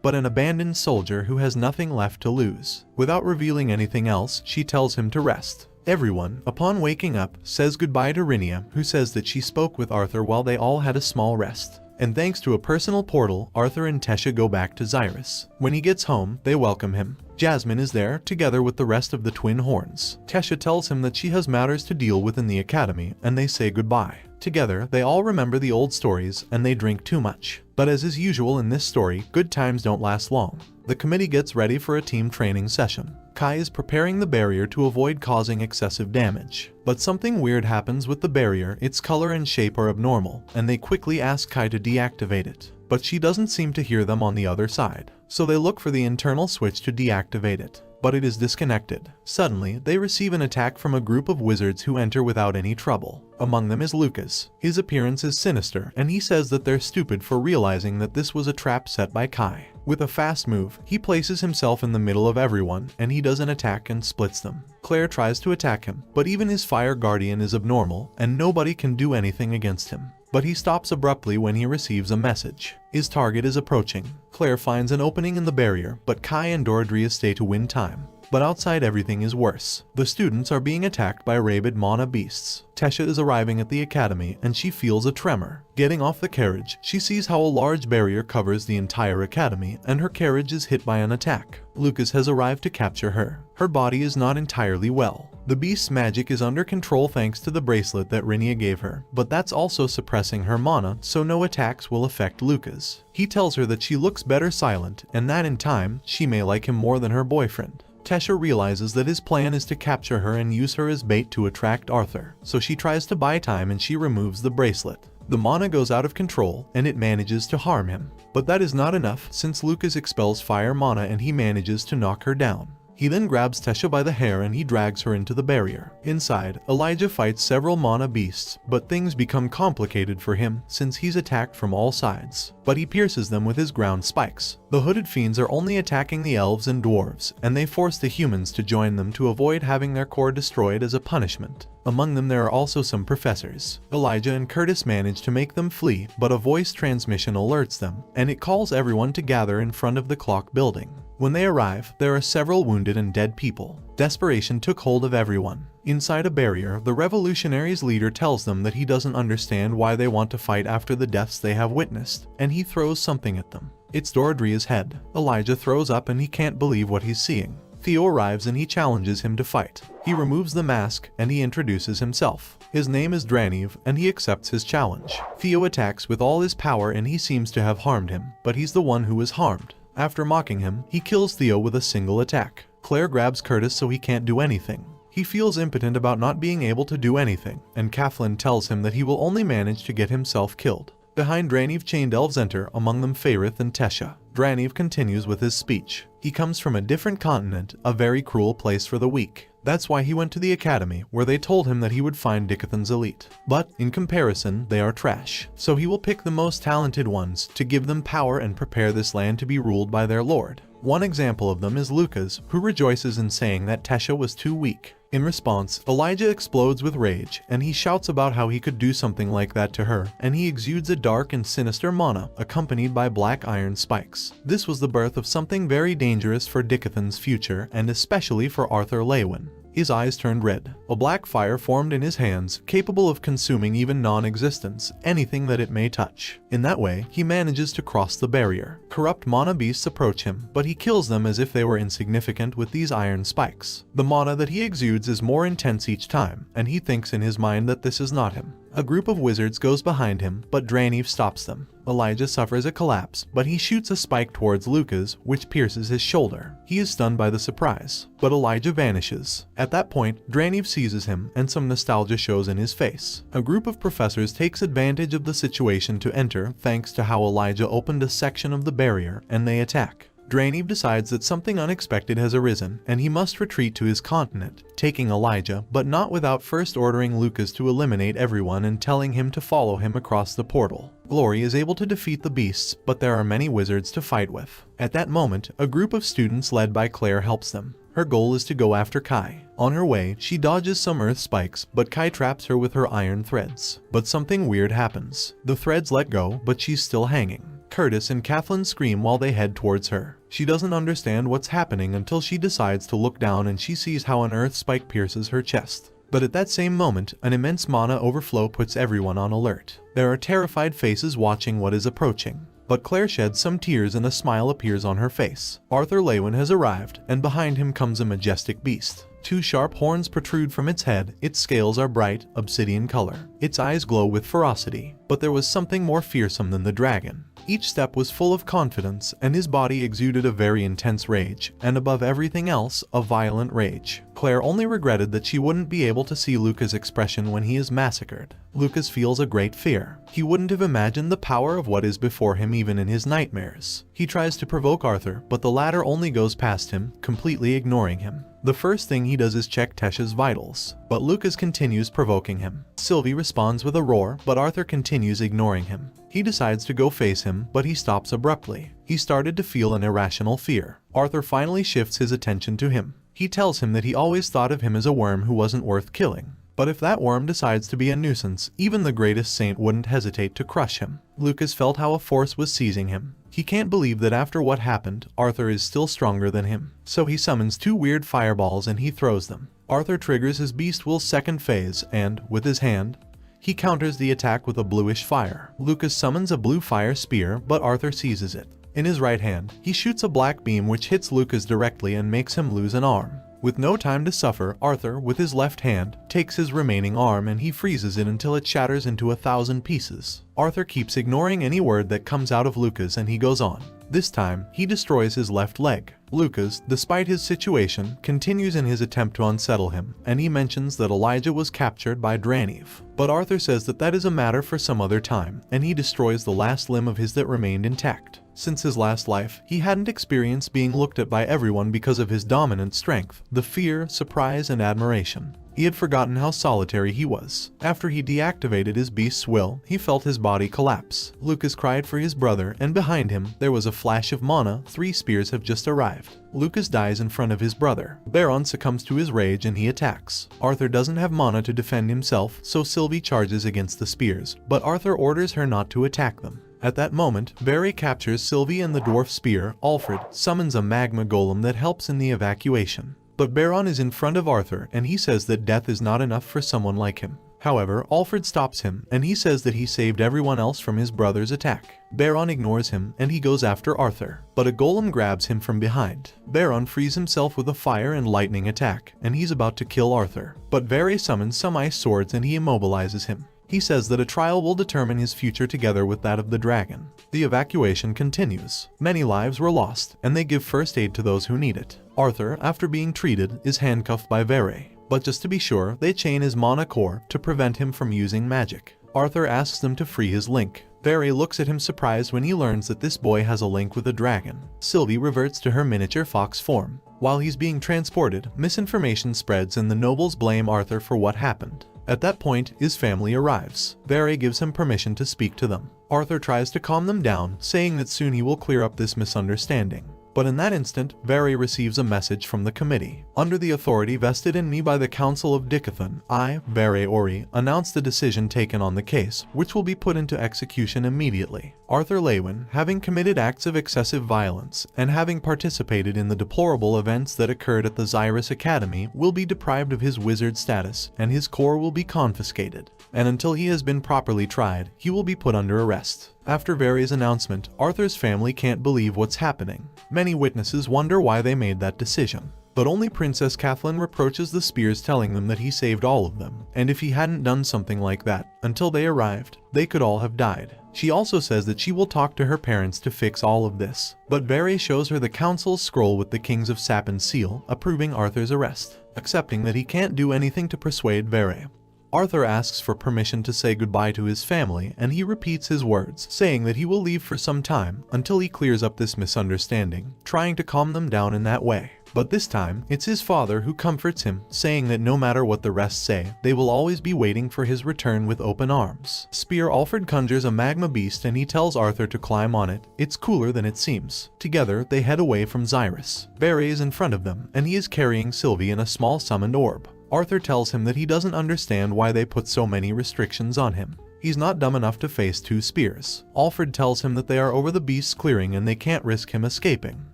but an abandoned soldier who has nothing left to lose. Without revealing anything else, she tells him to rest. Everyone, upon waking up, says goodbye to Rinia, who says that she spoke with Arthur while they all had a small rest. And thanks to a personal portal, Arthur and Tesha go back to Xyrus. When he gets home, they welcome him. Jasmine is there, together with the rest of the twin horns. Tesha tells him that she has matters to deal with in the academy, and they say goodbye. Together, they all remember the old stories, and they drink too much. But as is usual in this story, good times don't last long. The committee gets ready for a team training session. Kai is preparing the barrier to avoid causing excessive damage. But something weird happens with the barrier. Its color and shape are abnormal, and they quickly ask Kai to deactivate it. But she doesn't seem to hear them on the other side. So they look for the internal switch to deactivate it, but it is disconnected. Suddenly, they receive an attack from a group of wizards who enter without any trouble. Among them is Lucas. His appearance is sinister, and he says that they're stupid for realizing that this was a trap set by Kai. With a fast move, he places himself in the middle of everyone, and he does an attack and splits them. Claire tries to attack him, but even his fire guardian is abnormal, and nobody can do anything against him. But he stops abruptly when he receives a message. His target is approaching. Claire finds an opening in the barrier, but Kai and Doradria stay to win time. But outside everything is worse. The students are being attacked by rabid mana beasts. Tesha is arriving at the academy and she feels a tremor. Getting off the carriage, she sees how a large barrier covers the entire academy and her carriage is hit by an attack. Lucas has arrived to capture her. Her body is not entirely well. The beast's magic is under control thanks to the bracelet that Rinia gave her, but that's also suppressing her mana, so no attacks will affect Lucas. He tells her that she looks better silent and that in time, she may like him more than her boyfriend. Tesha realizes that his plan is to capture her and use her as bait to attract Arthur, so she tries to buy time and she removes the bracelet. The mana goes out of control and it manages to harm him. But that is not enough since Lucas expels fire mana and he manages to knock her down. He then grabs Tesha by the hair and he drags her into the barrier. Inside, Elijah fights several mana beasts, but things become complicated for him since he's attacked from all sides. But he pierces them with his ground spikes. The hooded fiends are only attacking the elves and dwarves, and they force the humans to join them to avoid having their core destroyed as a punishment. Among them there are also some professors. Elijah and Curtis manage to make them flee, but a voice transmission alerts them, and it calls everyone to gather in front of the clock building. When they arrive, there are several wounded and dead people. Desperation took hold of everyone. Inside a barrier, the revolutionaries' leader tells them that he doesn't understand why they want to fight after the deaths they have witnessed, and he throws something at them. It's Doradria's head. Elijah throws up and he can't believe what he's seeing. Theo arrives and he challenges him to fight. He removes the mask and he introduces himself. His name is Draniv and he accepts his challenge. Theo attacks with all his power and he seems to have harmed him, but he's the one who was harmed. After mocking him, he kills Theo with a single attack. Claire grabs Curtis so he can't do anything. He feels impotent about not being able to do anything, and Kathleen tells him that he will only manage to get himself killed. Behind Draniv, chained elves enter, among them Faerith and Tesha. Draniv continues with his speech. He comes from a different continent, a very cruel place for the weak. That's why he went to the academy, where they told him that he would find Dickathon's elite. But, in comparison, they are trash. So he will pick the most talented ones to give them power and prepare this land to be ruled by their lord. One example of them is Lucas, who rejoices in saying that Tesha was too weak. In response, Elijah explodes with rage, and he shouts about how he could do something like that to her, and he exudes a dark and sinister mana, accompanied by black iron spikes. This was the birth of something very dangerous for Dickathon's future, and especially for Arthur Lewin. His eyes turned red. A black fire formed in his hands, capable of consuming even non-existence, anything that it may touch. In that way, he manages to cross the barrier. Corrupt mana beasts approach him, but he kills them as if they were insignificant with these iron spikes. The mana that he exudes is more intense each time, and he thinks in his mind that this is not him. A group of wizards goes behind him, but Draniv stops them. Elijah suffers a collapse, but he shoots a spike towards Lucas, which pierces his shoulder. He is stunned by the surprise, but Elijah vanishes. At that point, Draniv seizes him, and some nostalgia shows in his face. A group of professors takes advantage of the situation to enter, thanks to how Elijah opened a section of the barrier, and they attack. Draniv decides that something unexpected has arisen, and he must retreat to his continent, taking Elijah, but not without first ordering Lucas to eliminate everyone and telling him to follow him across the portal. Glory is able to defeat the beasts, but there are many wizards to fight with. At that moment, a group of students led by Claire helps them. Her goal is to go after Kai. On her way, she dodges some earth spikes, but Kai traps her with her iron threads. But something weird happens. The threads let go, but she's still hanging. Curtis and Kathleen scream while they head towards her. She doesn't understand what's happening until she decides to look down and she sees how an earth spike pierces her chest. But at that same moment, an immense mana overflow puts everyone on alert. There are terrified faces watching what is approaching. But Claire sheds some tears and a smile appears on her face. Arthur Lewin has arrived, and behind him comes a majestic beast. 2 sharp horns protrude from its head, its scales are bright, obsidian color. Its eyes glow with ferocity. But there was something more fearsome than the dragon. Each step was full of confidence, and his body exuded a very intense rage, and above everything else, a violent rage. Claire only regretted that she wouldn't be able to see Luca's expression when he is massacred. Lucas feels a great fear. He wouldn't have imagined the power of what is before him even in his nightmares. He tries to provoke Arthur, but the latter only goes past him, completely ignoring him. The first thing he does is check Tesh's vitals, but Lucas continues provoking him. Sylvie responds with a roar, but Arthur continues ignoring him. He decides to go face him, but he stops abruptly. He started to feel an irrational fear. Arthur finally shifts his attention to him. He tells him that he always thought of him as a worm who wasn't worth killing. But if that worm decides to be a nuisance, even the greatest saint wouldn't hesitate to crush him. Lucas felt how a force was seizing him. He can't believe that after what happened, Arthur is still stronger than him. So he summons 2 weird fireballs and he throws them. Arthur triggers his Beast Will's second phase and, with his hand, he counters the attack with a bluish fire. Lucas summons a blue fire spear, but Arthur seizes it. In his right hand, he shoots a black beam which hits Lucas directly and makes him lose an arm. With no time to suffer, Arthur, with his left hand, takes his remaining arm and he freezes it until it shatters into 1,000 pieces. Arthur keeps ignoring any word that comes out of Lucas and he goes on. This time, he destroys his left leg. Lucas, despite his situation, continues in his attempt to unsettle him, and he mentions that Elijah was captured by Draniv. But Arthur says that that is a matter for some other time, and he destroys the last limb of his that remained intact. Since his last life, he hadn't experienced being looked at by everyone because of his dominant strength, the fear, surprise, and admiration. He had forgotten how solitary he was. After he deactivated his beast's will, he felt his body collapse. Lucas cried for his brother, and behind him, there was a flash of mana. 3 spears have just arrived. Lucas dies in front of his brother. Baron succumbs to his rage and he attacks. Arthur doesn't have mana to defend himself, so Sylvie charges against the spears, but Arthur orders her not to attack them. At that moment, Barry captures Sylvie and the dwarf spear. Alfred summons a magma golem that helps in the evacuation. But Baron is in front of Arthur and he says that death is not enough for someone like him. However, Alfred stops him and he says that he saved everyone else from his brother's attack. Baron ignores him and he goes after Arthur, but a golem grabs him from behind. Baron frees himself with a fire and lightning attack and he's about to kill Arthur. But Barry summons some ice swords and he immobilizes him. He says that a trial will determine his future together with that of the dragon. The evacuation continues. Many lives were lost, and they give first aid to those who need it. Arthur, after being treated, is handcuffed by Vere. But just to be sure, they chain his mana core to prevent him from using magic. Arthur asks them to free his link. Vere looks at him surprised when he learns that this boy has a link with a dragon. Sylvie reverts to her miniature fox form. While he's being transported, misinformation spreads and the nobles blame Arthur for what happened. At that point, his family arrives. Vere gives him permission to speak to them. Arthur tries to calm them down, saying that soon he will clear up this misunderstanding. But in that instant, Vere receives a message from the committee. Under the authority vested in me by the Council of Dickathon, I, Vere Ori, announce the decision taken on the case, which will be put into execution immediately. Arthur Lewin, having committed acts of excessive violence, and having participated in the deplorable events that occurred at the Xyrus Academy, will be deprived of his wizard status, and his core will be confiscated. And until he has been properly tried, he will be put under arrest. After Vere's announcement, Arthur's family can't believe what's happening. Many witnesses wonder why they made that decision. But only Princess Kathleen reproaches the spears, telling them that he saved all of them, and if he hadn't done something like that, until they arrived, they could all have died. She also says that she will talk to her parents to fix all of this. But Vere shows her the council's scroll with the Kings of Sapin's seal, approving Arthur's arrest, accepting that he can't do anything to persuade Vere. Arthur asks for permission to say goodbye to his family, and he repeats his words, saying that he will leave for some time until he clears up this misunderstanding, trying to calm them down in that way. But this time, it's his father who comforts him, saying that no matter what the rest say, they will always be waiting for his return with open arms. Spear Alfred conjures a magma beast and he tells Arthur to climb on it. It's cooler than it seems. Together, they head away from Xyrus. Barry is in front of them, and he is carrying Sylvie in a small summoned orb. Arthur tells him that he doesn't understand why they put so many restrictions on him. He's not dumb enough to face two spears. Alfred tells him that they are over the beast's clearing and they can't risk him escaping.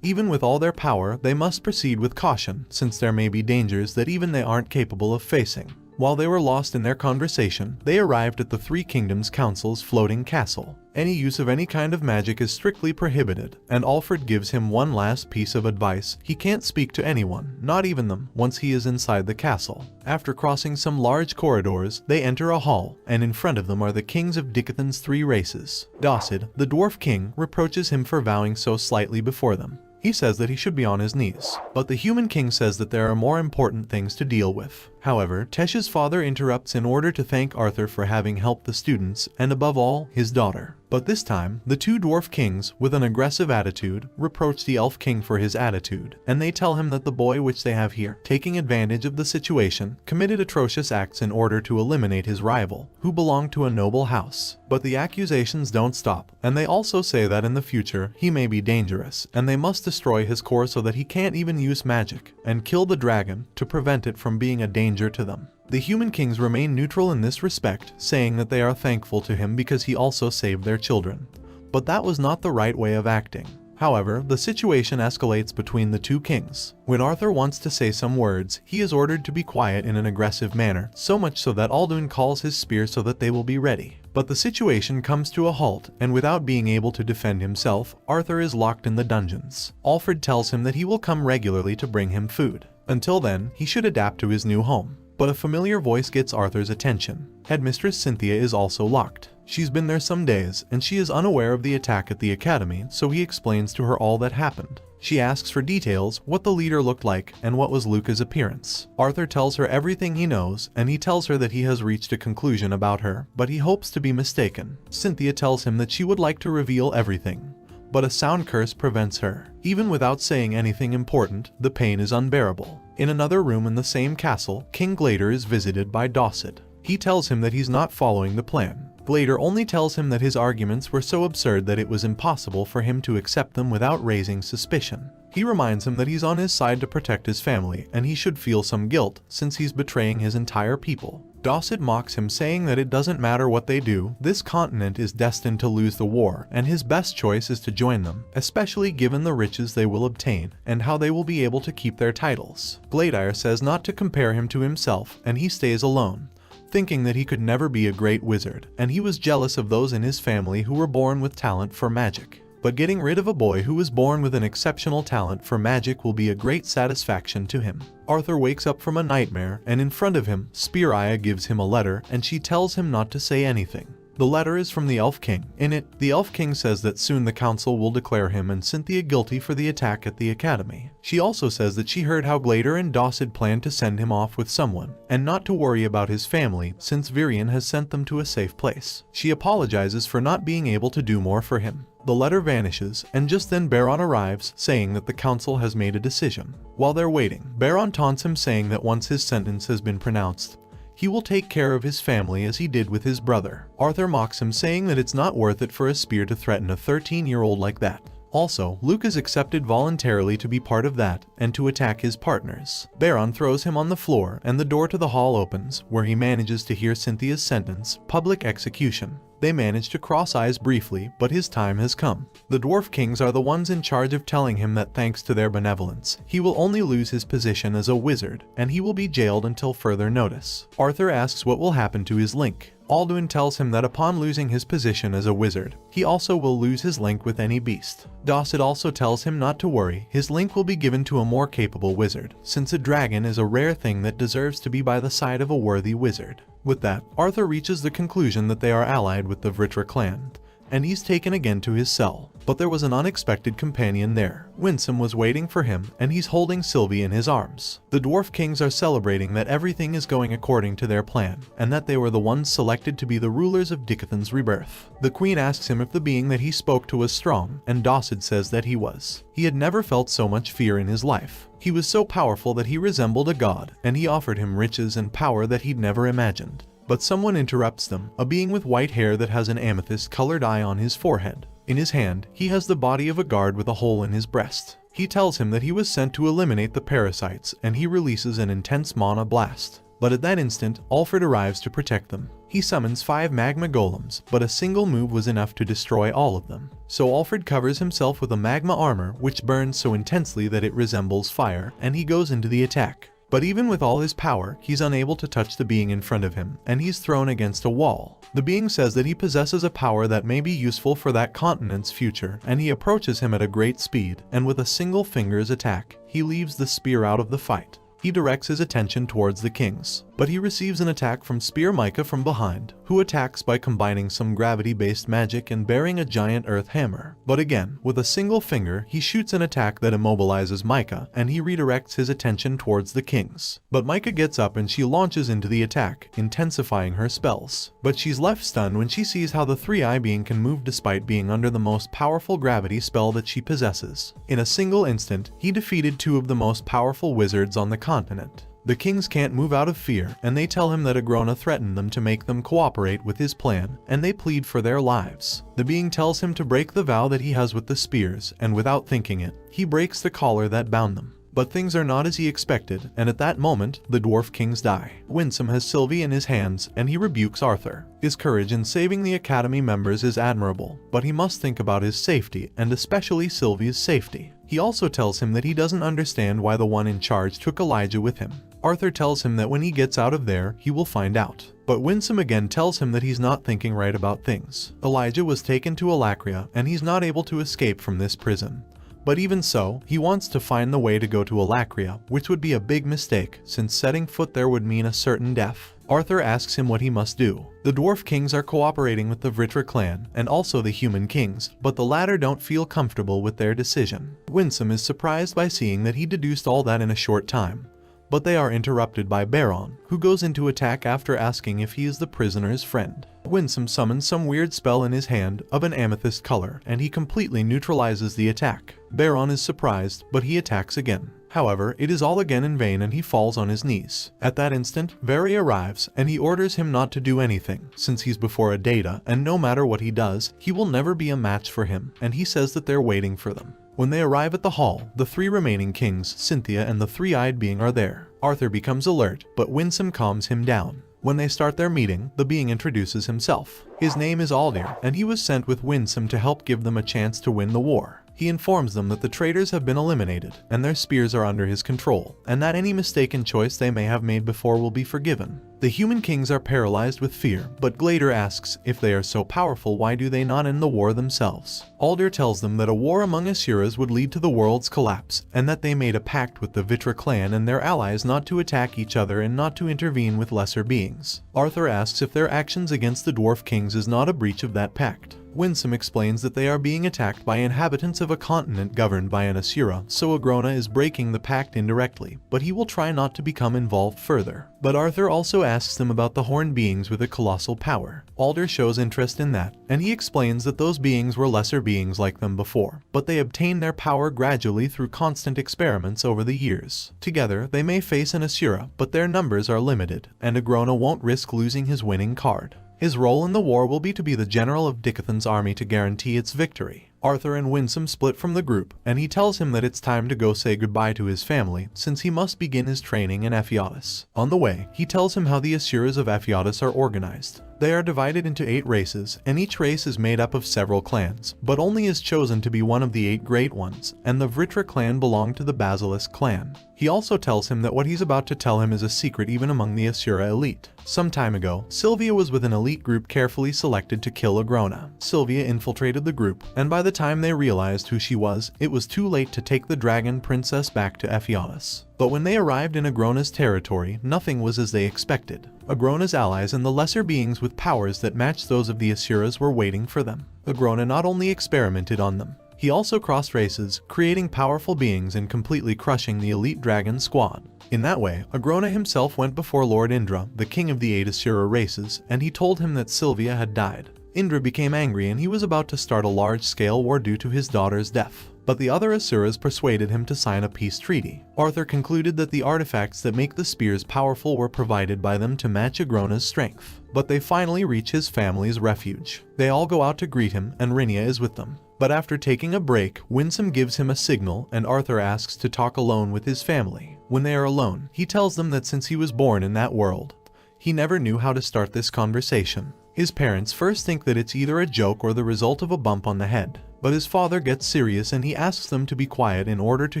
Even with all their power, they must proceed with caution, since there may be dangers that even they aren't capable of facing. While they were lost in their conversation, they arrived at the Three Kingdoms Council's floating castle. Any use of any kind of magic is strictly prohibited, and Alfred gives him one last piece of advice. He can't speak to anyone, not even them, once he is inside the castle. After crossing some large corridors, they enter a hall, and in front of them are the kings of Dicathan's three races. Docid, the dwarf king, reproaches him for bowing so slightly before them. He says that he should be on his knees, but the human king says that there are more important things to deal with. However, Tesh's father interrupts in order to thank Arthur for having helped the students, and above all, his daughter. But this time, the two dwarf kings, with an aggressive attitude, reproach the elf king for his attitude, and they tell him that the boy which they have here, taking advantage of the situation, committed atrocious acts in order to eliminate his rival, who belonged to a noble house. But the accusations don't stop, and they also say that in the future, he may be dangerous, and they must destroy his core so that he can't even use magic, and kill the dragon to prevent it from being a danger to them. The human kings remain neutral in this respect, saying that they are thankful to him because he also saved their children. But that was not the right way of acting. However, the situation escalates between the two kings. When Arthur wants to say some words, he is ordered to be quiet in an aggressive manner, so much so that Alduin calls his spear so that they will be ready. But the situation comes to a halt, and without being able to defend himself, Arthur is locked in the dungeons. Alfred tells him that he will come regularly to bring him food. Until then, he should adapt to his new home. But a familiar voice gets Arthur's attention. Headmistress Cynthia is also locked. She's been there some days, and she is unaware of the attack at the academy, so he explains to her all that happened. She asks for details, what the leader looked like, and what was Luca's appearance. Arthur tells her everything he knows, and he tells her that he has reached a conclusion about her, but he hopes to be mistaken. Cynthia tells him that she would like to reveal everything, but a sound curse prevents her. Even without saying anything important, the pain is unbearable. In another room in the same castle, King Glader is visited by Docid. He tells him that he's not following the plan. Glader only tells him that his arguments were so absurd that it was impossible for him to accept them without raising suspicion. He reminds him that he's on his side to protect his family, and he should feel some guilt since he's betraying his entire people. Docid mocks him, saying that it doesn't matter what they do, this continent is destined to lose the war, and his best choice is to join them, especially given the riches they will obtain, and how they will be able to keep their titles. Gladir says not to compare him to himself, and he stays alone, thinking that he could never be a great wizard, and he was jealous of those in his family who were born with talent for magic. But getting rid of a boy who was born with an exceptional talent for magic will be a great satisfaction to him. Arthur wakes up from a nightmare, and in front of him, Speariah gives him a letter, and she tells him not to say anything. The letter is from the Elf King. In it, the Elf King says that soon the council will declare him and Cynthia guilty for the attack at the academy. She also says that she heard how Glader and Docid planned to send him off with someone, and not to worry about his family since Virion has sent them to a safe place. She apologizes for not being able to do more for him. The letter vanishes, and just then Baron arrives, saying that the council has made a decision. While they're waiting, Baron taunts him, saying that once his sentence has been pronounced, he will take care of his family as he did with his brother. Arthur mocks him, saying that it's not worth it for a spear to threaten a 13-year-old like that. Also, Luke is accepted voluntarily to be part of that, and to attack his partners. Baron throws him on the floor, and the door to the hall opens, where he manages to hear Cynthia's sentence, public execution. They manage to cross eyes briefly, but his time has come. The Dwarf Kings are the ones in charge of telling him that thanks to their benevolence, he will only lose his position as a wizard, and he will be jailed until further notice. Arthur asks what will happen to his link. Alduin tells him that upon losing his position as a wizard, he also will lose his link with any beast. Docid also tells him not to worry, his link will be given to a more capable wizard, since a dragon is a rare thing that deserves to be by the side of a worthy wizard. With that, Arthur reaches the conclusion that they are allied with the Vritra clan, and he's taken again to his cell. But there was an unexpected companion there. Winsome was waiting for him, and he's holding Sylvie in his arms. The Dwarf Kings are celebrating that everything is going according to their plan, and that they were the ones selected to be the rulers of Dicathan's rebirth. The Queen asks him if the being that he spoke to was strong, and Dawsad says that he was. He had never felt so much fear in his life. He was so powerful that he resembled a god, and he offered him riches and power that he'd never imagined. But someone interrupts them, a being with white hair that has an amethyst-colored eye on his forehead. In his hand, he has the body of a guard with a hole in his breast. He tells him that he was sent to eliminate the parasites, and he releases an intense mana blast. But at that instant, Alfred arrives to protect them. He summons 5 magma golems, but a single move was enough to destroy all of them. So Alfred covers himself with a magma armor which burns so intensely that it resembles fire, and he goes into the attack. But even with all his power, he's unable to touch the being in front of him, and he's thrown against a wall. The being says that he possesses a power that may be useful for that continent's future, and he approaches him at a great speed, and with a single finger's attack, he leaves the spear out of the fight. He directs his attention towards the kings, but he receives an attack from Spear Micah from behind, who attacks by combining some gravity-based magic and bearing a giant earth hammer. But again, with a single finger, he shoots an attack that immobilizes Micah, and he redirects his attention towards the kings. But Micah gets up and she launches into the attack, intensifying her spells. But she's left stunned when she sees how the three-eye being can move despite being under the most powerful gravity spell that she possesses. In a single instant, he defeated 2 of the most powerful wizards on the continent. The kings can't move out of fear, and they tell him that Agrona threatened them to make them cooperate with his plan, and they plead for their lives. The being tells him to break the vow that he has with the spears, and without thinking it, he breaks the collar that bound them. But things are not as he expected, and at that moment, the Dwarf Kings die. Winsome has Sylvie in his hands, and he rebukes Arthur. His courage in saving the Academy members is admirable, but he must think about his safety, and especially Sylvie's safety. He also tells him that he doesn't understand why the one in charge took Elijah with him. Arthur tells him that when he gets out of there, he will find out. But Winsome again tells him that he's not thinking right about things. Elijah was taken to Alacria, and he's not able to escape from this prison. But even so, he wants to find the way to go to Alacria, which would be a big mistake, since setting foot there would mean a certain death. Arthur asks him what he must do. The Dwarf Kings are cooperating with the Vritra clan, and also the Human Kings, but the latter don't feel comfortable with their decision. Winsome is surprised by seeing that he deduced all that in a short time. But they are interrupted by Baron, who goes into attack after asking if he is the prisoner's friend. Winsome summons some weird spell in his hand of an amethyst color, and he completely neutralizes the attack. Baron is surprised, but he attacks again. However, it is all again in vain and he falls on his knees. At that instant, Very arrives, and he orders him not to do anything, since he's before a data, and no matter what he does, he will never be a match for him, and he says that they're waiting for them. When they arrive at the hall, the 3 remaining kings, Cynthia and the three-eyed being are there. Arthur becomes alert, but Winsome calms him down. When they start their meeting, the being introduces himself. His name is Aldir, and he was sent with Winsome to help give them a chance to win the war. He informs them that the traitors have been eliminated, and their spears are under his control, and that any mistaken choice they may have made before will be forgiven. The Human Kings are paralyzed with fear, but Glader asks if they are so powerful, why do they not end the war themselves? Aldir tells them that a war among Asuras would lead to the world's collapse, and that they made a pact with the Vritra clan and their allies not to attack each other and not to intervene with lesser beings. Arthur asks if their actions against the Dwarf Kings is not a breach of that pact. Winsome explains that they are being attacked by inhabitants of a continent governed by an Asura, so Agrona is breaking the pact indirectly, but he will try not to become involved further. But Arthur also asks them about the horned beings with a colossal power. Aldir shows interest in that, and he explains that those beings were lesser beings like them before, but they obtained their power gradually through constant experiments over the years. Together, they may face an Asura, but their numbers are limited, and Agrona won't risk losing his winning card. His role in the war will be to be the general of Dicathan's army to guarantee its victory. Arthur and Winsome split from the group, and he tells him that it's time to go say goodbye to his family, since he must begin his training in Ephialtes. On the way, he tells him how the Asuras of Ephialtes are organized. They are divided into 8 races, and each race is made up of several clans, but only is chosen to be one of the 8 great ones, and the Vritra clan belonged to the Basilisk clan. He also tells him that what he's about to tell him is a secret even among the Asura elite. Some time ago, Sylvia was with an elite group carefully selected to kill Agrona. Sylvia infiltrated the group, and by the time they realized who she was, it was too late to take the dragon princess back to Ephialtes. But when they arrived in Agrona's territory, nothing was as they expected. Agrona's allies and the lesser beings with powers that matched those of the Asuras were waiting for them. Agrona not only experimented on them, he also crossed races, creating powerful beings and completely crushing the elite dragon squad. In that way, Agrona himself went before Lord Indra, the king of the 8 Asura races, and he told him that Sylvia had died. Indra became angry and he was about to start a large-scale war due to his daughter's death. But the other Asuras persuaded him to sign a peace treaty. Arthur concluded that the artifacts that make the spears powerful were provided by them to match Agrona's strength. But they finally reach his family's refuge. They all go out to greet him and Rinia is with them. But after taking a break, Winsome gives him a signal and Arthur asks to talk alone with his family. When they are alone, he tells them that since he was born in that world, he never knew how to start this conversation. His parents first think that it's either a joke or the result of a bump on the head. But his father gets serious and he asks them to be quiet in order to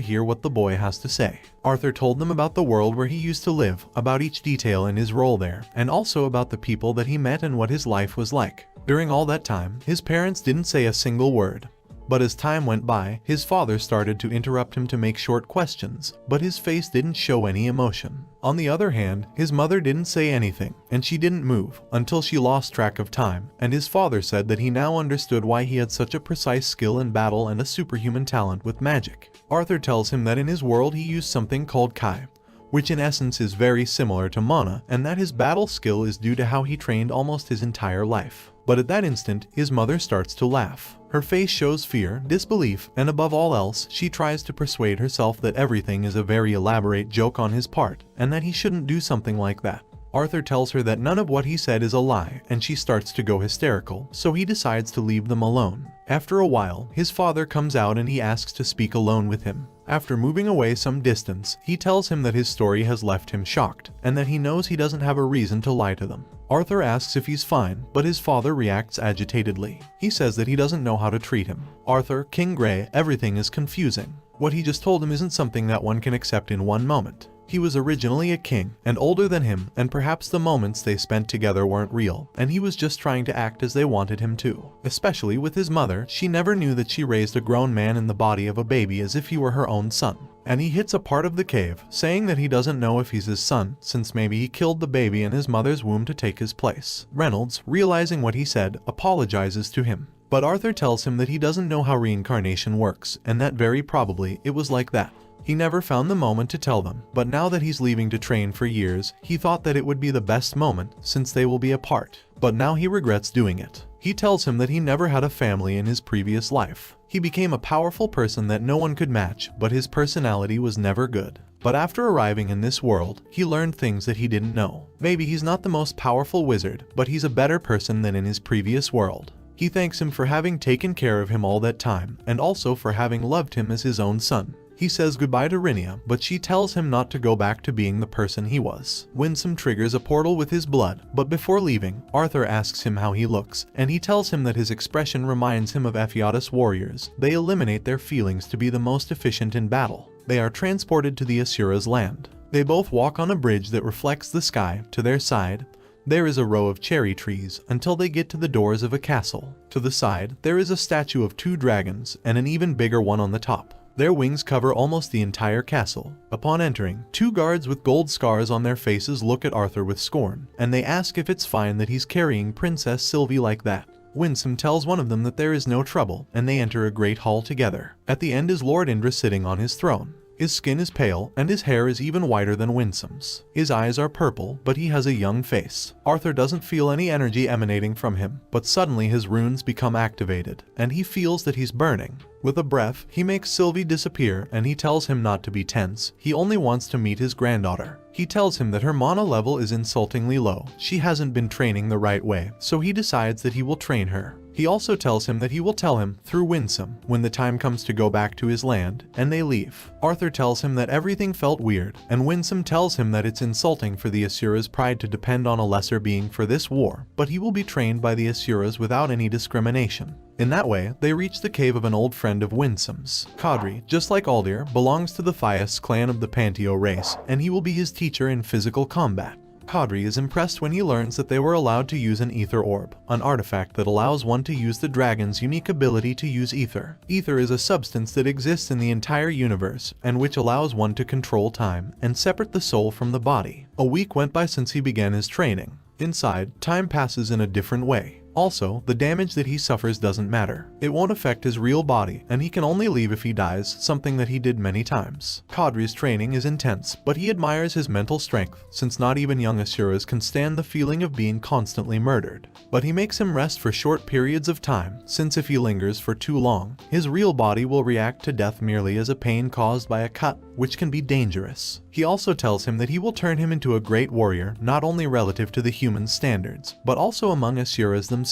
hear what the boy has to say. Arthur told them about the world where he used to live, about each detail in his role there, and also about the people that he met and what his life was like. During all that time, his parents didn't say a single word. But as time went by, his father started to interrupt him to make short questions, but his face didn't show any emotion. On the other hand, his mother didn't say anything, and she didn't move, until she lost track of time, and his father said that he now understood why he had such a precise skill in battle and a superhuman talent with magic. Arthur tells him that in his world he used something called Kai, which in essence is very similar to mana, and that his battle skill is due to how he trained almost his entire life. But at that instant, his mother starts to laugh. Her face shows fear, disbelief, and above all else, she tries to persuade herself that everything is a very elaborate joke on his part, and that he shouldn't do something like that. Arthur tells her that none of what he said is a lie, and she starts to go hysterical, so he decides to leave them alone. After a while, his father comes out and he asks to speak alone with him. After moving away some distance, he tells him that his story has left him shocked, and that he knows he doesn't have a reason to lie to them. Arthur asks if he's fine, but his father reacts agitatedly. He says that he doesn't know how to treat him. Arthur, King Grey, everything is confusing. What he just told him isn't something that one can accept in one moment. He was originally a king, and older than him, and perhaps the moments they spent together weren't real, and he was just trying to act as they wanted him to. Especially with his mother, she never knew that she raised a grown man in the body of a baby as if he were her own son. And he hits a part of the cave, saying that he doesn't know if he's his son, since maybe he killed the baby in his mother's womb to take his place. Reynolds, realizing what he said, apologizes to him. But Arthur tells him that he doesn't know how reincarnation works, and that very probably it was like that. He never found the moment to tell them, but now that he's leaving to train for years, he thought that it would be the best moment, since they will be apart. But now he regrets doing it. He tells him that he never had a family in his previous life. He became a powerful person that no one could match, but his personality was never good. But after arriving in this world, he learned things that he didn't know. Maybe he's not the most powerful wizard, but he's a better person than in his previous world. He thanks him for having taken care of him all that time, and also for having loved him as his own son. He says goodbye to Rinia, but she tells him not to go back to being the person he was. Winsome triggers a portal with his blood, but before leaving, Arthur asks him how he looks, and he tells him that his expression reminds him of Ephiatus warriors. They eliminate their feelings to be the most efficient in battle. They are transported to the Asura's land. They both walk on a bridge that reflects the sky. To their side, there is a row of cherry trees until they get to the doors of a castle. To the side, there is a statue of 2 dragons and an even bigger one on the top. Their wings cover almost the entire castle. Upon entering, 2 guards with gold scars on their faces look at Arthur with scorn, and they ask if it's fine that he's carrying Princess Sylvie like that. Winsome tells one of them that there is no trouble, and they enter a great hall together. At the end is Lord Indra sitting on his throne. His skin is pale, and his hair is even whiter than Winsome's. His eyes are purple, but he has a young face. Arthur doesn't feel any energy emanating from him, but suddenly his runes become activated, and he feels that he's burning. With a breath, he makes Sylvie disappear, and he tells him not to be tense. He only wants to meet his granddaughter. He tells him that her mana level is insultingly low. She hasn't been training the right way, so he decides that he will train her. He also tells him that he will tell him, through Winsome, when the time comes to go back to his land, and they leave. Arthur tells him that everything felt weird, and Winsome tells him that it's insulting for the Asura's pride to depend on a lesser being for this war, but he will be trained by the Asura's without any discrimination. In that way, they reach the cave of an old friend of Winsome's. Kadri, just like Aldir, belongs to the Thias clan of the Panteo race, and he will be his teacher in physical combat. Kadri is impressed when he learns that they were allowed to use an ether orb, an artifact that allows one to use the dragon's unique ability to use ether. Ether is a substance that exists in the entire universe and which allows one to control time and separate the soul from the body. A week went by since he began his training. Inside, time passes in a different way. Also, the damage that he suffers doesn't matter. It won't affect his real body, and he can only leave if he dies, something that he did many times. Kadri's training is intense, but he admires his mental strength, since not even young Asuras can stand the feeling of being constantly murdered. But he makes him rest for short periods of time, since if he lingers for too long, his real body will react to death merely as a pain caused by a cut, which can be dangerous. He also tells him that he will turn him into a great warrior, not only relative to the human standards, but also among Asuras themselves.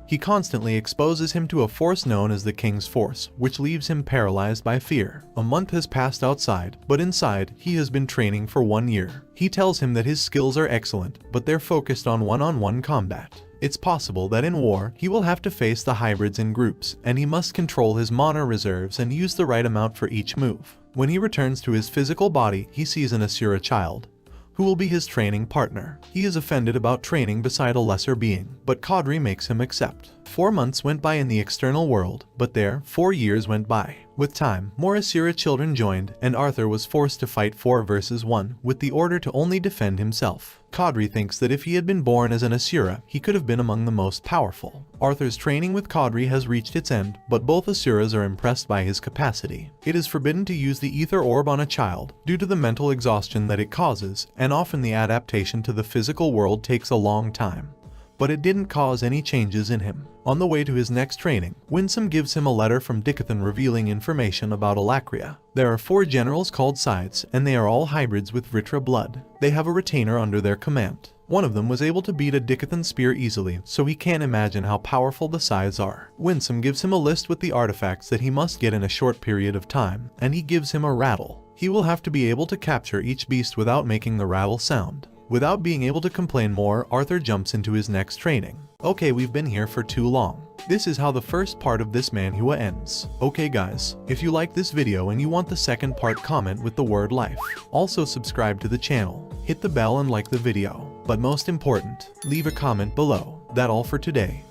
He constantly exposes him to a force known as the King's Force, which leaves him paralyzed by fear. A month has passed outside, but inside, he has been training for 1 year. He tells him that his skills are excellent, but they're focused on one-on-one combat. It's possible that in war, he will have to face the hybrids in groups, and he must control his mana reserves and use the right amount for each move. When he returns to his physical body, he sees an Asura child, who will be his training partner. He is offended about training beside a lesser being, but Kadri makes him accept. 4 months went by in the external world, but there, 4 years went by. With time, more Asura children joined, and Arthur was forced to fight 4 versus 1, with the order to only defend himself. Kadri thinks that if he had been born as an Asura, he could have been among the most powerful. Arthur's training with Kadri has reached its end, but both Asuras are impressed by his capacity. It is forbidden to use the ether orb on a child, due to the mental exhaustion that it causes, and often the adaptation to the physical world takes a long time. But it didn't cause any changes in him. On the way to his next training, Winsome gives him a letter from Dickathon revealing information about Alakria. There are 4 generals called Sides, and they are all hybrids with Vritra blood. They have a retainer under their command. One of them was able to beat a Dickathon spear easily, so he can't imagine how powerful the Sides are. Winsome gives him a list with the artifacts that he must get in a short period of time, and he gives him a rattle. He will have to be able to capture each beast without making the rattle sound. Without being able to complain more, Arthur jumps into his next training. Okay, we've been here for too long. This is how the first part of this Manhwa ends. Okay guys, if you like this video and you want the second part, comment with the word life. Also subscribe to the channel, hit the bell and like the video. But most important, leave a comment below. That's all for today.